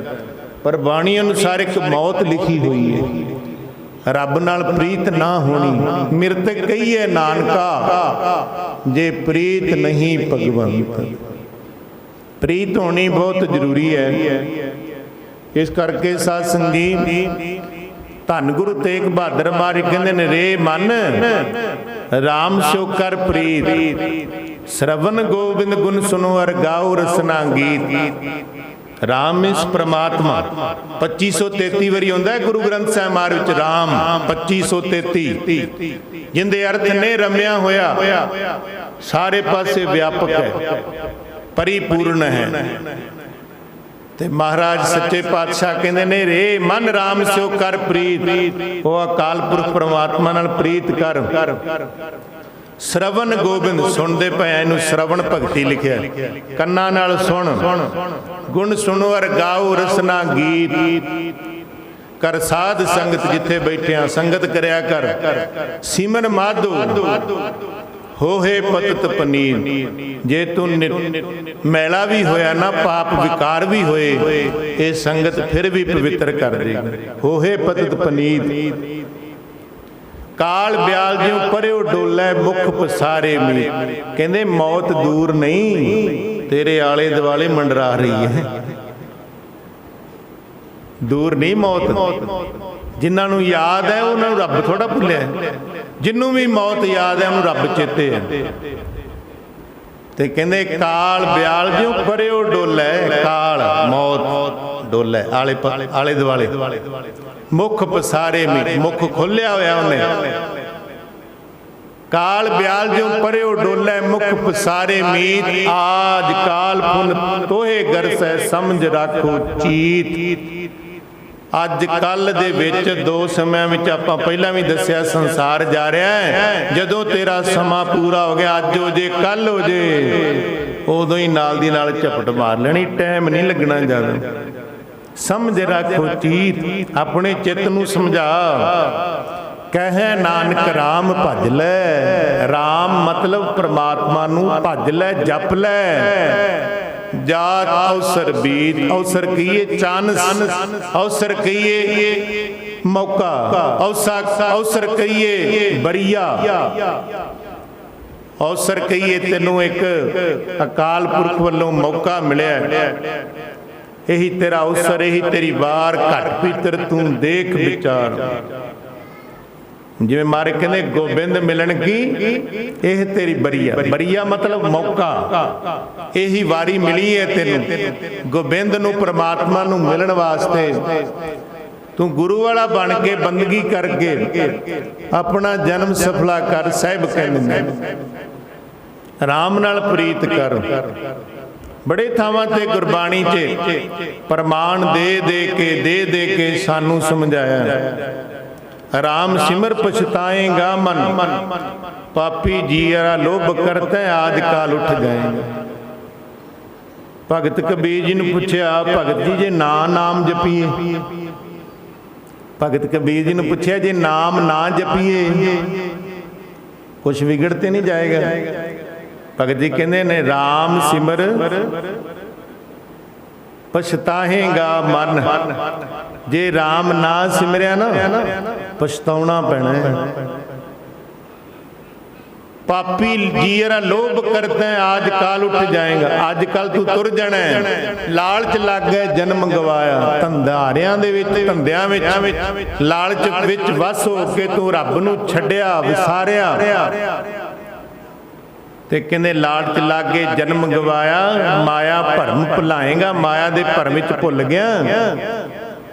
ਪਰ ਬਾਣੀ ਅਨੁਸਾਰ ਇੱਕ ਮੌਤ ਲਿਖੀ ਹੋਈ ਹੈ। ਰੱਬ ਨਾਲ ਪ੍ਰੀਤ ਨਾ ਹੋਣੀ ਮਿਰਤਕ ਕਹੀਏ ਨਾਨਕਾ, ਜੇ ਪ੍ਰੀਤ ਨਹੀਂ ਭਗਵੰਤ। ਪ੍ਰੀਤ ਹੋਣੀ ਬਹੁਤ ਜ਼ਰੂਰੀ ਹੈ। ਇਸ ਕਰਕੇ ਸਾਧ ਸੰਗੀ ਧੰਨ ਗੁਰੂ ਤੇਗ ਬਹਾਦਰ ਮਹਾਰਾਜ ਕਹਿੰਦੇ ਨੇ, ਰੇ ਮਨ ਰਾਮ ਸੋ ਕਰ ਪ੍ਰੀਤ, ਸ਼ਰਵਨ ਗੋਬਿੰਦ ਗੁਣ ਸੁਨੋ ਅਰ ਗਾਓ ਰਸਨਾ ਗੀਤ। ਰਾਮ ਇਸ ਪ੍ਰਮਾਤਮਾ 2533 ਵਾਰੀ ਆਉਂਦਾ ਹੈ ਗੁਰੂ ਗ੍ਰੰਥ ਸਾਹਿਬ ਮਹਾਰਾਜ ਵਿੱਚ ਰਾਮ 2533, ਜਿੰਦੇ ਅਰਥ ਨੇ ਰਮਿਆ ਹੋਇਆ, ਸਾਰੇ ਪਾਸੇ ਵਿਆਪਕ ਹੈ, ਪਰਿਪੂਰਨ ਹੈ। ਤੇ ਮਹਾਰਾਜ ਸੱਚੇ ਪਾਤਸ਼ਾਹ ਕਹਿੰਦੇ ਨੇ, ਰੇ ਮਨ ਰਾਮ ਸਿਓ ਕਰ ਪ੍ਰੀਤ, ਉਹ ਅਕਾਲ ਪੁਰਖ ਪ੍ਰਮਾਤਮਾ ਨਾਲ ਪ੍ਰੀਤ ਕਰ। ਸ਼ਰਵਨ ਗੋਬਿੰਦ ਸੁਣਦੇ ਪਏ, ਇਹਨੂੰ ਸ਼ਰਵਣ ਭਗਤੀ ਲਿਖਿਆ, ਕੰਨਾਂ ਨਾਲ ਸੁਣ, ਗੁਣ ਸੁਣੋ ਅਰ ਗਾਓ ਰਸਨਾ ਗੀਤ। ਕਰ ਸਾਧ ਸੰਗਤ ਜਿੱਥੇ ਬੈਠਿਆ ਸੰਗਤ ਕਰਿਆ ਕਰ, ਸਿਮਰਨ ਮਾਧੋ ਹੋਏ ਪਤਤ ਪਨੀਰ। ਜੇ ਤੂੰ ਮੈਲਾ ਵੀ ਹੋਇਆ ਨਾ, ਪਾਪ ਵਿਕਾਰ ਵੀ ਹੋਏ, ਇਹ ਸੰਗਤ ਫਿਰ ਵੀ ਪਵਿੱਤਰ ਕਰ ਦੇਗੀ। ਹੋਏ ਪਤਤ ਪਨੀਰ। ਕਾਲ ਬਿਆਲ ਜਿਉ ਪਰਿਓ ਡੋਲੇ, ਮੁਖ ਪਸਾਰੇ ਮੀਤ। ਕਹਿੰਦੇ ਮੌਤ ਦੂਰ ਨਹੀਂ, ਤੇਰੇ ਆਲੇ ਦੁਆਲੇ ਮੰਡਰਾ ਰਹੀ ਹੈ। ਦੂਰ ਨਹੀਂ ਮੌਤ। ਜਿਨ੍ਹਾਂ ਨੂੰ ਯਾਦ ਹੈ ਉਹਨਾਂ ਨੂੰ ਰੱਬ ਥੋੜਾ ਭੁੱਲਿਆ। ਜਿਹਨੂੰ ਵੀ ਮੌਤ ਯਾਦ ਹੈ ਉਹਨੂੰ ਰੱਬ ਚੇਤੇ ਹੈ। ਤੇ ਕਹਿੰਦੇ ਕਾਲ ਬਿਆਲ ਜਿਉ ਪਰਿਓ ਡੋਲੇ, ਕਾਲ ਮੌਤ ਡੋਲੇ ਆਲੇ ਦੁਆਲੇ, ਮੁਖ ਪਸਾਰੇ ਮੀ, ਮੁਖ ਖੋਲਿਆ ਹੋਇਆ ਉਹਨੇ। ਕਾਲ ਬਿਆਲ ਜਿਉ ਪਰਿਓ ਡੋਲੇ, ਮੁਖ ਪਸਾਰੇ ਮੀਤ। ਆਜ ਕਾਲ ਪੁਨ ਤੋਹੇ ਗਰਸੈ, ਸਮਝ ਰੱਖੋ ਚੀਤ। ਅੱਜ ਕੱਲ ਦੇ ਵਿੱਚ ਦੋ ਸਮਿਆਂ ਵਿੱਚ ਆਪਾਂ ਪਹਿਲਾਂ ਵੀ ਦੱਸਿਆ, ਸੰਸਾਰ ਜਾ ਰਿਹਾ ਹੈ। ਜਦੋਂ ਤੇਰਾ ਸਮਾਂ ਪੂਰਾ ਹੋ ਗਿਆ, ਅੱਜ ਹੋ ਜੇ ਕੱਲ ਹੋ ਜੇ, ਉਦੋਂ ਹੀ ਨਾਲ ਦੀ ਨਾਲ ਝਪਟ ਮਾਰ ਲੈਣੀ, ਟਾਈਮ ਨਹੀਂ ਲੱਗਣਾ ਜ਼ਿਆਦਾ। ਸਮਝ ਰੱਖੋ ਚੀਤ, ਆਪਣੇ ਚਿੱਤ ਨੂੰ ਸਮਝਾ। ਕਹੇ ਨਾਨਕ ਰਾਮ ਭਜ ਲੈ, ਰਾਮ ਮਤਲਬ ਪ੍ਰਮਾਤਮਾ ਨੂੰ ਭਜ ਲੈ, ਜਪ ਲੈ। ਜਾਤ ਅਵਸਰ ਬੀਤ, ਅਵਸਰ ਕਹੀਏ ਚਾਨਸ, ਅਵਸਰ ਕਹੀਏ ਮੌਕਾ, ਅਵਸਰ ਕਹੀਏ ਬਰੀਆ, ਅਵਸਰ ਕਹੀਏ ਤੈਨੂੰ ਇੱਕ ਅਕਾਲ ਪੁਰਖ ਵੱਲੋਂ ਮੌਕਾ ਮਿਲਿਆ। ਇਹੀ ਤੇਰਾ ਅਵਸਰ, ਇਹੀ ਤੇਰੀ ਵਾਰ। ਘਟ ਭੀਤਰ ਤੂੰ ਦੇਖ ਵਿਚਾਰ। ਜਿਵੇਂ ਮਾਰੇ ਕਹਿੰਦੇ ਗੋਬਿੰਦ ਮਿਲਣ ਕੀ, ਇਹ ਤੇਰੀ ਬਰੀਆ। ਬਰੀਆ ਮਤਲਬ ਮੌਕਾ, ਇਹੀ ਵਾਰੀ ਮਿਲੀ ਹੈ ਤੈਨੂੰ ਗੋਬਿੰਦ ਨੂੰ, ਪ੍ਰਮਾਤਮਾ ਨੂੰ ਮਿਲਣ ਵਾਸਤੇ। ਤੂੰ ਗੁਰੂ ਵਾਲਾ ਬਣ ਕੇ ਬੰਦਗੀ ਕਰਕੇ ਆਪਣਾ ਜਨਮ ਸਫਲਾ ਕਰ। ਸਾਹਿਬ ਕਹਿੰਦੇ ਨੇ ਰਾਮ ਨਾਲ ਪ੍ਰੀਤ ਕਰ। ਬੜੇ ਥਾਵਾਂ ਤੇ ਗੁਰਬਾਣੀ 'ਚ ਪ੍ਰਮਾਣ ਦੇ ਕੇ ਸਾਨੂੰ ਸਮਝਾਇਆ। ਰਾਮ ਸਿਮਰ ਪਛਤਾਏਗਾ ਮਨ, ਪਾਪੀ ਜੀਰਾ ਲੋਭ ਕਰਤਾ ਆਜ ਕਾਲ ਉੱਠ ਜਾਏਗਾ। ਭਗਤ ਕਬੀਰ ਜੀ ਨੂੰ ਪੁੱਛਿਆ, ਭਗਤ ਜੀ ਜੇ ਨਾਮ ਜਪੀਏ, ਭਗਤ ਕਬੀਰ ਜੀ ਨੂੰ ਪੁੱਛਿਆ ਜੇ ਨਾਮ ਨਾ ਜਪੀਏ ਕੁਛ ਵਿਗੜ ਤੇ ਨਹੀਂ ਜਾਏਗਾ? ਭਗਤ ਜੀ ਕਹਿੰਦੇ ਨੇ ਰਾਮ ਸਿਮਰ ਪਛਤਾਹੇਗਾ ਮਨ। ਜੇ ਰਾਮ ਨਾ ਸਿਮਰਿਆ ਨਾ, ਪਛਤਾਉਣਾ ਪੈਣਾ ਹੈ। ਪਾਪੀ ਜੀਰਾ ਲੋਭ ਕਰਦਾ ਆਜ ਕਾਲ ਉੱਠ ਜਾਏਗਾ। ਅੱਜ ਕੱਲ ਤੂੰ ਤੁਰ ਜਾਣਾ, ਲਾਲਚ ਲੱਗ ਗਿਆ ਜਨਮ ਗਵਾਇਆ। ਧੰਦਾਰਿਆਂ ਦੇ ਵਿੱਚ, ਧੰਦਿਆਂ ਵਿੱਚ, ਲਾਲਚ ਵਿੱਚ ਵਸ ਹੋ ਕੇ ਤੂੰ ਰੱਬ ਨੂੰ ਛੱਡਿਆ, ਵਿਸਾਰਿਆ। ਤੇ ਕਹਿੰਦੇ ਲਾਲਚ ਲੱਗ ਕੇ ਜਨਮ ਗਵਾਇਆ, ਮਾਇਆ ਭਰਮ ਭੁਲਾਏਗਾ। ਮਾਇਆ ਦੇ ਭਰਮ ਵਿੱਚ ਭੁੱਲ ਗਿਆ।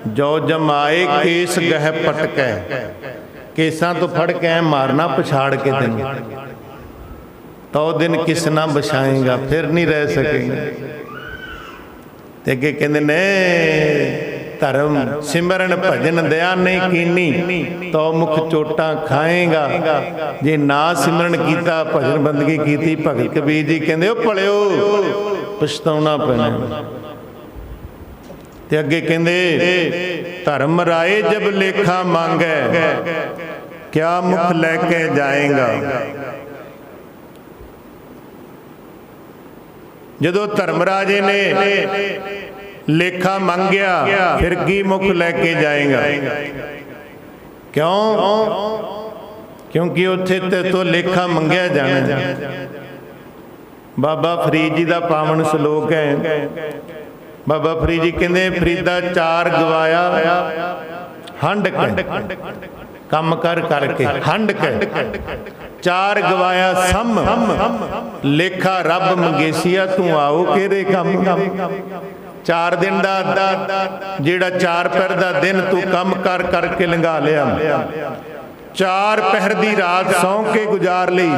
ਜੋ ਜਮਾਏ ਕੇਸ ਗਹਿ ਪਟਕੈ, ਕੇਸਾਂ ਤੋਂ ਫੜ ਕੇ ਮਾਰਨਾ ਪਛਾੜ ਕੇ ਤੈਨੂੰ। ਤੋ ਦਿਨ ਕਿਸ ਨਾ ਬਛਾਏਗਾ, ਫਿਰ ਨਹੀਂ ਰਹਿ ਸਕੇਗਾ। ਤੇ ਅੱਗੇ ਕਹਿੰਦੇ ਨੇ ਧਰਮ ਸਿਮਰਨ ਭਜਨ ਦਇਆ ਨਹੀਂ ਕੀਨੀ, ਤੋ ਮੁਖ ਚੋਟਾਂ ਖਾਏਗਾ। ਜੇ ਨਾ ਸਿਮਰਨ ਕੀਤਾ, ਭਜਨ ਬੰਦਗੀ ਕੀਤੀ, ਭਗਤ ਕਬੀਰ ਜੀ ਕਹਿੰਦੇ ਉਹ ਭਲਿਓ ਪਛਤਾਉਣਾ ਪੈਣਾ। ਤੇ ਅੱਗੇ ਕਹਿੰਦੇ धर्म राय जब लेखा मांगे क्या मुख लेके जाएगा। जदों धर्मराजे ने लेखा मांगया फिर की मुख लेके जाएगा। क्यों? क्योंकि उत्थे ते तो लेखा मंगया जाना। बाबा फरीद जी का पावन श्लोक है। बाबा फरीद जी कहते फरीदा चार गवाया हंड के कम कर करके हंड के चार गवाया सम लेखा रब मंगेसिया तू आओ केरे कम। चार दिन दा जेड़ा चार पहर दा दिन तू कम कर करके लंघा लिया। चार पहर दी रात सौ के गुजार ली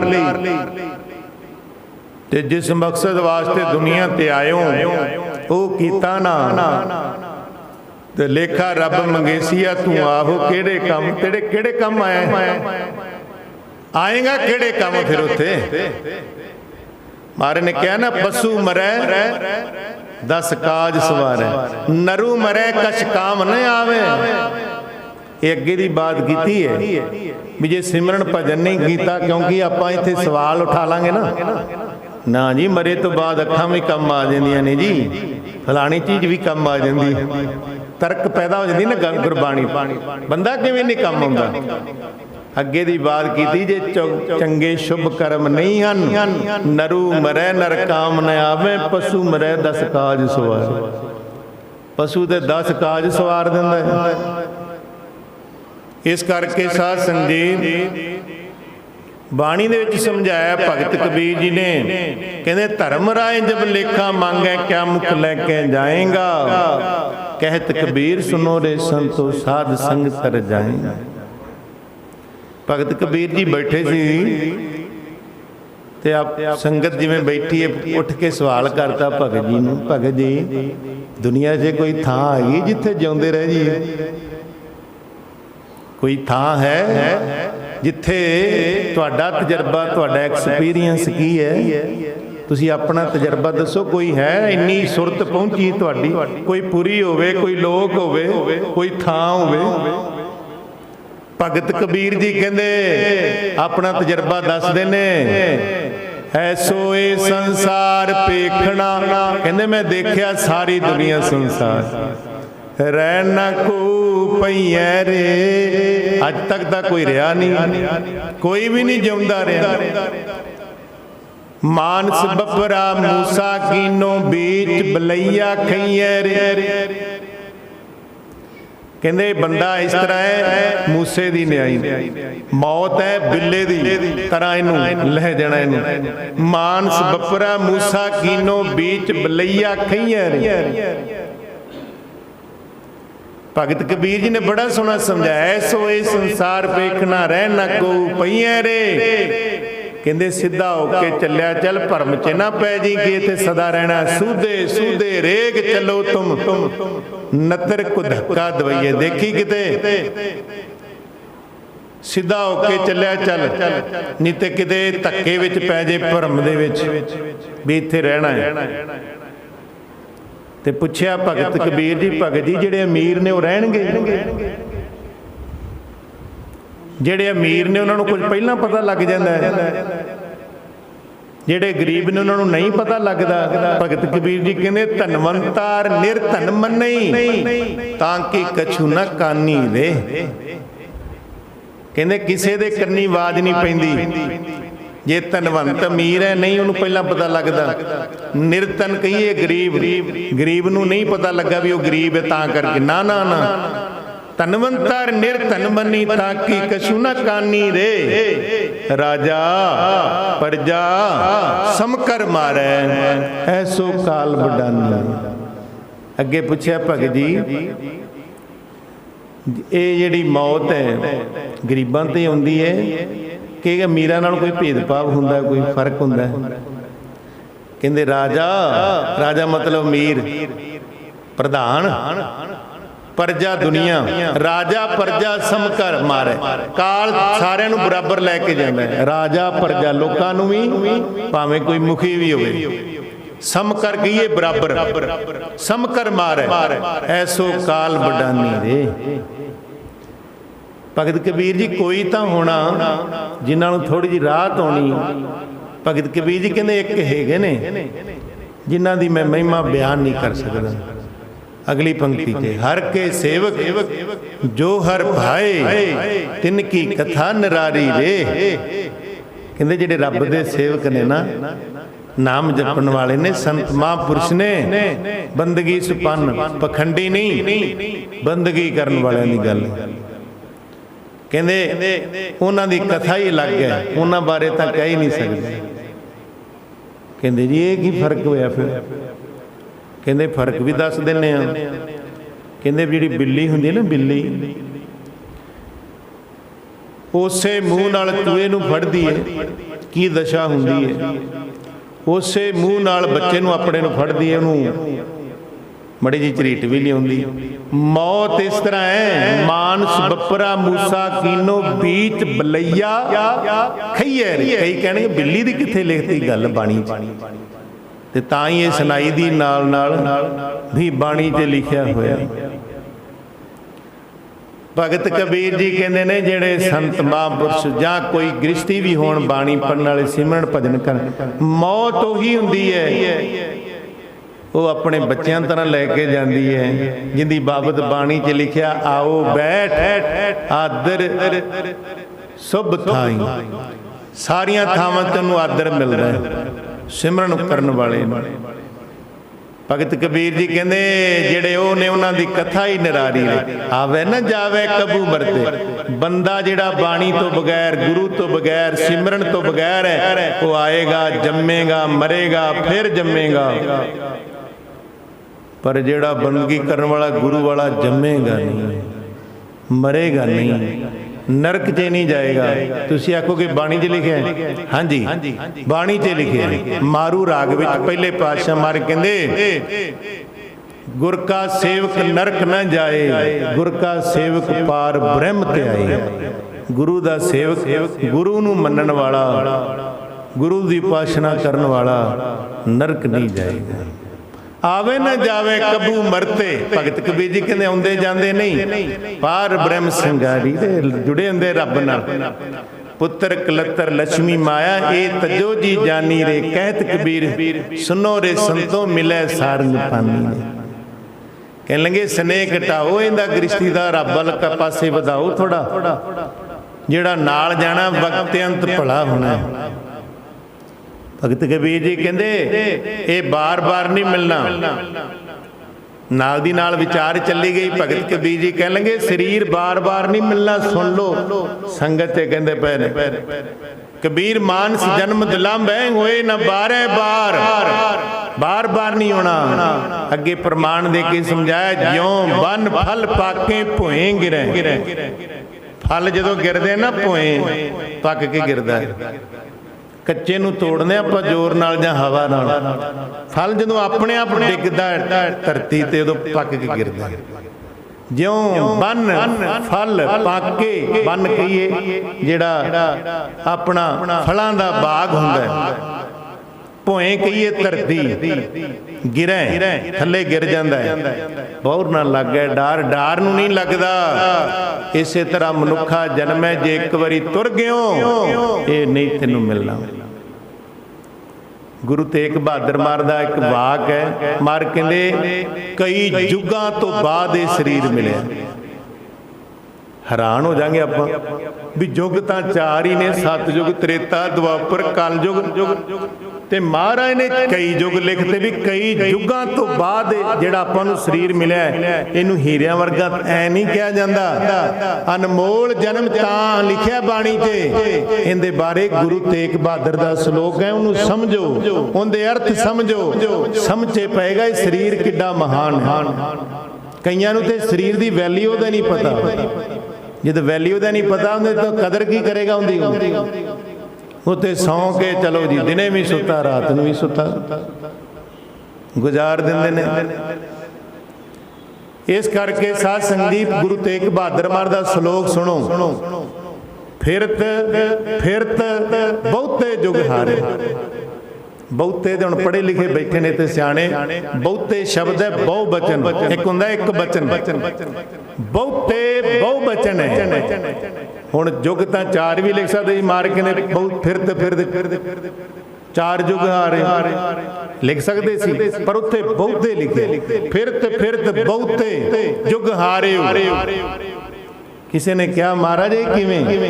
ते जिस मकसद वास्ते दुनिया ते आयो वो कीता ना। ते लेखा रब मंगेसिया तू आहो केड़े कम तेरे केड़े कम आएगा केड़े कम। फिर उथे मारे ने कहा ना पशु मरै 10 काज सवारे नरू मरै कछ काम न आवे। ये अगे की बात की है भी जे सिमरन भजन नहीं किया क्योंकि आपां इत्थे सवाल उठा लांगे ना जी मरे तो बाद अखां भी कम आ जांदियां ने जी फलानी चीज़ भी कम आ जाती तर्क पैदा हो जाती ना गुरबाणी बंदा किवें नहीं कम आउंदा। अगे की बात की जे चंगे शुभ कर्म नहीं हन नरू मरै नर काम न आवे पशु मरै 10 काज सवार। पशु ते 10 काज सवार दिंदा है। इस करके साध संगत बाणी दे विच समझाया भगत कबीर जी ने कहते धर्म राय जब लेखा मांगे क्या मुख लेके जाएगा। कहत कबीर सुनो रे संतो साध संग तर जाएगा। भगत कबीर जी बैठे सी ते आप संगत जिवें बैठी है उठ के सवाल करता भगत जी नूं भगत जी दुनिया 'च कोई थां हैगी जिथे जिउंदे रह जाइए। कोई थां है जिथे तुहाडा तजर्बा तुहाडा एक्सपीरियंस की है तुसी अपना तजर्बा दसो। कोई है इन्नी सुरत पहुंची तुहाडी कोई पुरी होवे कोई लोक होवे कोई थां होवे। भगत कबीर जी कहंदे अपना तजर्बा दसदे ने ऐसो ए संसार पेखना कहंदे मैं देखिया सारी दुनिया संसार रहना को पईए रे अज तक तो कोई रहा नहीं कोई भी नहीं जिउंदा रहा। मानस बपरा मूसा कीनो बीच बलैया खईए रे कहंदे बंदा इस तरह है मूसे दी न्याई मौत है बिल्ले दी तरह इनू लह जाना इनू। मानस बपरा मूसा कीनो बीच बलैया खईए रे। भगत कबीर जी ने बड़ा सोहना समझाया ऐसो ए संसार पेखना रहना को पईए रे। कहंदे सीधा होके चलिया चल भरम च ना पै जी कि इत्थे सदा रहना। सूदे सूदे रेग चलो तुम नतर को धक्का दवाइए। देखी किते सीधा होके चलिया चल नहीं ते किते धक्के विच पै जे भरम दे विच भी इत्थे रहना है। ते पुछया भगत कबीर जी भगत जी जिहड़े अमीर ने वो रहणगे जिहड़े अमीर ने उन्होंने कुछ पहला पता लग जाता है जिहड़े गरीब ने उन्होंने नहीं पता लगता। भगत कबीर जी कहते धनवंतार निर्धन मन्नई ताकि कछु न कानी रे। कहते किसी दे कन्नी आवाज नहीं पैंदी जे धनवंत अमीर है नहीं उन्होंने पहला पता लगता। निर्धन कहिए गरीब गरीब नूं नहीं पता लगा भी वो गरीब है तां करके ना ना ना धनवंतर निर्धन मनी ताकि कछु न कानी रे। राजा प्रजा समकर मारे ऐसो काल बडानी। अगे पूछया भगत जी ये जिहड़ी मौत है गरीबां ते आउंदी है कि अमीरां नाल कोई भेदभाव हुंदा कोई फर्क हुंदा? कहंदे राजा राजा मतलब अमीर प्रधान प्रजा दुनिया राजा प्रजा समकर मारे काल सारिਆਂ ਨੂੰ बराबर लैके जांदा है। राजा प्रजा लोकां ਨੂੰ भी भावें कोई मुखी भी होवे सम कर कहिए बराबर, सम कर मारै ऐसो काल बडानी रे। भगत कबीर जी कोई तो होना जिन्हां नूं थोड़ी जी राहत होनी। भगत कबीर जी कहते एक हैगे ने जिन्हां दी मैं महिमा बयान नहीं कर सकदा। अगली पंक्ति च हर के सेवक जो हर भाए तिनकी कथा निरारी रे। कहते जिहड़े रब दे सेवक ने ना, नाम जपन वाले ने, संत महापुरुष ने, बंदगी सुपन्न पखंडी नहीं, बंदगी करन वाले दी गल। कहते उन्हां दी कथा ही अलग है, उन्हां बारे तां कह ही नहीं सकते। कहते जी ये की फर्क होया फिर? कहते फर्क भी दस दिने आ। कहते जिहड़ी बिल्ली हुंदी ना, बिल्ली उसे मूँह नाल चूहे नूं फड़दी है, की दशा हुंदी है। उसे मूँह नाल बच्चे नूं अपने नूं फड़दी है, उहनूं मड़ी जी झरीट भी लियाउंदी। मौत इस तरह है, मानस बपरा मूसा कीनो बीच बलैया खईए। कई कहणगे बिल्ली दी किथे लिखती गल बाणी ते तां ही ये सुनाई दी नाल नाल भी बाणी ते लिखिया होया। भगत कबीर जी कहते ने जिहड़े संत महापुरुष जां कोई गृहस्थी भी होण बाणी पढ़न वाले सिमरन भजन करन, मौत उही हुंदी है वो अपने बच्चों तरह लैके जाती है जिंदी बाबत बाणी च लिखिया आओ बैठ आदर सुभ थाई। सारिया थावां तैनूं आदर मिलता है सिमरन करन वाले। भगत कबीर जी कहते जिहड़े वो ने उन्हां दी कथा ही निरारी है। आवे न जावे कबू मरते। बंदा जिहड़ा बाणी तो बगैर, गुरु तो बगैर, सिमरन तो बगैर है, वो आएगा, जम्मेगा, मरेगा, फिर जम्मेगा। पर जिहड़ा बंदगी करने वाला गुरु वाला जम्मेगा नहीं, मरेगा नहीं, नरक च नहीं जाएगा। तुसीं आखोगे बाणी च लिखे? हाँ जी, बाणी च लिखे। मारू राग विच पहले पातशाह महाराज कहंदे गुर का सेवक नरक न जाए, गुर का सेवक पार ब्रह्म ते आए। गुरु दा सेवक, गुरु नूं मनण वाला, गुरु दी उपासना करन वाला नरक नहीं जाएगा। आवे न जावे कबू मरते। भगत कबीर जी कहते आउंदे जांदे नहीं, पार ब्रह्म संगारी दे जुड़े हुंदे रब नाल। पुत्र कलतर लक्ष्मी माया ए तजो जी जानी रे। कहत कबीर सुनो रे संतो मिले सारंग पानी ने। कहन लगे स्नेह घटाओ, इहदा गृहस्थी दा रब वाल पासे वधाओ थोड़ा। जिहड़ा नाल जाना वक्त अंत भला होना। भगत कबीर जी कहते ये बार बार नहीं मिलना। नाल दी नाल विचार चली गई। भगत कबीर जी कह लगे शरीर बार बार नहीं मिलना, सुन लो। संगत कहते पे ने कबीर मानस जन्म दिलांब है होए न बारे बार, बार बार नहीं होना। अगे प्रमाण दे के समझाया ज्यों बन फल पाके भोए गिरे। फल जदों गिरदे ना भोए पक के गिरदा है। कच्चे नूं तोड़ने आपां जोर नाल जां हवा नाल, फल जदों अपने आप डिगदा धरती ते उदों पक के गिरदा। ज्यों बन फल पाके, बन कहिए जिहड़ा अपना फलां दा बाग हुंदा है, भोए कहिए धरती, गिरे थले गिर जांदा है। बौर ना लग गए डार, डार नूं नहीं लगदा। इसे तरह मनुखा जन्मे जे एक बारी तुर गयो ये नहीं तेनों मिलना। गुरु तेग बहादुर महाराज दा एक वाक है। मार कहंदे कई युगां तो बाद ये शरीर मिले। हैरान हो जाएंगे आप भी युग तां चार ही ने, सतयुग, त्रेता, द्वापर, कलयुग। ते महाराज ने कई युग लिखते भी कई युगां तो बाद जिहड़ा आपां नूं शरीर मिलिया इहनूं हीरियां वर्गा ऐ नहीं कहा जांदा। अनमोल जन्म तां लिखिया बाणी ते। इहदे बारे गुरु तेग बहादुर दा श्लोक है, उहनूं समझो, उहदे अर्थ समझो, समझे पएगा ये शरीर किड्डा महान है। कईयां नूं ते शरीर दी वैल्यू दा नहीं पता। जद वैल्यू दा नहीं पता उहदे तो कदर की करेगा उहदी। उत्ते सौ के चलो जी दिने भी सुता रात नूं भी सुता गुजार दिंदे ने। इस करके साध संगत गुरु तेग बहादुर महाराज दा श्लोक सुनो। फिरत फिरत बहुते जुग हारे, ਬਹੁਤੇ ਤੇ ਹੁਣ ਪੜ੍ਹੇ ਲਿਖੇ ਬੈਠੇ ਨੇ ਤੇ ਸਿਆਣੇ, ਬਹੁਤੇ ਸ਼ਬਦ ਹੈ ਬਹੁ ਬਚਨ, ਇੱਕ ਹੁੰਦਾ ਇੱਕ ਬਚਨ, ਬਹੁਤੇ ਬਹੁ ਬਚਨ ਹੈ। ਹੁਣ ਯੁੱਗ ਤਾਂ ਚਾਰ ਵੀ ਲਿਖ ਸਕਦੇ ਜੀ, ਮਾਰ ਕੇ ਨੇ ਬਹੁਤ ਫਿਰਦੇ ਚਾਰ ਯੁੱਗ ਹਾਰੇ ਲਿਖ ਸਕਦੇ ਸੀ, ਪਰ ਉੱਥੇ ਬਹੁਤੇ ਲਿਖੇ, ਫਿਰਤ ਬਹੁਤੇ ਯੁੱਗ ਹਾਰੇ। ਕਿਸੇ ਨੇ ਕਿਹਾ ਮਹਾਰਾਜ ਇਹ ਕਿਵੇਂ?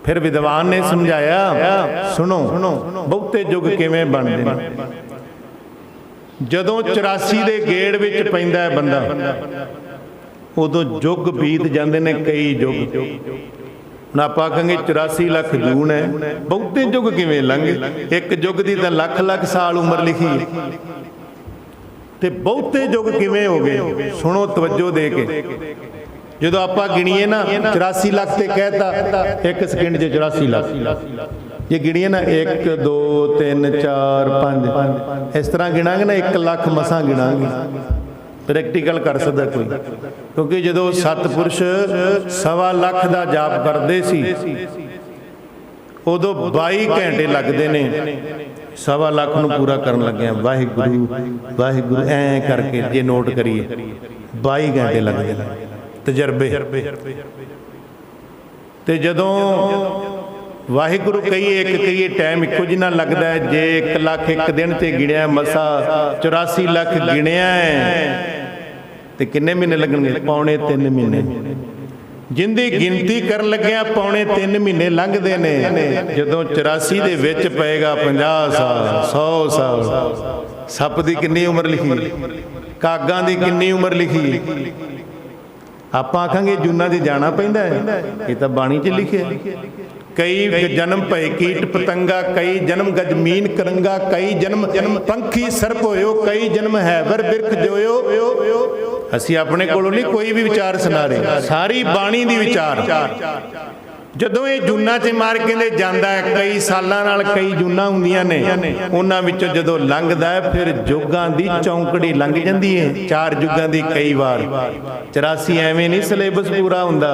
ਫਿਰ ਵਿਦਵਾਨ ਨੇ ਸਮਝਾਇਆ, ਸੁਣੋ ਬਹੁਤੇ ਯੁੱਗ ਕਿਵੇਂ ਬਣਦੇ ਨੇ। ਜਦੋਂ 84 ਦੇ ਗੇੜ ਵਿੱਚ ਪੈਂਦਾ ਹੈ ਬੰਦਾ, ਉਦੋਂ ਯੁੱਗ ਬੀਤ ਜਾਂਦੇ ਨੇ ਕਈ ਯੁੱਗ। ਹੁਣ ਆਪਾਂ ਕਹਾਂਗੇ 84 ਲੱਖ ਜੂਨ ਹੈ, ਬਹੁਤੇ ਯੁੱਗ ਕਿਵੇਂ ਲੰਘੇ? ਇੱਕ ਯੁੱਗ ਦੀ ਤਾਂ ਲੱਖ ਸਾਲ ਉਮਰ ਲਿਖੀ ਹੈ, ਤੇ ਬਹੁਤੇ ਯੁੱਗ ਕਿਵੇਂ ਹੋ ਗਏ? ਸੁਣੋ ਤਵੱਜੋ ਦੇ ਕੇ। ਜਦੋਂ ਆਪਾਂ ਗਿਣੀਏ ਨਾ 84 ਲੱਖ ਤੇ ਕਹਿਤਾ, ਇੱਕ ਸਕਿੰਟ 'ਚ 84 ਲੱਖ ਜੇ ਗਿਣੀਏ ਨਾ 1 2 3 4 5 ਇਸ ਤਰ੍ਹਾਂ ਗਿਣਾਂਗੇ ਨਾ 1 ਲੱਖ ਮਸਾਂ ਗਿਣਾਂਗੇ। ਪ੍ਰੈਕਟੀਕਲ ਕਰ ਸਕਦਾ ਕੋਈ, ਕਿਉਂਕਿ ਜਦੋਂ ਸਤਿਪੁਰਸ਼ 1.25 ਲੱਖ ਦਾ ਜਾਪ ਕਰਦੇ ਸੀ, ਉਦੋਂ 22 ਘੰਟੇ ਲੱਗਦੇ ਨੇ 1.25 ਲੱਖ ਨੂੰ ਪੂਰਾ ਕਰਨ ਲੱਗਿਆ। ਵਾਹਿਗੁਰੂ ਵਾਹਿਗੁਰੂ ਐਂ ਕਰਕੇ ਜੇ ਨੋਟ ਕਰੀਏ 22 ਘੰਟੇ ਲੱਗਦੇ ਨੇ ਤਜਰਬੇ। ਤੇ ਜਦੋਂ ਵਾਹਿਗੁਰੂ ਕਹੀਏ, ਇੱਕ ਕਹੀਏ, ਟਾਈਮ ਇੱਕੋ ਜਿਹਾ ਲੱਗਦਾ ਹੈ। ਜੇ 1 ਲੱਖ ਇੱਕ ਦਿਨ ਤੇ ਗਿਣਿਆ, ਮਸਾ 84 ਲੱਖ ਗਿਣਿਆ ਤੇ ਕਿੰਨੇ ਮਹੀਨੇ ਲੱਗਣਗੇ? ਪੌਣੇ 3 ਮਹੀਨੇ। ਜਿੰਦੀ ਗਿਣਤੀ ਕਰਨ ਲੱਗਿਆ ਪੌਣੇ 3 ਮਹੀਨੇ ਲੰਘਦੇ ਨੇ। ਜਦੋਂ 84 ਦੇ ਵਿੱਚ ਪਏਗਾ 50 ਸਾਲ 100 ਸਾਲ। ਸੱਪ ਦੀ ਕਿੰਨੀ ਉਮਰ ਲਿਖੀ, ਕਾਗਾਂ ਦੀ ਕਿੰਨੀ ਉਮਰ ਲਿਖੀ। ਆਪਾਂ ਆਖਾਂਗੇ ਜੂਨਾਂ 'ਚ ਜਾਣਾ ਪੈਂਦਾ ਹੈ, ਇਹ ਤਾਂ ਬਾਣੀ 'ਚ ਲਿਖਿਆ। ਕਈ ਜਨਮ ਭਏ ਕੀਟ ਪਤੰਗਾ, ਕਈ ਜਨਮ ਗਜਮੀਨ ਕਰੰਗਾ, ਕਈ ਜਨਮ ਪੰਖੀ ਸਰਪ ਹੋਇਓ, ਕਈ ਜਨਮ ਹੈਵਰ ਬਿਰਖ ਜੋਇਓ। ਅਸੀਂ ਆਪਣੇ ਕੋਲੋਂ ਨਹੀਂ ਕੋਈ ਵੀ ਵਿਚਾਰ ਸੁਣਾ ਰਹੇ, ਸਾਰੀ ਬਾਣੀ ਦੀ ਵਿਚਾਰ। ਜਦੋਂ ਇਹ ਜੂਨਾਂ 'ਚ ਮਾਰ ਕਹਿੰਦੇ ਜਾਂਦਾ ਹੈ, ਕਈ ਸਾਲਾਂ ਨਾਲ ਕਈ ਜੂਨਾਂ ਹੁੰਦੀਆਂ ਨੇ, ਉਹਨਾਂ ਵਿੱਚੋਂ ਜਦੋਂ ਲੰਘਦਾ ਹੈ ਫਿਰ ਯੁੱਗਾਂ ਦੀ ਚੌਂਕੜੀ ਲੰਘ ਜਾਂਦੀ ਹੈ। 4 ਯੁੱਗਾਂ ਦੀ ਕਈ ਵਾਰ 84 ਐਵੇਂ ਨਹੀਂ ਸਿਲੇਬਸ ਪੂਰਾ ਹੁੰਦਾ।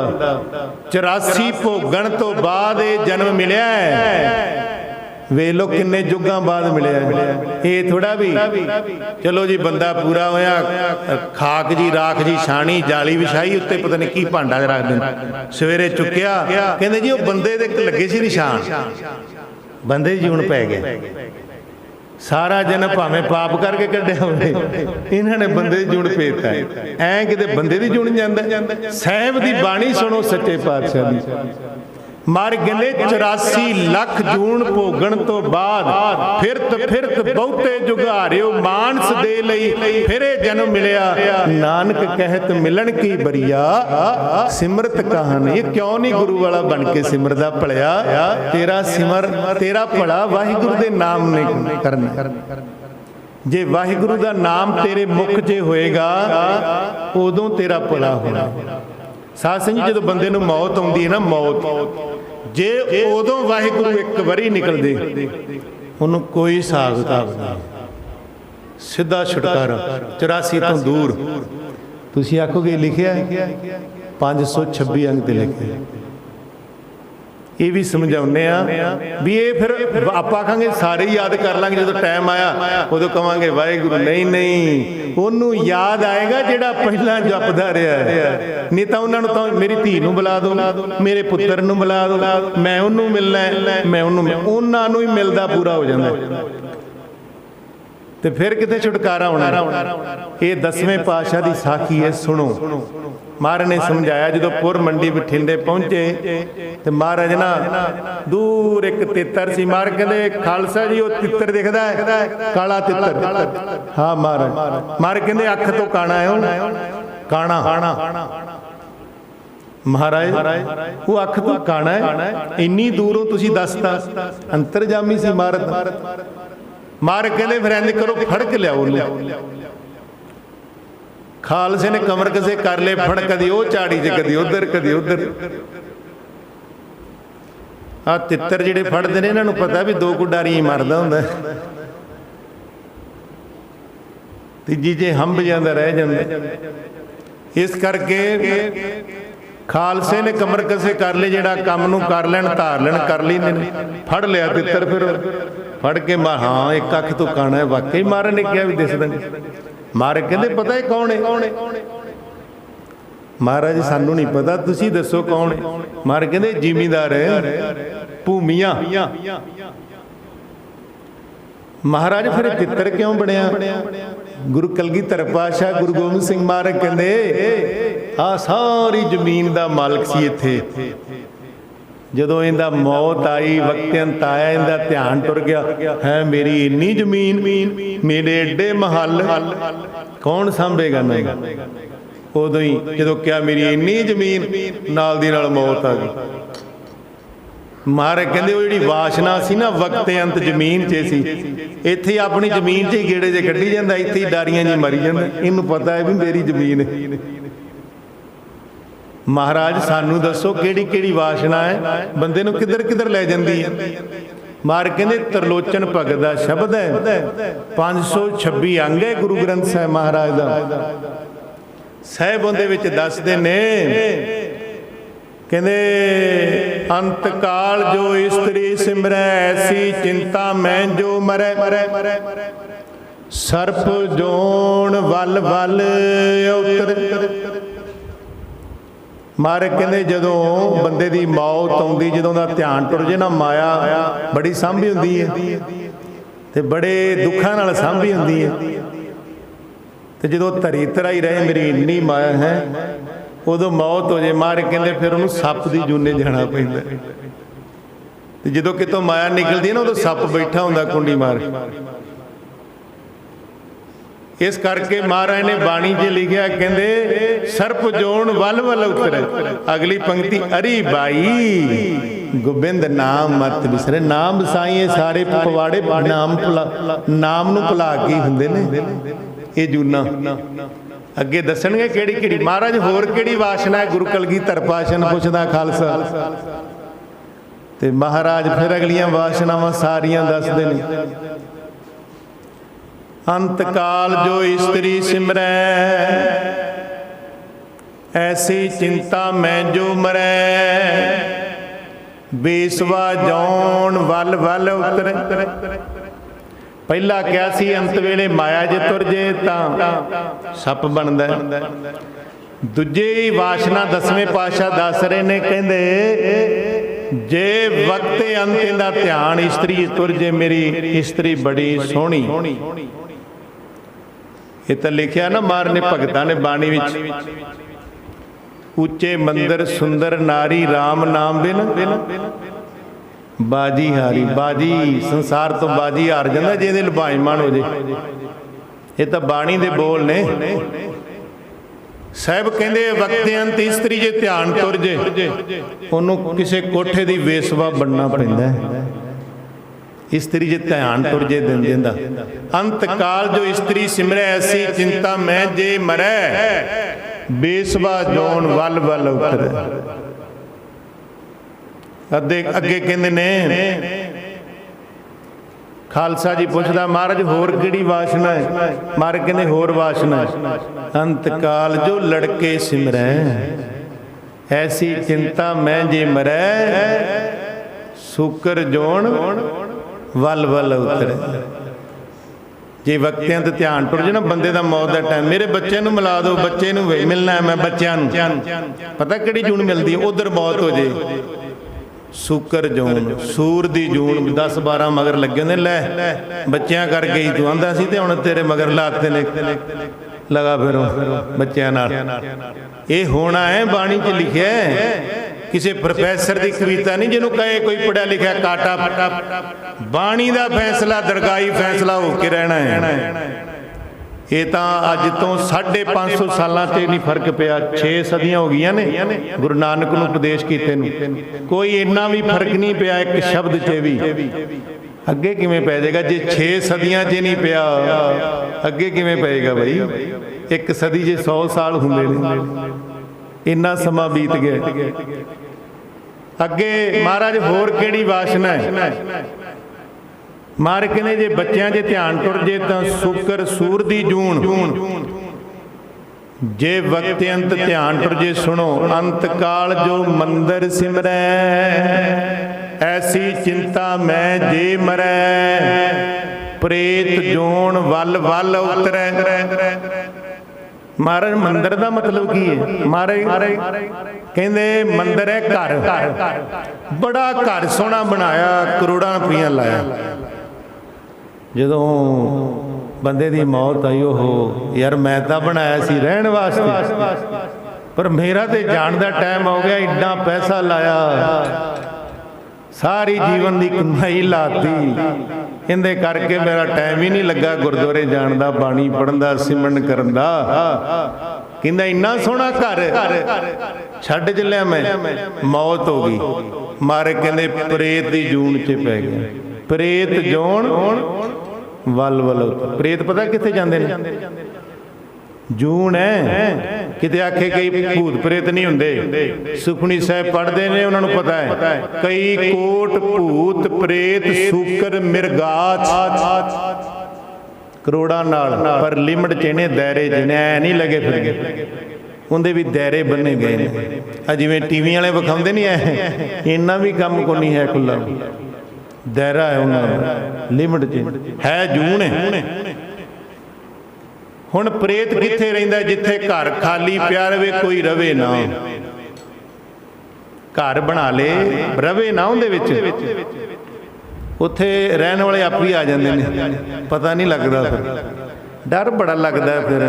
84 ਭੋਗਣ ਤੋਂ ਬਾਅਦ ਇਹ ਜਨਮ ਮਿਲਿਆ ਹੈ। ਵੇਖ ਲੋ ਕਿੰਨੇ ਯੁੱਗਾਂ ਬਾਅਦ ਮਿਲਿਆ। ਇਹ ਥੋੜਾ ਵੀ ਚਲੋ ਜੀ ਬੰਦਾ ਪੂਰਾ ਹੋਇਆ, ਖਾਕ ਜੀ ਰਾਖ ਜੀ ਛਾਣੀ ਜਾਲੀ ਵਿਛਾਈ, ਉੱਤੇ ਪਤਾ ਨਹੀਂ ਕੀ ਭਾਂਡਾ ਰੱਖ ਦਿੰਦੇ, ਸਵੇਰੇ ਚੁੱਕਿਆ, ਕਹਿੰਦੇ ਜੀ ਉਹ ਬੰਦੇ ਦੇ ਲੱਗੇ ਸੀ ਨਿਸ਼ਾਨ, ਬੰਦੇ ਦੀ ਜੂਨ ਪੈ ਗਿਆ। ਸਾਰਾ ਜਨਮ ਭਾਵੇਂ ਪਾਪ ਕਰਕੇ ਕੱਢਿਆ ਹੋਵੇ, ਇਹਨਾਂ ਨੇ ਬੰਦੇ ਦੀ ਜੂਨ ਭੇਜਤਾ। ਐਂ ਕਿਤੇ ਬੰਦੇ ਦੀ ਜੂਨ ਜਾਂਦਾ। ਸਾਹਿਬ ਦੀ ਬਾਣੀ ਸੁਣੋ ਸੱਚੇ ਪਾਤਸ਼ਾਹ ਦੀ। ਮਰ ਗਏ 84 ਲੱਖ ਜੂਨ ਭੋਗਣ ਤੋਂ ਬਾਅਦ ਫਿਰਤ ਬਹੁਤੇ ਜੁਗਾਰਿਓ, ਮਾਨਸ ਦੇ ਲਈ ਫਿਰੇ ਜਨਮ ਮਿਲਿਆ। ਨਾਨਕ ਕਹਿਤ ਮਿਲਣ ਕੀ ਬਰੀਆ, ਸਿਮਰਤ ਕਹਾਣੀ। ਇਹ ਕਿਉਂ ਨਹੀਂ ਗੁਰੂ ਵਾਲਾ ਬਣ ਕੇ ਸਿਮਰਦਾ ਭਲਿਆ? ਤੇਰਾ ਸਿਮਰ ਤੇਰਾ ਭਲਾ ਵਾਹਿਗੁਰੂ ਦੇ ਨਾਮ ਨੇ ਕਰਨਾ। ਜੇ ਵਾਹਿਗੁਰੂ ਦਾ ਨਾਮ ਤੇਰੇ ਮੁਖ 'ਚ ਹੋਏਗਾ, ਉਦੋਂ ਤੇਰਾ ਭਲਾ ਹੋਣਾ। ਸਾਧ ਸੰਗਤ, ਜਦੋਂ ਬੰਦੇ ਨੂੰ ਮੌਤ ਆਉਂਦੀ ਹੈ ਨਾ, ਮੌਤ ਜੇ ਉਦੋਂ ਵਾਹਿਗੁਰੂ ਇੱਕ ਵਾਰੀ ਨਿਕਲਦੇ, ਉਹਨੂੰ ਕੋਈ ਹਿਸਾਬ ਕਿਤਾਬ ਨਹੀਂ, ਸਿੱਧਾ ਛੁਟਕਾਰਾ 84 ਤੋਂ ਦੂਰ। ਤੁਸੀਂ ਆਖੋਗੇ ਲਿਖਿਆ 526 ਅੰਗ ਤੇ ਲਿਖਿਆ। ਇਹ ਵੀ ਸਮਝਾਉਂਦੇ ਆ ਵੀ ਇਹ ਫਿਰ ਆਪਾਂ ਆਖਾਂਗੇ ਸਾਰੇ ਯਾਦ ਕਰ ਲਾਂਗੇ, ਜਦੋਂ ਟਾਈਮ ਆਇਆ ਉਦੋਂ ਕਵਾਂਗੇ ਵਾਹਿਗੁਰੂ। ਨਹੀਂ, ਉਹਨੂੰ ਯਾਦ ਆਏਗਾ ਜਿਹੜਾ ਪਹਿਲਾਂ ਜਪਦਾ ਰਿਹਾ ਹੈ। ਨਹੀਂ ਤਾਂ ਉਹਨਾਂ ਨੂੰ ਤਾਂ ਮੇਰੀ ਧੀ ਨੂੰ ਬੁਲਾ ਦਿਓ, ਮੇਰੇ ਪੁੱਤਰ ਨੂੰ ਬੁਲਾ ਦਿਓ, ਮੈਂ ਉਹਨੂੰ ਮਿਲਣਾ, ਮੈਂ ਉਹਨੂੰ, ਉਹਨਾਂ ਨੂੰ ਹੀ ਮਿਲਦਾ ਪੂਰਾ ਹੋ ਜਾਂਦਾ ਤੇ ਫਿਰ ਕਿਤੇ ਛੁਟਕਾਰਾ ਹੋਣਾ। ਇਹ 10ਵੇਂ ਪਾਤਸ਼ਾਹ ਦੀ ਸਾਖੀ ਹੈ, ਸੁਣੋ। ਮਹਾਰਾਜ ਨੇ ਸਮਝਾਇਆ, ਜਦੋਂ ਪੁਰ ਮੰਡੀ ਬਠਿੰਡੇ ਪਹੁੰਚੇ ਤੇ ਮਹਾਰਾਜ ਨਾ ਦੂਰ ਇੱਕ ਤਿੱਤਰ ਸੀ। ਮਹਾਰਾਜ ਕਹਿੰਦੇ ਖਾਲਸਾ ਜੀ ਉਹ ਤਿੱਤਰ ਦਿਖਦਾ ਹੈ, ਕਾਲਾ ਤਿੱਤਰ। ਹਾਂ ਮਹਾਰਾਜ ਕਹਿੰਦੇ ਅੱਖ ਤੋਂ ਕਾਣਾ ਹੈ, ਉਹ ਕਾਣਾ। ਮਹਾਰਾਜ ਉਹ ਅੱਖ ਤੋਂ ਕਾਣਾ ਹੈ, ਇੰਨੀ ਦੂਰੋਂ ਤੁਸੀਂ ਦੱਸਤਾ। ਅੰਤਰਜਾਮੀ ਸੀ ਮਹਾਰਾਜ। ਮਹਾਰਾਜ ਕਹਿੰਦੇ ਫਿਰ ਇੰਝ ਕਰੋ, ਫੜ ਕੇ ਲਿਆਓ ਉਹਨੂੰ। ਖਾਲਸੇ ਨੇ ਕਮਰ ਕਸੇ ਕਰ ਲਏ ਫੜ, ਕਦੀ ਉਹ ਝਾੜੀ 'ਚ, ਕਦੀ ਉਧਰ, ਕਦੀ ਉਧਰ। ਆ ਤਿੱਤਰ ਜਿਹੜੇ ਫੜਦੇ ਨੇ, ਇਹਨਾਂ ਨੂੰ ਪਤਾ ਵੀ 2 ਗੁੱਡਾਰੀ ਮਰਦਾ ਹੁੰਦਾ, ਤੀਜੀ ਜੇ ਹੰਭ ਜਾਂਦਾ ਰਹਿ ਜਾਂਦਾ। ਇਸ ਕਰਕੇ ਖਾਲਸੇ ਨੇ ਕਮਰ ਕਸੇ ਕਰ ਲਏ, ਜਿਹੜਾ ਕੰਮ ਨੂੰ ਕਰ ਲੈਣ ਧਾਰ ਲੈਣ ਕਰ ਲੈਂਦੇ ਨੇ। ਫੜ ਲਿਆ ਤਿੱਤਰ, ਫਿਰ फड़ के हाँ एक अख तो काना है। वाकई महाराज ने कहा भी दिसदा नहीं। महाराज कहते पता है कौन है? महाराज सानू नहीं पता, तुसी दसो कौन है? महाराज कहते जिमीदार है भूमिया। महाराज फिर तित्र क्यों बनया? गुरु कलगीधर पातशाह गुरु गोबिंद सिंह महाराज कहते आ सारी जमीन का मालक सी इत्थे। जदों इहदा मौत आई, वक्तयंत आया, इहदा ध्यान टुर गया है मेरी इन्नी जमीन, मेरे एडे महल कौन सांभेगा? नहीं। उदों ही जदों क्या मेरी इन्नी जमीन, नाल दी नाल मौत आ गई। महाराज कहते वो जी वासना सी ना वक्तयंत जमीन च सी, इत्थे अपनी जमीन च ही गेड़े जे कड्ढी जांदा, इत्थे ही डारियां जी मरी जांदा। इहनूं पता है भी मेरी जमीन है। महाराज सानू दसो किहड़ी किहड़ी वासना है बंदे नूं किधर किधर लै जांदी है? महाराज कहते त्रिलोचन भगत दा शब्द है, 526 अंग है गुरु ग्रंथ साहिब महाराज दा। साहिब उहदे विच दसदे ने कहते अंत काल जो स्त्री सिमरै ऐसी चिंता मैं जो मरै, सर्प जोन वल वल उतर। महाराज कहते जदों बंदे दी मौत आउंदी, जदों दा ध्यान टुर जे ना, माया बड़ी सांभी हुंदी है ते बड़े दुखां नाल सांभी हुंदी है। ते जदों धरी धराई रहे मेरी इन्नी माया है, उदों मौत हो जाए, महाराज कहते फिर उन्होंने सप की जूने जाना पैंदा। ते जदों कितों माया निकलती है ना, उदों सप बैठा हुंदा कुंडी मार। इस करके महाराज ने बाणी च लिखिया कहते सर्प जोन वल वल उतरे। अगली पंक्ति अरी बाई गोबिंद नाम मत बिसरे। नाम साईं सारे पवाड़े नाम नूं भुला के हुंदे ने ये जूना। अगे दसणगे किहड़ी किहड़ी। महाराज होर किहड़ी वासना है? गुरु कलगीधर पातशाह नूं पुछदा खालसा। ते महाराज फिर अगलियां वासनावां सारियां दसदे ने। अंत काल जो स्त्री सिमरै ऐसी चिंता मैं जो मरै, बेसवा जौन वल वल उतरे। पहला क्या सी अंत वेले माया जे तुर जे तां सप बनदा। दूजे वासना दसवें पातशाह दस रहे ने, कहंदे जे वक्त अंत दा ध्यान इस्त्री तुर जे मेरी इस्त्री बड़ी सोहनी। ये तो लिखिया ना महाराज ने भगतां ने बाणी विच, उच्चे मंदिर सुंदर नारी राम नाम बिन बाजी हारी। बाजी संसार तो बाजी हार जाता जे लुभाईमान हो जाए। ये तो बाणी दे बोल ने। साहब कहते वक्तयंत इस्त्री जे ध्यान तुर जे, उन्होंने किसी कोठे की वेसवा बनना पैंदा है। इस्त्री जे ध्यान तुर जे दिन देंदा। अंत काल जो इस्त्री सिमरै ऐसी चिंता मैं जे मरै, बेसवा जोन वल वल उतरै। अगे कहंदे ने खालसा जी पुछदा महाराज होर किहड़ी वासना है? महाराज कहंदे होर वासना है अंत काल जो लड़के सिमरै ऐसी चिंता मैं जे मरै, सुकर जोन वल वल उतरे। जे वक्तियां ते ध्यान टुर जे ना बंदे दा मौत दा टाइम, मेरे बच्चे नूं मिला दो, बच्चे नूं मिलना है मैं बच्चों नूं, पता किहड़ी जून मिलदी है, उधर मौत हो जाए। सूकर जून सूर दी जून 10-12 मगर लगे होंदे। लै बच्चियां करके ही तू आंदा सी ते हुण तेरे मगर लाते ने, लगा फिर बच्चों नाल। ये होना है, बाणी च लिखिया है। किसी प्रोफैसर की कविता नहीं जिन्हों कहे कोई पढ़िया लिखा काटा फटा। बाणी का फैसला दरगाही फैसला होके रहना है। ये तो अज तो 550 साल से नहीं फर्क पिया, 6 सदियां हो गई ने गुरु नानक नूं उपदेश कीते नूं, कोई इन्ना भी फर्क नहीं पिया एक शब्द च भी। अगे किवें पै जाएगा जे 6 सदियां च नहीं पिया, अगे किवें पेगा बई? एक सदी जे 100 साल हुंदे ने, इन्ना समा बीत गया। अगे महाराज होर किहड़ी वासना है? महाराज कहने जे बच्चों जे ध्यान टुर जे तां सुकर सूर दी जून, जे वक्तयंत ध्यान टुर जे सुनो अंत काल जो मंदिर सिमरै ਐਸੀ ਚਿੰਤਾ ਮੈਂ ਜੇ ਮਰੈ, ਪ੍ਰੇਤ ਜੋਨ ਵੱਲ ਵੱਲ ਉਤਰੈ। ਮਹਾਰਾਜ ਮੰਦਰ ਦਾ ਮਤਲਬ ਕੀ ਹੈ? ਮਹਾਰਾਜ ਕਹਿੰਦੇ ਮੰਦਰ ਹੈ ਘਰ, ਬੜਾ ਘਰ ਸੋਹਣਾ ਬਣਾਇਆ, ਕਰੋੜਾਂ ਰੁਪਈਆ ਲਾਇਆ। ਜਦੋਂ ਬੰਦੇ ਦੀ ਮੌਤ ਆਈ, ਉਹ ਯਾਰ ਮੈਂ ਤਾਂ ਬਣਾਇਆ ਸੀ ਰਹਿਣ ਵਾਸਤੇ, ਪਰ ਮੇਰਾ ਤੇ ਜਾਣ ਦਾ ਟਾਈਮ ਹੋ ਗਿਆ, ਇੰਨਾ ਪੈਸਾ ਲਾਇਆ, ਸਾਰੀ ਜੀਵਨ ਦੀ ਕਮਾਈ ਲਾਤੀ, ਇਹਦੇ ਕਰਕੇ ਮੇਰਾ ਟਾਈਮ ਹੀ ਨਹੀਂ ਲੱਗਾ ਗੁਰਦੁਆਰੇ ਜਾਣ ਦਾ, ਬਾਣੀ ਪੜ੍ਹਨ ਦਾ, ਸਿਮਰਨ ਕਰਨ ਦਾ। ਕਹਿੰਦਾ ਇੰਨਾ ਸੋਹਣਾ ਘਰ ਛੱਡ ਚੱਲਿਆ ਮੈਂ, ਮੌਤ ਹੋ ਗਈ। ਮਾਰੇ ਕਹਿੰਦੇ ਪ੍ਰੇਤ ਦੀ ਜੂਨ 'ਚ ਪੈ ਗਿਆ। ਪ੍ਰੇਤ ਜੋਨ ਵੱਲ ਵੱਲ। ਪ੍ਰੇਤ ਪਤਾ ਕਿੱਥੇ ਜਾਂਦੇ ਨੇ? ਜੂਨ ਹੈ, ਕਿਤੇ ਆਖੇ ਕਈ ਭੂਤ ਪ੍ਰੇਤ ਨਹੀਂ ਹੁੰਦੇ। ਸੁਖਮਨੀ ਸਾਹਿਬ ਪੜ੍ਹਦੇ ਨੇ, ਉਹਨਾਂ ਨੂੰ ਪਤਾ ਹੈ ਕਈ ਕੋਟ ਭੂਤ ਪ੍ਰੇਤ ਸੂਕਰ ਮਿਰਗਾਚ, ਕਰੋੜਾਂ ਨਾਲ, ਪਰ ਲਿਮਟ 'ਚ ਨੇ, ਦਾਇਰੇ 'ਚ ਨੇ, ਐ ਨਹੀਂ ਲੱਗੇ ਫਿਰ ਉਹਦੇ ਵੀ ਦਾਇਰੇ ਬੰਨੇ ਗਏ ਨੇ। ਆ ਜਿਵੇਂ ਟੀਵੀ ਵਾਲੇ ਵਿਖਾਉਂਦੇ ਨਹੀਂ, ਐ ਇੰਨਾ ਵੀ ਕੰਮ ਕੋ ਨਹੀਂ ਹੈ, ਖੁੱਲਾ ਦਾਇਰਾ ਹੈ ਉਹਨਾਂ ਦਾ, ਲਿਮਟ 'ਚ ਹੈ। ਜੂਨ ਹੈ। ਹੁਣ ਪ੍ਰੇਤ ਕਿੱਥੇ ਰਹਿੰਦਾ? ਜਿੱਥੇ ਘਰ ਖਾਲੀ ਪਿਆ ਰਵੇ, ਕੋਈ ਰਵੇ ਨਾ। ਘਰ ਬਣਾ ਲੇ, ਰਵੇ ਨਾ ਉਹਦੇ ਵਿੱਚ, ਉੱਥੇ ਰਹਿਣ ਵਾਲੇ ਆਪ ਹੀ ਆ ਜਾਂਦੇ ਨੇ, ਪਤਾ ਨਹੀਂ ਲੱਗਦਾ। ਫਿਰ ਡਰ ਬੜਾ ਲੱਗਦਾ, ਫਿਰ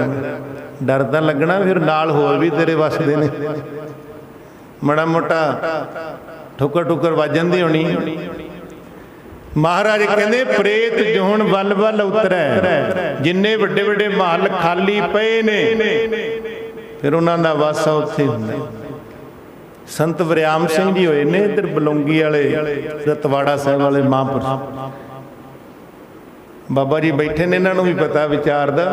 ਡਰ ਤਾਂ ਲੱਗਣਾ, ਫਿਰ ਨਾਲ ਹੋਰ ਵੀ ਤੇਰੇ ਵੱਸਦੇ ਨੇ। ਮਾੜਾ ਮੋਟਾ ਠੁੱਕਰ ਠੁੱਕਰ ਵੱਜ ਜਾਂਦੀ ਹੋਣੀ। ਮਹਾਰਾਜ ਕਹਿੰਦੇ ਪ੍ਰੇਤ ਜੋਨ ਵੱਲ ਵੱਲ ਉਤਰੈ। ਜਿੰਨੇ ਵੱਡੇ ਵੱਡੇ ਮਹੱਲ ਖਾਲੀ ਪਏ ਨੇ, ਫਿਰ ਉਹਨਾਂ ਦਾ ਵਾਸਾ ਉੱਥੇ ਹੁੰਦਾ। ਸੰਤ ਵਰਿਆਮ ਸਿੰਘ ਜੀ ਹੋਏ ਨੇ ਇੱਧਰ ਬਲੌਂਗੀ ਵਾਲੇ, ਰਤਵਾੜਾ ਸਾਹਿਬ ਵਾਲੇ ਮਹਾਂਪੁਰਸ਼। ਬਾਬਾ ਜੀ ਬੈਠੇ ਨੇ, ਇਹਨਾਂ ਨੂੰ ਵੀ ਪਤਾ ਵਿਚਾਰ ਦਾ।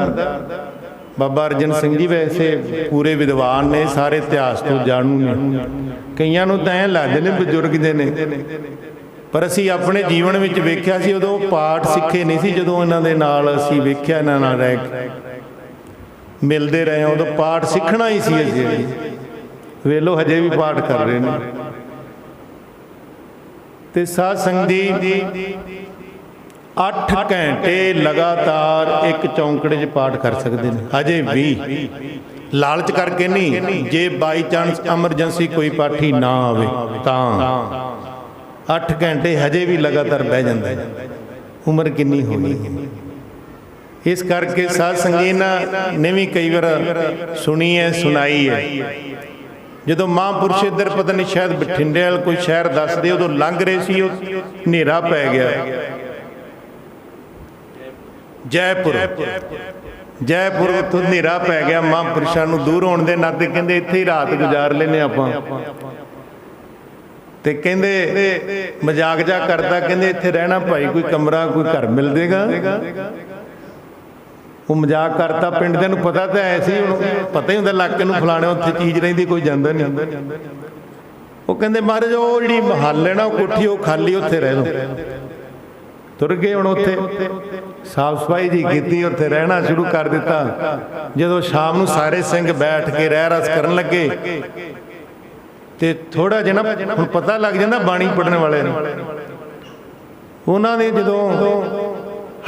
ਬਾਬਾ ਅਰਜਨ ਸਿੰਘ ਜੀ ਵੈਸੇ ਪੂਰੇ ਵਿਦਵਾਨ ਨੇ, ਸਾਰੇ ਇਤਿਹਾਸ ਤੋਂ ਜਾਣੂ ਨੇ। ਕਈਆਂ ਨੂੰ ਤਾਂ ਐਂ ਲੱਗਦੇ ਨੇ ਬਜ਼ੁਰਗ ਦੇ ਨੇ, ਪਰ ਅਸੀਂ ਆਪਣੇ ਜੀਵਨ ਵਿੱਚ ਵੇਖਿਆ ਸੀ, ਉਦੋਂ ਪਾਠ ਸਿੱਖੇ ਨਹੀਂ ਸੀ। ਜਦੋਂ ਇਹਨਾਂ ਦੇ ਨਾਲ ਅਸੀਂ ਵੇਖਿਆ, ਇਹਨਾਂ ਨਾਲ ਰਹਿ ਕੇ ਮਿਲਦੇ ਰਹੇ, ਉਦੋਂ ਪਾਠ ਸਿੱਖਣਾ ਹੀ ਸੀ ਅਸੀਂ। ਵੇਖ ਲਓ ਹਜੇ ਵੀ ਪਾਠ ਕਰ ਰਹੇ ਨੇ। ਤੇ ਸਾਧ ਸੰਗਤ ਜੀ 8 ਘੰਟੇ ਲਗਾਤਾਰ ਇੱਕ ਚੌਂਕੜੇ 'ਚ ਪਾਠ ਕਰ ਸਕਦੇ ਨੇ ਹਜੇ ਵੀ। ਲਾਲਚ ਕਰਕੇ ਨਹੀਂ, ਜੇ ਬਾਈ ਚਾਂਸ ਐਮਰਜੈਂਸੀ ਕੋਈ ਪਾਠੀ ਨਾ ਆਵੇ ਤਾਂ 8 ਘੰਟੇ ਹਜੇ ਵੀ ਲਗਾਤਾਰ ਬਹਿ ਜਾਂਦਾ। ਉਮਰ ਕਿੰਨੀ ਹੋ ਗਈ। ਇਸ ਕਰਕੇ ਸਾਧ ਸੰਗਤ ਨੇ ਵੀ ਕਈ ਵਾਰ ਸੁਣੀ ਹੈ, ਸੁਣਾਈ ਹੈ। ਜਦੋਂ ਮਹਾਂਪੁਰਸ਼ ਇੱਧਰ ਪਤਾ ਨਹੀਂ ਸ਼ਾਇਦ ਬਠਿੰਡੇ ਵਾਲ ਕੋਈ ਸ਼ਹਿਰ ਦੱਸਦੇ, ਉਦੋਂ ਲੰਘ ਰਹੇ ਸੀ, ਉਹ ਹਨੇਰਾ ਪੈ ਗਿਆ। ਜੈਪੁਰ ਉੱਥੋਂ ਹਨੇਰਾ ਪੈ ਗਿਆ। ਮਹਾਂਪੁਰਸ਼ਾਂ ਨੂੰ ਦੂਰ ਹੋਣ ਦੇ ਨਾਤੇ ਕਹਿੰਦੇ ਇੱਥੇ ਹੀ ਰਾਤ ਗੁਜ਼ਾਰ ਲੈਨੇ ਆਪਾਂ। ਤੇ ਕਹਿੰਦੇ ਮਜ਼ਾਕ ਜਾ ਕਰਦਾ, ਕਹਿੰਦੇ ਇੱਥੇ ਰਹਿਣਾ ਭਾਈ, ਕੋਈ ਕਮਰਾ ਕੋਈ ਘਰ ਮਿਲ ਜੇਗਾ। ਉਹ ਮਜ਼ਾਕ ਕਰਤਾ। ਪਿੰਡ ਦੇ ਨੂੰ ਪਤਾ ਤਾਂ ਐ ਸੀ, ਪਤਾ ਹੀ ਹੁੰਦਾ ਇਲਾਕੇ ਨੂੰ ਫਲਾਣੇ ਉੱਥੇ ਚੀਜ਼ ਰਹਿੰਦੀ, ਕੋਈ ਜਾਂਦਾ ਨਹੀਂ। ਉਹ ਕਹਿੰਦੇ ਮਹਾਰਾਜ ਉਹ ਜਿਹੜੀ ਮਹੱਲ ਹੈ ਨਾ, ਉਹ ਕੋਠੀ ਉਹ ਖਾਲੀ, ਉੱਥੇ ਰਹਿ ਲਓ। ਤੁਰ ਗਏ। ਹੁਣ ਉੱਥੇ ਸਾਫ ਸਫਾਈ ਜੀ ਕੀਤੀ, ਉੱਥੇ ਰਹਿਣਾ ਸ਼ੁਰੂ ਕਰ ਦਿੱਤਾ। ਜਦੋਂ ਸ਼ਾਮ ਨੂੰ ਸਾਰੇ ਸਿੰਘ ਬੈਠ ਕੇ ਰਹਿ ਰਸ ਕਰਨ ਲੱਗੇ, ਤੇ ਥੋੜਾ ਜਿਹਾ ਨਾ ਹੁਣ ਪਤਾ ਲੱਗ ਜਾਂਦਾ ਬਾਣੀ ਪੜ੍ਹਨ ਵਾਲੇ ਨੂੰ। ਉਹਨਾਂ ਨੇ ਜਦੋਂ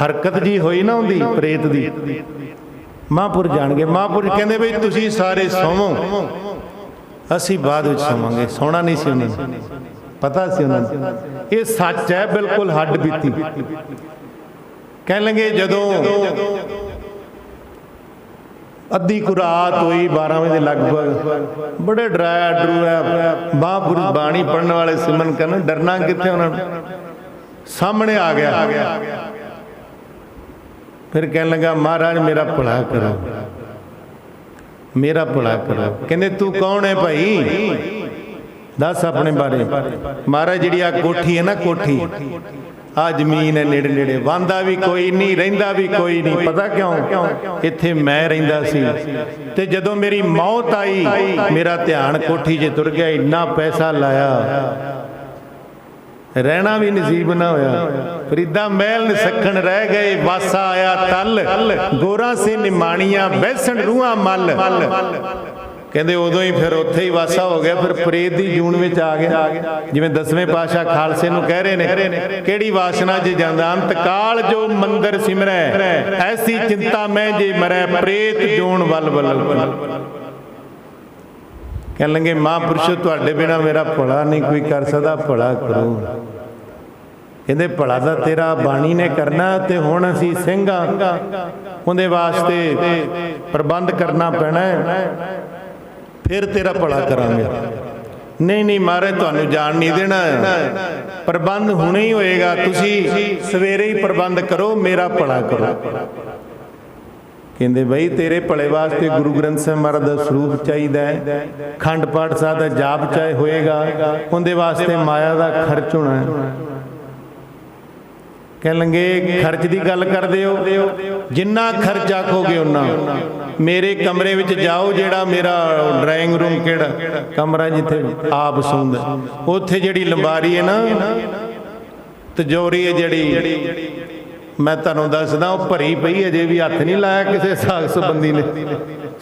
ਹਰਕਤ ਜੀ ਹੋਈ ਨਾ ਉਹਦੀ ਪ੍ਰੇਤ ਦੀ, ਮਹਾਂਪੁਰ ਜਾਣ ਗਏ। ਮਹਾਂਪੁਰ ਕਹਿੰਦੇ ਬਈ ਤੁਸੀਂ ਸਾਰੇ ਸੌਵੋ, ਅਸੀਂ ਬਾਅਦ ਵਿੱਚ ਸੌਵਾਂਗੇ। ਸੌਣਾ ਨਹੀਂ ਸੀ ਉਹਨਾਂ ਨੂੰ, ਪਤਾ ਸੀ ਉਹਨਾਂ ਨੂੰ ਇਹ ਸੱਚ ਹੈ, ਬਿਲਕੁਲ ਹੱਡ ਬੀਤੀ। ਕਹਿਣ ਲੱਗੇ ਜਦੋਂ ਅੱਧੀ ਕੁ ਰਾਤ ਹੋਈ, 12 ਵਜੇ ਦੇ ਲਗਭਗ, ਬੜੇ ਡਰਾਇਆ ਡਰੂਆ ਮਹਾਂਪੁਰਸ਼ ਬਾਣੀ ਪੜ੍ਹਨ ਵਾਲੇ ਸਿਮਰਨ ਕਰਨ, ਡਰਨਾ ਕਿੱਥੇ ਉਹਨਾਂ ਨੂੰ। ਸਾਹਮਣੇ ਆ ਗਿਆ। ਫਿਰ ਕਹਿਣ ਲੱਗਾ ਮਹਾਰਾਜ ਮੇਰਾ ਭਲਾ ਕਰੋ, ਮੇਰਾ ਭਲਾ ਕਰੋ। ਕਹਿੰਦੇ ਤੂੰ ਕੌਣ ਹੈ ਭਾਈ, ਦੱਸ ਆਪਣੇ ਬਾਰੇ। ਮਹਾਰਾਜ ਜਿਹੜੀ ਆ ਕੋਠੀ ਹੈ ਨਾ, ਕੋਠੀ ਆ ਜ਼ਮੀਨ ਹੈ ਨੇੜੇ ਨੇੜੇ, ਵਾਂਦਾ ਵੀ ਕੋਈ ਨਹੀਂ, ਰਹਿੰਦਾ ਵੀ ਕੋਈ ਨਹੀਂ। ਪਤਾ ਕਿਉਂ? ਇੱਥੇ ਮੈਂ ਰਹਿੰਦਾ ਸੀ, ਤੇ ਜਦੋਂ ਮੇਰੀ ਮੌਤ ਆਈ ਮੇਰਾ ਧਿਆਨ ਕੋਠੀ 'ਚ ਤੁਰ ਗਿਆ। ਇੰਨਾ ਪੈਸਾ ਲਾਇਆ, ਰਹਿਣਾ ਵੀ ਨਸੀਬ ਨਾ ਹੋਇਆ। ਫਰੀਦਾ ਮਹਿਲ ਨਿਸਖਣ ਰਹਿ ਗਏ, ਵਾਸਾ ਆਇਆ ਤਲ, ਗੋਰਾ ਸੇ ਨਿਮਾਣੀਆਂ ਬੈਸਣ ਰੂਹਾਂ ਮਲ। ਕਹਿੰਦੇ ਉਦੋਂ ਹੀ ਫਿਰ ਉੱਥੇ ਹੀ ਵਾਸਾ ਹੋ ਗਿਆ, ਫਿਰ ਪ੍ਰੇਤ ਦੀ ਜੂਨ ਵਿੱਚ ਆ ਗਿਆ। ਜਿਵੇਂ 10ਵੇਂ ਪਾਤਸ਼ਾਹ ਖਾਲਸੇ ਨੂੰ ਕਹਿ ਰਹੇ ਨੇ, ਕਿਹੜੀ ਵਾਸਨਾ 'ਚ ਜਾਂਦਾ ਅੰਤ ਕਾਲ ਜੋ ਮੰਦਰ ਸਿਮਰੈ, ਐਸੀ ਚਿੰਤਾ ਮੈਂ ਜੇ ਮਰੈ, ਪ੍ਰੇਤ ਜੂਨ ਵੱਲ ਵੱਲ। ਕਹਿਣ ਲੱਗੇ ਮਹਾਂਪੁਰਸ਼ੋ ਤੁਹਾਡੇ ਬਿਨਾਂ ਮੇਰਾ ਭਲਾ ਨਹੀਂ ਕੋਈ ਕਰ ਸਕਦਾ, ਭਲਾ ਕਰੋ। ਕਹਿੰਦੇ ਭਲਾ ਤਾਂ ਤੇਰਾ ਬਾਣੀ ਨੇ ਕਰਨਾ, ਤੇ ਹੁਣ ਅਸੀਂ ਸਿੰਘ ਹਾਂ, ਉਹਦੇ ਵਾਸਤੇ ਪ੍ਰਬੰਧ ਕਰਨਾ ਪੈਣਾ, ਫਿਰ ਤੇਰਾ ਭਲਾ ਕਰਾਂਗੇ। ਨਹੀਂ ਨਹੀਂ ਮਹਾਰਾਜ ਤੁਹਾਨੂੰ ਜਾਣ ਨਹੀਂ ਦੇਣਾ, ਪ੍ਰਬੰਧ ਹੁਣੇ ਹੀ ਹੋਏਗਾ, ਤੁਸੀਂ ਸਵੇਰੇ ਹੀ ਪ੍ਰਬੰਧ ਕਰੋ, ਮੇਰਾ ਭਲਾ ਕਰੋ। ਕਹਿੰਦੇ ਬਈ ਤੇਰੇ ਭਲੇ ਵਾਸਤੇ ਗੁਰੂ ਗ੍ਰੰਥ ਸਾਹਿਬ ਮਹਾਰਾਜ ਦਾ ਸਰੂਪ ਚਾਹੀਦਾ ਹੈ, ਖੰਡ ਪਾਠ ਸਾਹਿਬ ਦਾ ਜਾਪ ਚਾਹੇ ਹੋਏਗਾ, ਉਹਦੇ ਵਾਸਤੇ ਮਾਇਆ ਦਾ ਖਰਚ ਹੋਣਾ ਹੈ। ਕਹਿਣ ਲੱਗੇ ਖਰਚ ਦੀ ਗੱਲ ਕਰਦੇ ਹੋ, ਜਿੰਨਾ ਖਰਚ ਆਖੋਗੇ ਉਨਾ। ਮੇਰੇ ਕਮਰੇ ਵਿੱਚ ਜਾਓ, ਜਿਹੜਾ ਮੇਰਾ ਡਰਾਇੰਗ ਰੂਮ, ਕਿਹੜਾ ਕਮਰਾ ਜਿੱਥੇ ਆਪ ਸੌਂਦਾ, ਉੱਥੇ ਜਿਹੜੀ ਲੰਬਾਰੀ ਹੈ ਨਾ, ਤਿਜੋਰੀ ਹੈ ਜਿਹੜੀ, ਮੈਂ ਤੁਹਾਨੂੰ ਦੱਸਦਾ ਉਹ ਭਰੀ ਪਈ, ਅਜੇ ਵੀ ਹੱਥ ਨਹੀਂ ਲਾਇਆ ਕਿਸੇ ਸਾਖਸ ਬੰਦੀ ਨੇ,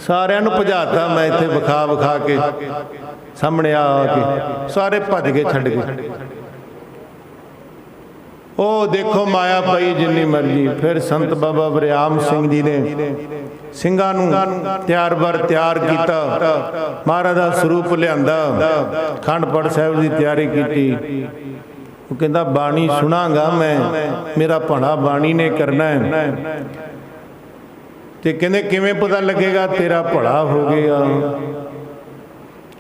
ਸਾਰਿਆਂ ਨੂੰ ਭਜਾਤਾ ਮੈਂ ਇੱਥੇ ਵਿਖਾ ਵਿਖਾ ਕੇ, ਸਾਹਮਣੇ ਆ ਕੇ ਸਾਰੇ ਭੱਜ ਗਏ, ਛੱਡ ਗਏ। ਉਹ ਦੇਖੋ ਮਾਇਆ ਪਈ ਜਿੰਨੀ ਮਰਜੀ। ਫਿਰ ਸੰਤ ਬਾਬਾ ਵਰਿਆਮ ਸਿੰਘ ਜੀ ਨੇ ਸਿੰਘਾਂ ਨੂੰ ਤਿਆਰ ਬਰ ਤਿਆਰ ਕੀਤਾ, ਮਹਾਰਾਜ ਦਾ ਸਰੂਪ ਲਿਆਂਦਾ, ਖੰਡ ਪਾਠ ਸਾਹਿਬ ਦੀ ਤਿਆਰੀ ਕੀਤੀ। ਉਹ ਕਹਿੰਦਾ ਬਾਣੀ ਸੁਣਾਂਗਾ ਮੈਂ, ਮੇਰਾ ਭਲਾ ਬਾਣੀ ਨੇ ਕਰਨਾ ਹੈ। ਤੇ ਕਹਿੰਦੇ ਕਿਵੇਂ ਪਤਾ ਲੱਗੇਗਾ ਤੇਰਾ ਭਲਾ ਹੋ ਗਿਆ?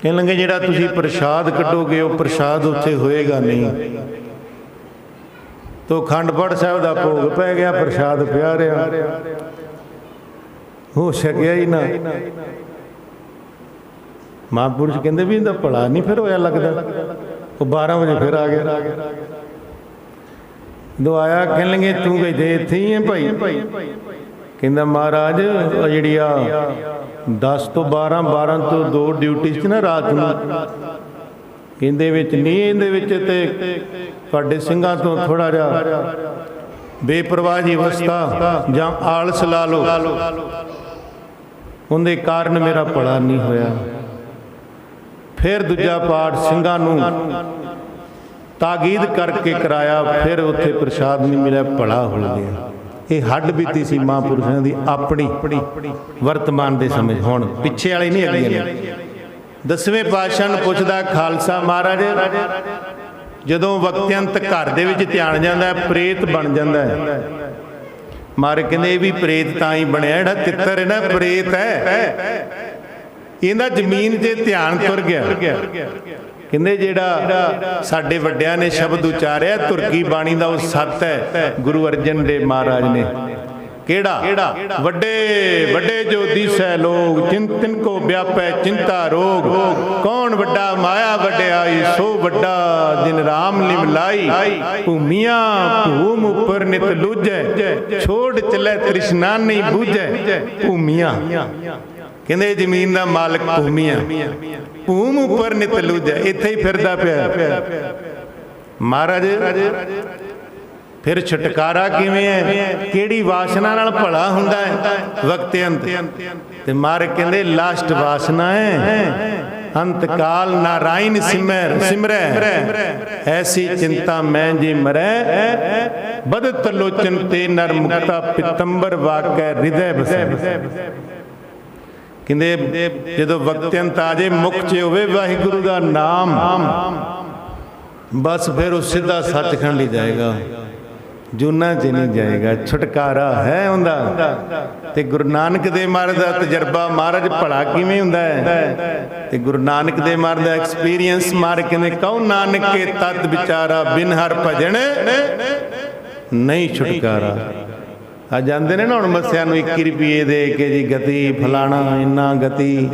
ਕਹਿਣ ਲੱਗੇ ਜਿਹੜਾ ਤੁਸੀਂ ਪ੍ਰਸ਼ਾਦ ਕੱਢੋਗੇ ਉਹ ਪ੍ਰਸ਼ਾਦ ਉੱਥੇ ਹੋਏਗਾ ਨਹੀਂ। ਤੋ ਖੰਡ ਪਾਠ ਸਾਹਿਬ ਦਾ ਭੋਗ ਪੈ ਗਿਆ, ਪ੍ਰਸ਼ਾਦ ਪਿਆ ਰਿਹਾ, ਹੋ ਸਕਿਆ ਹੀ ਨਾ। ਮਹਾਂਪੁਰਸ਼ ਕਹਿੰਦੇ ਵੀ ਇਹਦਾ ਭਲਾ ਨਹੀਂ ਫਿਰ ਹੋਇਆ ਲੱਗਦਾ। ਉਹ 12 ਵਜੇ ਫਿਰ ਆ ਗਿਆ। ਜਦੋਂ ਆਇਆ ਕਹਿਣ ਲੱਗੇ ਤੂੰ ਕਹਿੰਦੇ ਇੱਥੇ ਹੀ ਹੈ ਭਾਈ? ਕਹਿੰਦਾ ਮਹਾਰਾਜ ਜਿਹੜੀ ਆ 10 ਤੋਂ 12, 12 ਤੋਂ 2 ਡਿਊਟੀ 'ਚ ਨਾ ਰਾਤ ਨੂੰ, ਇਹਦੇ ਵਿੱਚ ਨਹੀਂ, ਇਹਦੇ ਵਿੱਚ ਤੇ ਤੁਹਾਡੇ ਸਿੰਘਾਂ ਤੋਂ ਥੋੜ੍ਹਾ ਜਿਹਾ ਬੇਪਰਵਾਹ ਦੀ ਅਵਸਥਾ ਜਾਂ ਆਲਸ ਲਾ ਲਓ, ਉਹਦੇ ਕਾਰਨ ਮੇਰਾ ਭਲਾ ਨਹੀਂ ਹੋਇਆ। ਫਿਰ ਦੂਜਾ ਪਾਠ ਸਿੰਘਾਂ ਨੂੰ ਤਾਕੀਦ ਕਰਕੇ ਕਰਾਇਆ, ਫਿਰ ਉੱਥੇ ਪ੍ਰਸ਼ਾਦ ਨਹੀਂ ਮਿਲਿਆ, ਭਲਾ ਹੋ ਗਿਆ। ਇਹ ਹੱਡ ਬੀਤੀ ਸੀ ਮਹਾਂਪੁਰਸ਼ਾਂ ਦੀ ਆਪਣੀ ਵਰਤਮਾਨ ਦੇ ਸਮੇਂ, ਹੁਣ ਪਿੱਛੇ ਵਾਲੇ ਨਹੀਂ, ਅੱਗੇ ਨੇ। 10ਵੇਂ ਪਾਤਸ਼ਾਹ ਨੂੰ ਪੁੱਛਦਾ ਖਾਲਸਾ ਮਹਾਰਾਜ, ਜਦੋਂ ਵਕਤਿਅੰਤ ਘਰ ਦੇ ਵਿੱਚ ਧਿਆਨ ਜਾਂਦਾ, ਪ੍ਰੇਤ ਬਣ ਜਾਂਦਾ ਹੈ। ਮਾਰੇ ਕਹਿੰਦੇ ਇਹ ਵੀ ਪ੍ਰੇਤ ਤਾਂ ਹੀ ਬਣਿਆ, ਜਿਹੜਾ ਤਿੱਤਰ ਹੈ ਨਾ ਪ੍ਰੇਤ ਹੈ, ਇਹਦਾ ਜ਼ਮੀਨ 'ਤੇ ਧਿਆਨ ਤੁਰ ਗਿਆ। ਕਹਿੰਦੇ ਜਿਹੜਾ ਸਾਡੇ ਵੱਡਿਆਂ ਨੇ ਸ਼ਬਦ ਉਚਾਰਿਆ ਤੁਰਕੀ ਬਾਣੀ ਦਾ, ਉਹ ਸੱਤ ਹੈ ਗੁਰੂ ਅਰਜਨ ਦੇਵ ਮਹਾਰਾਜ ਨੇ। ਕਿਹੜਾ? ਵੱਡੇ ਵੱਡੇ ਜੋ ਦੀਸੈ ਲੋਗ, ਚਿੰਤਨ ਕੋ ਵਿਆਪੈ ਚਿੰਤਾ ਰੋਗ, ਕੌਣ ਵੱਡਾ ਮਾਇਆ ਵਡਿਆਈ, ਸੋ ਵੱਡਾ ਜਿਨ ਰਾਮ ਲਿਵ ਲਾਈ, ਭੂਮੀਆਂ ਭੂਮ ਉੱਪਰ ਨਿਤ ਲੂਝੈ, ਛੋੜ ਚਲੇ ਤ੍ਰਿਸ਼ਨਾ ਨਹੀਂ ਬੂਝੈ, ਭੂਮੀਆਂ। ਕਹਿੰਦੇ ਜ਼ਮੀਨ ਦਾ ਮਾਲਕ ਭੂਮੀਆਂ, ਭੂਮ ਉੱਪਰ ਨਿਤ ਲੂਝੈ, ਇੱਥੇ ਹੀ ਫਿਰਦਾ ਪਿਆ ਮਹਾਰਾਜ। ਫਿਰ ਛੁਟਕਾਰਾ ਕਿਵੇਂ ਹੈ? ਕਿਹੜੀ ਵਾਸਨਾ ਨਾਲ ਭਲਾ ਹੁੰਦਾ ਹੈ? ਵਕਤਿਅੰਤ। ਤੇ ਮਾਰ ਕਹਿੰਦੇ ਲਾਸਟ ਵਾਸਨਾ ਹੈ ਅੰਤ ਕਾਲ ਨਾਰਾਇਣ ਸਿਮਰੈ, ਐਸੀ ਚਿੰਤਾ ਮੈਂ ਜੇ ਮਰੈ, ਬਦਤ ਲੋਚਨ ਤੇ ਨਰ ਮੁਕਤਾ, ਪਿਤੰਬਰ ਵਾਕੈ ਹਿਰਦੈ ਬਸੈ। ਕਹਿੰਦੇ ਜਦੋਂ ਵਕਤਿਅੰਤ ਆ ਜੇ, ਮੁਖ 'ਚ ਹੋਵੇ ਵਾਹਿਗੁਰੂ ਦਾ ਨਾਮ, ਬਸ ਫਿਰ ਉਹ ਸਿੱਧਾ ਸੱਚਖੰਡ ਹੀ ਜਾਏਗਾ, ਜੂਨਾ 'ਚ ਨਹੀਂ ਜਾਏਗਾ। ਛੁਟਕਾਰਾ ਹੈ ਉਹਦਾ। ਤੇ ਗੁਰੂ ਨਾਨਕ ਦੇਵ ਮਹਾਰਾਜ ਦਾ ਤਜਰਬਾ, ਮਹਾਰਾਜ ਭਲਾ ਕਿਵੇਂ ਹੁੰਦਾ ਹੈ, ਤੇ ਗੁਰੂ ਨਾਨਕ ਦੇਵ ਮਹਾਰਾਜ ਦਾ ਐਕਸਪੀਰੀਅੰਸ। ਮਾਰ ਕਹਿੰਦੇ ਕਹੋ ਨਾਨਕ ਕੇ ਤਤ ਵਿਚਾਰਾ, ਬਿਨ ਹਰ ਭਜਨ ਨਹੀਂ ਛੁਟਕਾਰਾ। ਆ ਜਾਂਦੇ ਨੇ ਨਾ ਹੁਣ ਮੱਸਿਆ ਨੂੰ 21 ਰੁਪਏ ਦੇ ਕੇ ਜੀ ਗਤੀ ਫਲਾਣਾ, ਇੰਨਾ ਗਤੀ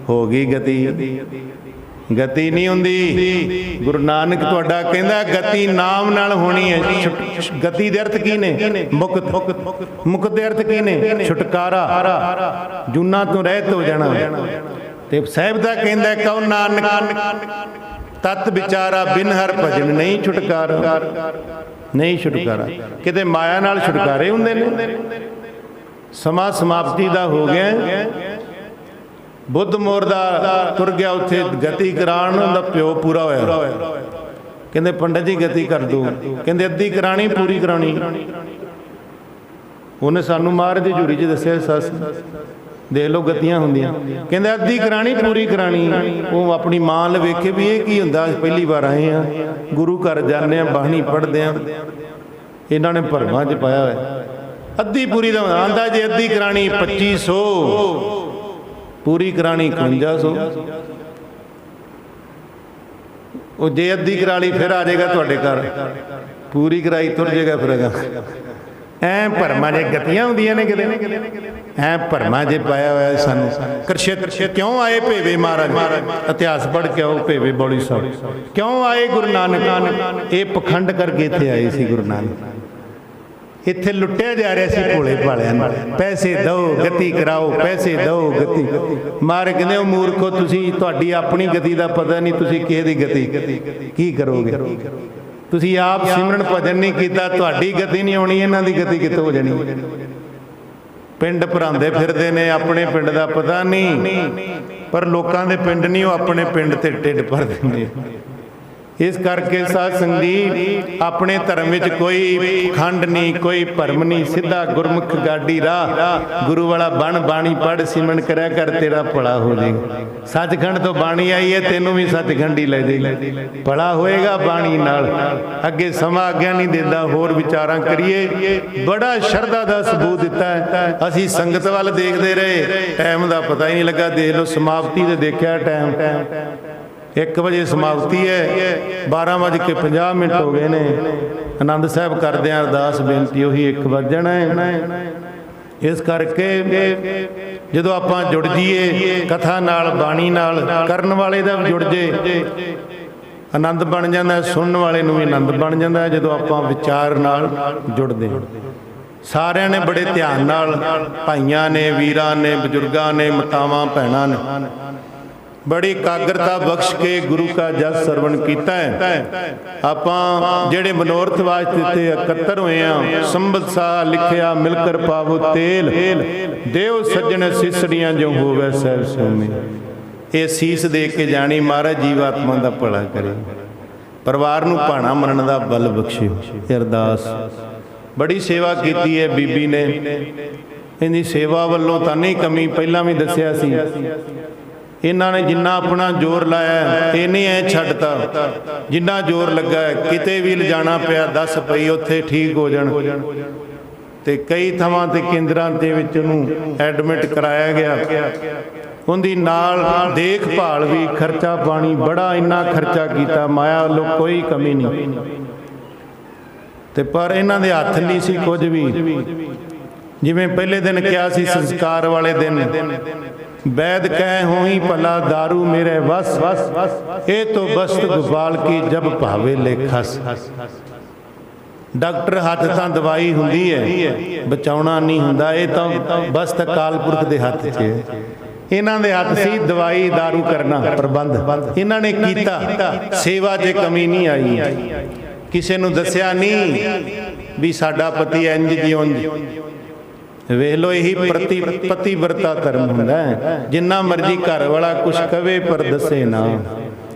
ਹੋ ਗਈ, ਗਤੀ ਨਹੀਂ ਹੁੰਦੀ। ਗੁਰੂ ਨਾਨਕ ਤੁਹਾਡਾ ਕਹਿੰਦਾ ਗਤੀ ਨਾਮ ਨਾਲ ਹੋਣੀ ਹੈ। ਗਤੀ ਦੇ ਅਰਥ ਕੀ ਨੇ? ਮੁਕਤ ਦੇ ਅਰਥ ਕੀ ਨੇ? ਛੁਟਕਾਰਾ, ਜੂਨਾਂ ਤੋਂ ਰਹਿਤ ਹੋ ਜਾਣਾ। ਤੇ ਸਾਹਿਬ ਦਾ ਕਹਿੰਦਾ ਕਹੋ ਨਾਨਕ ਤਤ ਵਿਚਾਰਾ, ਬਿਨ ਹਰ ਭਜਨ ਨਹੀਂ ਛੁਟਕਾਰਾ, ਨਹੀਂ ਛੁਟਕਾਰਾ। ਕਿਤੇ ਮਾਇਆ ਨਾਲ ਛੁਟਕਾਰੇ ਹੁੰਦੇ ਨੇ। ਸਮਾਂ ਸਮਾਪਤੀ ਦਾ ਹੋ ਗਿਆ, ਬੁੱਧ ਮੋਰ ਦਾ ਤੁਰ ਗਿਆ ਉੱਥੇ ਗਤੀ ਕਰਾਉਣ, ਉਹਦਾ ਪਿਓ ਪੂਰਾ ਹੋਇਆ। ਕਹਿੰਦੇ ਪੰਡਤ ਜੀ ਗਤੀ ਕਰ ਦਿਓ। ਕਹਿੰਦੇ ਅੱਧੀ ਕਰਾਣੀ ਪੂਰੀ ਕਰਾਉਣੀ। ਉਹਨੇ ਸਾਨੂੰ ਮਹਾਰਾਜ ਦੀ ਝੂਰੀ 'ਚ ਦੱਸਿਆ ਸੱਸ ਦੇਖ ਲਓ ਗਤੀਆਂ ਹੁੰਦੀਆਂ। ਕਹਿੰਦੇ ਅੱਧੀ ਕਰਾਣੀ ਪੂਰੀ ਕਰਾਣੀ। ਉਹ ਆਪਣੀ ਮਾਂ ਵੱਲ ਵੇਖੇ ਵੀ ਇਹ ਕੀ ਹੁੰਦਾ, ਪਹਿਲੀ ਵਾਰ ਆਏ ਆ, ਗੁਰੂ ਘਰ ਜਾਂਦੇ ਆ, ਬਾਣੀ ਪੜ੍ਹਦੇ ਆ। ਇਹਨਾਂ ਨੇ ਭਰਮਾਂ 'ਚ ਪਾਇਆ ਹੋਇਆ ਅੱਧੀ ਪੂਰੀ ਦਾ ਆਂਦਾ ਜੇ ਅੱਧੀ ਕਰਾਣੀ 2500, ਪੂਰੀ ਕਰਾਣੀ 5100। ਉਹ ਜੇ ਅੱਧੀ ਕਰਾ ਲਈ ਫਿਰ ਆ ਜਾਏਗਾ ਤੁਹਾਡੇ ਘਰ, ਪੂਰੀ ਕਰਾਈ ਤੁਰ ਜਾਏਗਾ ਫਿਰ। ਐ ਭਰਮਾਂ 'ਚ ਗਤੀਆਂ ਹੁੰਦੀਆਂ ਨੇ ਕਿਤੇ, ਐ ਭਰਮਾਂ 'ਚ ਪਾਇਆ ਹੋਇਆ ਸਾਨੂੰ। ਕੁਰਸ਼ੇਤਰ ਕਿਉਂ ਆਏ ਭੇਵੇ ਮਹਾਰਾਜ? ਇਤਿਹਾਸ ਪੜ੍ਹ ਕੇ ਆਓ ਭੇਵੇ ਬੌਲੀ ਸਾਹਿਬ ਕਿਉਂ ਆਏ ਗੁਰੂ ਨਾਨਕ? ਇਹ ਪਖੰਡ ਕਰਕੇ ਇੱਥੇ ਆਏ ਸੀ ਗੁਰੂ ਨਾਨਕ। ਇੱਥੇ ਲੁੱਟਿਆ ਜਾ ਰਿਹਾ ਸੀ ਭੋਲੇ ਭਾਲਿਆਂ ਨੂੰ, ਪੈਸੇ ਦਿਓ ਗਤੀ ਕਰਾਓ, ਪੈਸੇ ਦਿਓ ਗਤੀ। ਮਹਾਰਾਜ ਕਹਿੰਦੇ ਉਹ ਮੂਰਖੋ, ਤੁਸੀਂ ਤੁਹਾਡੀ ਆਪਣੀ ਗਤੀ ਦਾ ਪਤਾ ਨਹੀਂ, ਤੁਸੀਂ ਕਿਸੇ ਦੀ ਗਤੀ ਕੀ ਕਰੋਗੇ? ਤੁਸੀਂ ਆਪ ਸਿਮਰਨ ਭਜਨ ਨਹੀਂ ਕੀਤਾ, ਤੁਹਾਡੀ ਗਤੀ ਨਹੀਂ ਆਉਣੀ, ਇਹਨਾਂ ਦੀ ਗਤੀ ਕਿੱਥੋਂ ਹੋ ਜਾਣੀ? ਪਿੰਡ ਭਰਾਉਂਦੇ ਫਿਰਦੇ ਨੇ, ਆਪਣੇ ਪਿੰਡ ਦਾ ਪਤਾ ਨਹੀਂ, ਪਰ ਲੋਕਾਂ ਦੇ ਪਿੰਡ ਨਹੀਂ, ਉਹ ਆਪਣੇ ਪਿੰਡ ਤੇ ਢਿੱਡ ਭਰਦੇ ਨੇ। ਇਸ ਕਰਕੇ ਸਾਧ ਸੰਗਤ ਆਪਣੇ ਧਰਮ ਵਿੱਚ ਕੋਈ ਖੰਡ ਨਹੀਂ, ਕੋਈ ਭਰਮ ਨਹੀਂ, ਸਿੱਧਾ ਗੁਰਮੁਖ ਗਾਡੀ ਰਾਹ, ਗੁਰੂ ਵਾਲਾ ਬਣ, ਬਾਣੀ ਪੜ੍ਹ, ਸਿਮਰਨ ਕਰਿਆ ਕਰ, ਤੇਰਾ ਭਲਾ ਹੋ ਜਾਏਗਾ। ਸੱਚਖੰਡ ਤੋਂ ਬਾਣੀ ਆਈ ਹੈ, ਤੈਨੂੰ ਵੀ ਸੱਚਖੰਡ ਹੀ ਲੈ ਜਾਏਗੀ, ਭਲਾ ਹੋਏਗਾ ਬਾਣੀ ਨਾਲ। ਅੱਗੇ ਸਮਾਂ ਆਗਿਆ ਨਹੀਂ ਦਿੰਦਾ, ਹੋਰ ਵਿਚਾਰਾਂ ਕਰੀਏ। ਬੜਾ ਸ਼ਰਧਾ ਦਾ ਸਬੂਤ ਦਿੱਤਾ ਹੈ। ਅਸੀਂ ਸੰਗਤ ਵੱਲ ਦੇਖਦੇ ਰਹੇ, ਟਾਈਮ ਦਾ ਪਤਾ ਹੀ ਨਹੀਂ ਲੱਗਾ। ਦੇਖ ਲਓ ਸਮਾਪਤੀ ਤੇ ਦੇਖਿਆ ਟਾਈਮ 1 ਵਜੇ ਸਮਾਪਤੀ ਹੈ, 12:50 ਹੋ ਗਏ ਨੇ। ਆਨੰਦ ਸਾਹਿਬ ਕਰਦੇ ਆ ਅਰਦਾਸ ਬੇਨਤੀ, ਉਹੀ 1 ਵੱਜ ਜਾਣਾ ਹੈ। ਇਸ ਕਰਕੇ ਜਦੋਂ ਆਪਾਂ ਜੁੜ ਜਾਈਏ ਕਥਾ ਨਾਲ, ਬਾਣੀ ਨਾਲ, ਕਰਨ ਵਾਲੇ ਦਾ ਵੀ ਜੁੜ ਜੇ, ਆਨੰਦ ਬਣ ਜਾਂਦਾ, ਸੁਣਨ ਵਾਲੇ ਨੂੰ ਵੀ ਆਨੰਦ ਬਣ ਜਾਂਦਾ। ਜਦੋਂ ਆਪਾਂ ਵਿਚਾਰ ਨਾਲ ਜੁੜਦੇ, ਸਾਰਿਆਂ ਨੇ ਬੜੇ ਧਿਆਨ ਨਾਲ, ਭਾਈਆਂ ਨੇ, ਵੀਰਾਂ ਨੇ, ਬਜ਼ੁਰਗਾਂ ਨੇ, ਮਾਤਾਵਾਂ ਭੈਣਾਂ ਨੇ ਬੜੀ ਇਕਾਗਰਤਾ ਬਖਸ਼ ਕੇ ਗੁਰੂ ਕਾ ਜਸ ਸਰਵਣ ਕੀਤਾ ਹੈ। ਆਪਾਂ ਜਿਹੜੇ ਮਨੋਰਥ ਵਾਸਤੇ ਇੱਥੇ ਇਕੱਤਰ ਹੋਏ ਆ, ਸੰਬਤ ਸਾਹ ਲਿਖਿਆ ਮਿਲ ਕਰ ਪਾਵੋ ਤੇਲ, ਦੇਵ ਸੱਜਣ ਸਿਸੜੀਆਂ ਜੋ ਹੋਵੇ ਸਹਿਬ ਸੋਮੇ। ਇਹ ਸੀਸ ਦੇ ਕੇ ਜਾਣੀ, ਮਹਾਰਾਜ ਜੀਵਾਤਮਾ ਦਾ ਭਲਾ ਕਰੇ, ਪਰਿਵਾਰ ਨੂੰ ਭਾਣਾ ਮੰਨਣ ਦਾ ਬਲ ਬਖਸ਼ਿਓ। ਅਰਦਾਸ ਬੜੀ ਸੇਵਾ ਕੀਤੀ ਹੈ ਬੀਬੀ ਨੇ, ਇਹਦੀ ਸੇਵਾ ਵੱਲੋਂ ਤਾਂ ਨਹੀਂ ਕਮੀ, ਪਹਿਲਾਂ ਵੀ ਦੱਸਿਆ ਸੀ। ਇਹਨਾਂ ਨੇ ਜਿੰਨਾ ਆਪਣਾ ਜ਼ੋਰ ਲਾਇਆ, ਇਹ ਨਹੀਂ ਐ ਛੱਡਤਾ। ਜਿੰਨਾ ਜ਼ੋਰ ਲੱਗਾ, ਕਿਤੇ ਵੀ ਲਿਜਾਣਾ ਪਿਆ, 10 ਪਈ ਉੱਥੇ ਠੀਕ ਹੋ ਜਾਣ। ਤੇ ਕਈ ਥਾਵਾਂ ਤੇ ਕੇਂਦਰਾਂ ਦੇ ਵਿੱਚ ਉਹਨੂੰ ਐਡਮਿਟ ਕਰਾਇਆ ਗਿਆ। ਉਹਦੀ ਨਾਲ ਦੇਖਭਾਲ ਵੀ, ਖਰਚਾ ਪਾਣੀ ਬੜਾ, ਇੰਨਾ ਖਰਚਾ ਕੀਤਾ, ਮਾਇਆ ਵੱਲੋਂ ਕੋਈ ਕਮੀ ਨਹੀਂ। ਤੇ ਪਰ ਇਹਨਾਂ ਦੇ ਹੱਥ ਨਹੀਂ ਸੀ ਕੁਝ ਵੀ। ਜਿਵੇਂ ਪਹਿਲੇ ਦਿਨ ਕਿਹਾ ਸੀ, ਸੰਸਕਾਰ ਵਾਲੇ ਦਿਨ, ਵੈਦ ਕਹਿ ਹੋਈ ਭਲਾ ਦਾਰੂ ਮੇਰੇ ਵਸ, ਇਹ ਤੋਂ ਬਸਤ ਗੋਪਾਲ ਕੀ ਜਬ ਭਾਵੇ ਲੇਖਸ। ਡਾਕਟਰ ਹੱਥ ਤਾਂ ਦਵਾਈ ਹੁੰਦੀ ਹੈ, ਬਚਾਉਣਾ ਨਹੀਂ ਹੁੰਦਾ। ਇਹ ਤਾਂ ਬਸ ਅਕਾਲ ਪੁਰਖ ਦੇ ਹੱਥ 'ਚ ਹੈ। ਇਹਨਾਂ ਦੇ ਹੱਥ ਸੀ ਦਵਾਈ ਦਾਰੂ ਕਰਨਾ ਪ੍ਰਬੰਧ, ਇਹਨਾਂ ਨੇ ਕੀਤਾ। ਸੇਵਾ 'ਚ ਕਮੀ ਨਹੀਂ ਆਈ। ਕਿਸੇ ਨੂੰ ਦੱਸਿਆ ਨਹੀਂ ਵੀ ਸਾਡਾ ਪਤੀ ਇੰਜ ਜੀ ਉਂਝ। ਵੇਖ ਲੋ, ਇਹੀ ਪਤੀਵਰਤਾ ਧਰਮ ਹੁੰਦਾ ਹੈ। ਜਿੰਨਾ ਮਰਜੀ ਘਰ ਵਾਲਾ ਕੁਛ ਕਵੇ ਪਰ ਦੱਸੇ ਨਾ,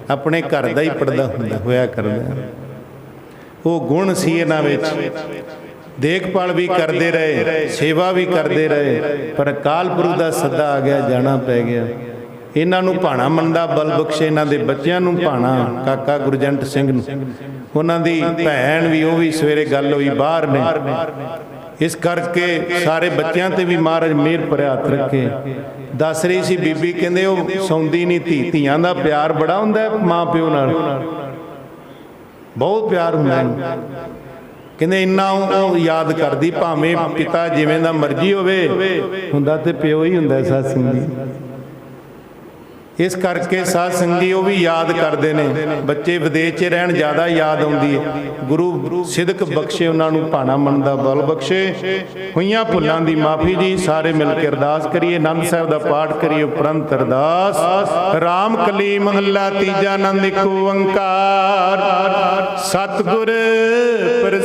ਆਪਣੇ ਘਰ ਦਾ ਹੀ ਪਰਦਾ ਹੁੰਦਾ ਹੋਇਆ ਕਰਦਾ। ਉਹ ਗੁਣ ਸੀ ਇਹਨਾਂ ਵਿੱਚ। ਦੇਖਭਾਲ ਵੀ ਕਰਦੇ ਰਹੇ, ਸੇਵਾ ਵੀ ਕਰਦੇ ਰਹੇ, ਪਰ ਅਕਾਲ ਪੁਰਖ ਦਾ ਸੱਦਾ ਆ ਗਿਆ, ਜਾਣਾ ਪੈ ਗਿਆ। ਇਹਨਾਂ ਨੂੰ ਭਾਣਾ ਮੰਨਦਾ ਬਲ ਬਖਸ਼ੇ। ਇਹਨਾਂ ਦੇ ਬੱਚਿਆਂ ਨੂੰ ਭਾਣਾ, ਕਾਕਾ ਗੁਰਜੰਟ ਸਿੰਘ ਨੂੰ, ਉਹਨਾਂ ਦੀ ਭੈਣ ਵੀ, ਉਹ ਵੀ ਸਵੇਰੇ ਗੱਲ ਹੋਈ, ਬਾਹਰ ਨੇ। ਇਸ ਕਰਕੇ ਸਾਰੇ ਬੱਚਿਆਂ ਤੇ ਵੀ ਮਹਾਰਾਜ ਮਿਹਰ ਭਰਿਆ ਹੱਥ ਰੱਖੇ। ਦੱਸ ਰਹੀ ਸੀ ਬੀਬੀ, ਕਹਿੰਦੇ ਉਹ ਸੌਂਦੀ ਨਹੀਂ ਧੀ। ਧੀਆਂ ਦਾ ਪਿਆਰ ਬੜਾ ਹੁੰਦਾ ਮਾਂ ਪਿਓ ਨਾਲ, ਬਹੁਤ ਪਿਆਰ ਹੁੰਦਾ। ਕਹਿੰਦੇ ਇੰਨਾ ਉਹ ਯਾਦ ਕਰਦੀ, ਭਾਵੇਂ ਪਿਤਾ ਜਿਵੇਂ ਦਾ ਮਰਜ਼ੀ ਹੋਵੇ, ਹੁੰਦਾ ਤੇ ਪਿਓ ਹੀ ਹੁੰਦਾ ਸਾਧ ਸੰਗੀ। ਇਸ ਕਰਕੇ ਸਾਧ ਸੰਗੀ ਉਹ ਵੀ ਯਾਦ ਕਰਦੇ ਨੇ। ਬੱਚੇ ਵਿਦੇਸ਼ 'ਚ ਰਹਿਣ, ਜ਼ਿਆਦਾ ਯਾਦ ਆਉਂਦੀ ਹੈ। ਗੁਰੂ ਸਿਦਕ ਬਖਸ਼ੇ, ਉਹਨਾਂ ਨੂੰ ਭਾਣਾ ਮੰਨਣ ਦਾ ਬਲ ਬਖਸ਼ੇ। ਹੋਈਆਂ ਭੁੱਲਾਂ ਦੀ ਮਾਫੀ ਜੀ। ਸਾਰੇ ਮਿਲ ਕੇ ਅਰਦਾਸ ਕਰੀਏ। ਆਨੰਦ ਸਾਹਿਬ ਦਾ ਪਾਠ ਕਰੀਏ। ਉਪਰੰਤ ਅਰਦਾਸ। ਰਾਮ ਕਲੀ ਮਹੱਲਾ ਤੀਜਾ। ਆਨੰਦ ਏਕ ਓੰਕਾਰ। ਸਤਿਗੁਰ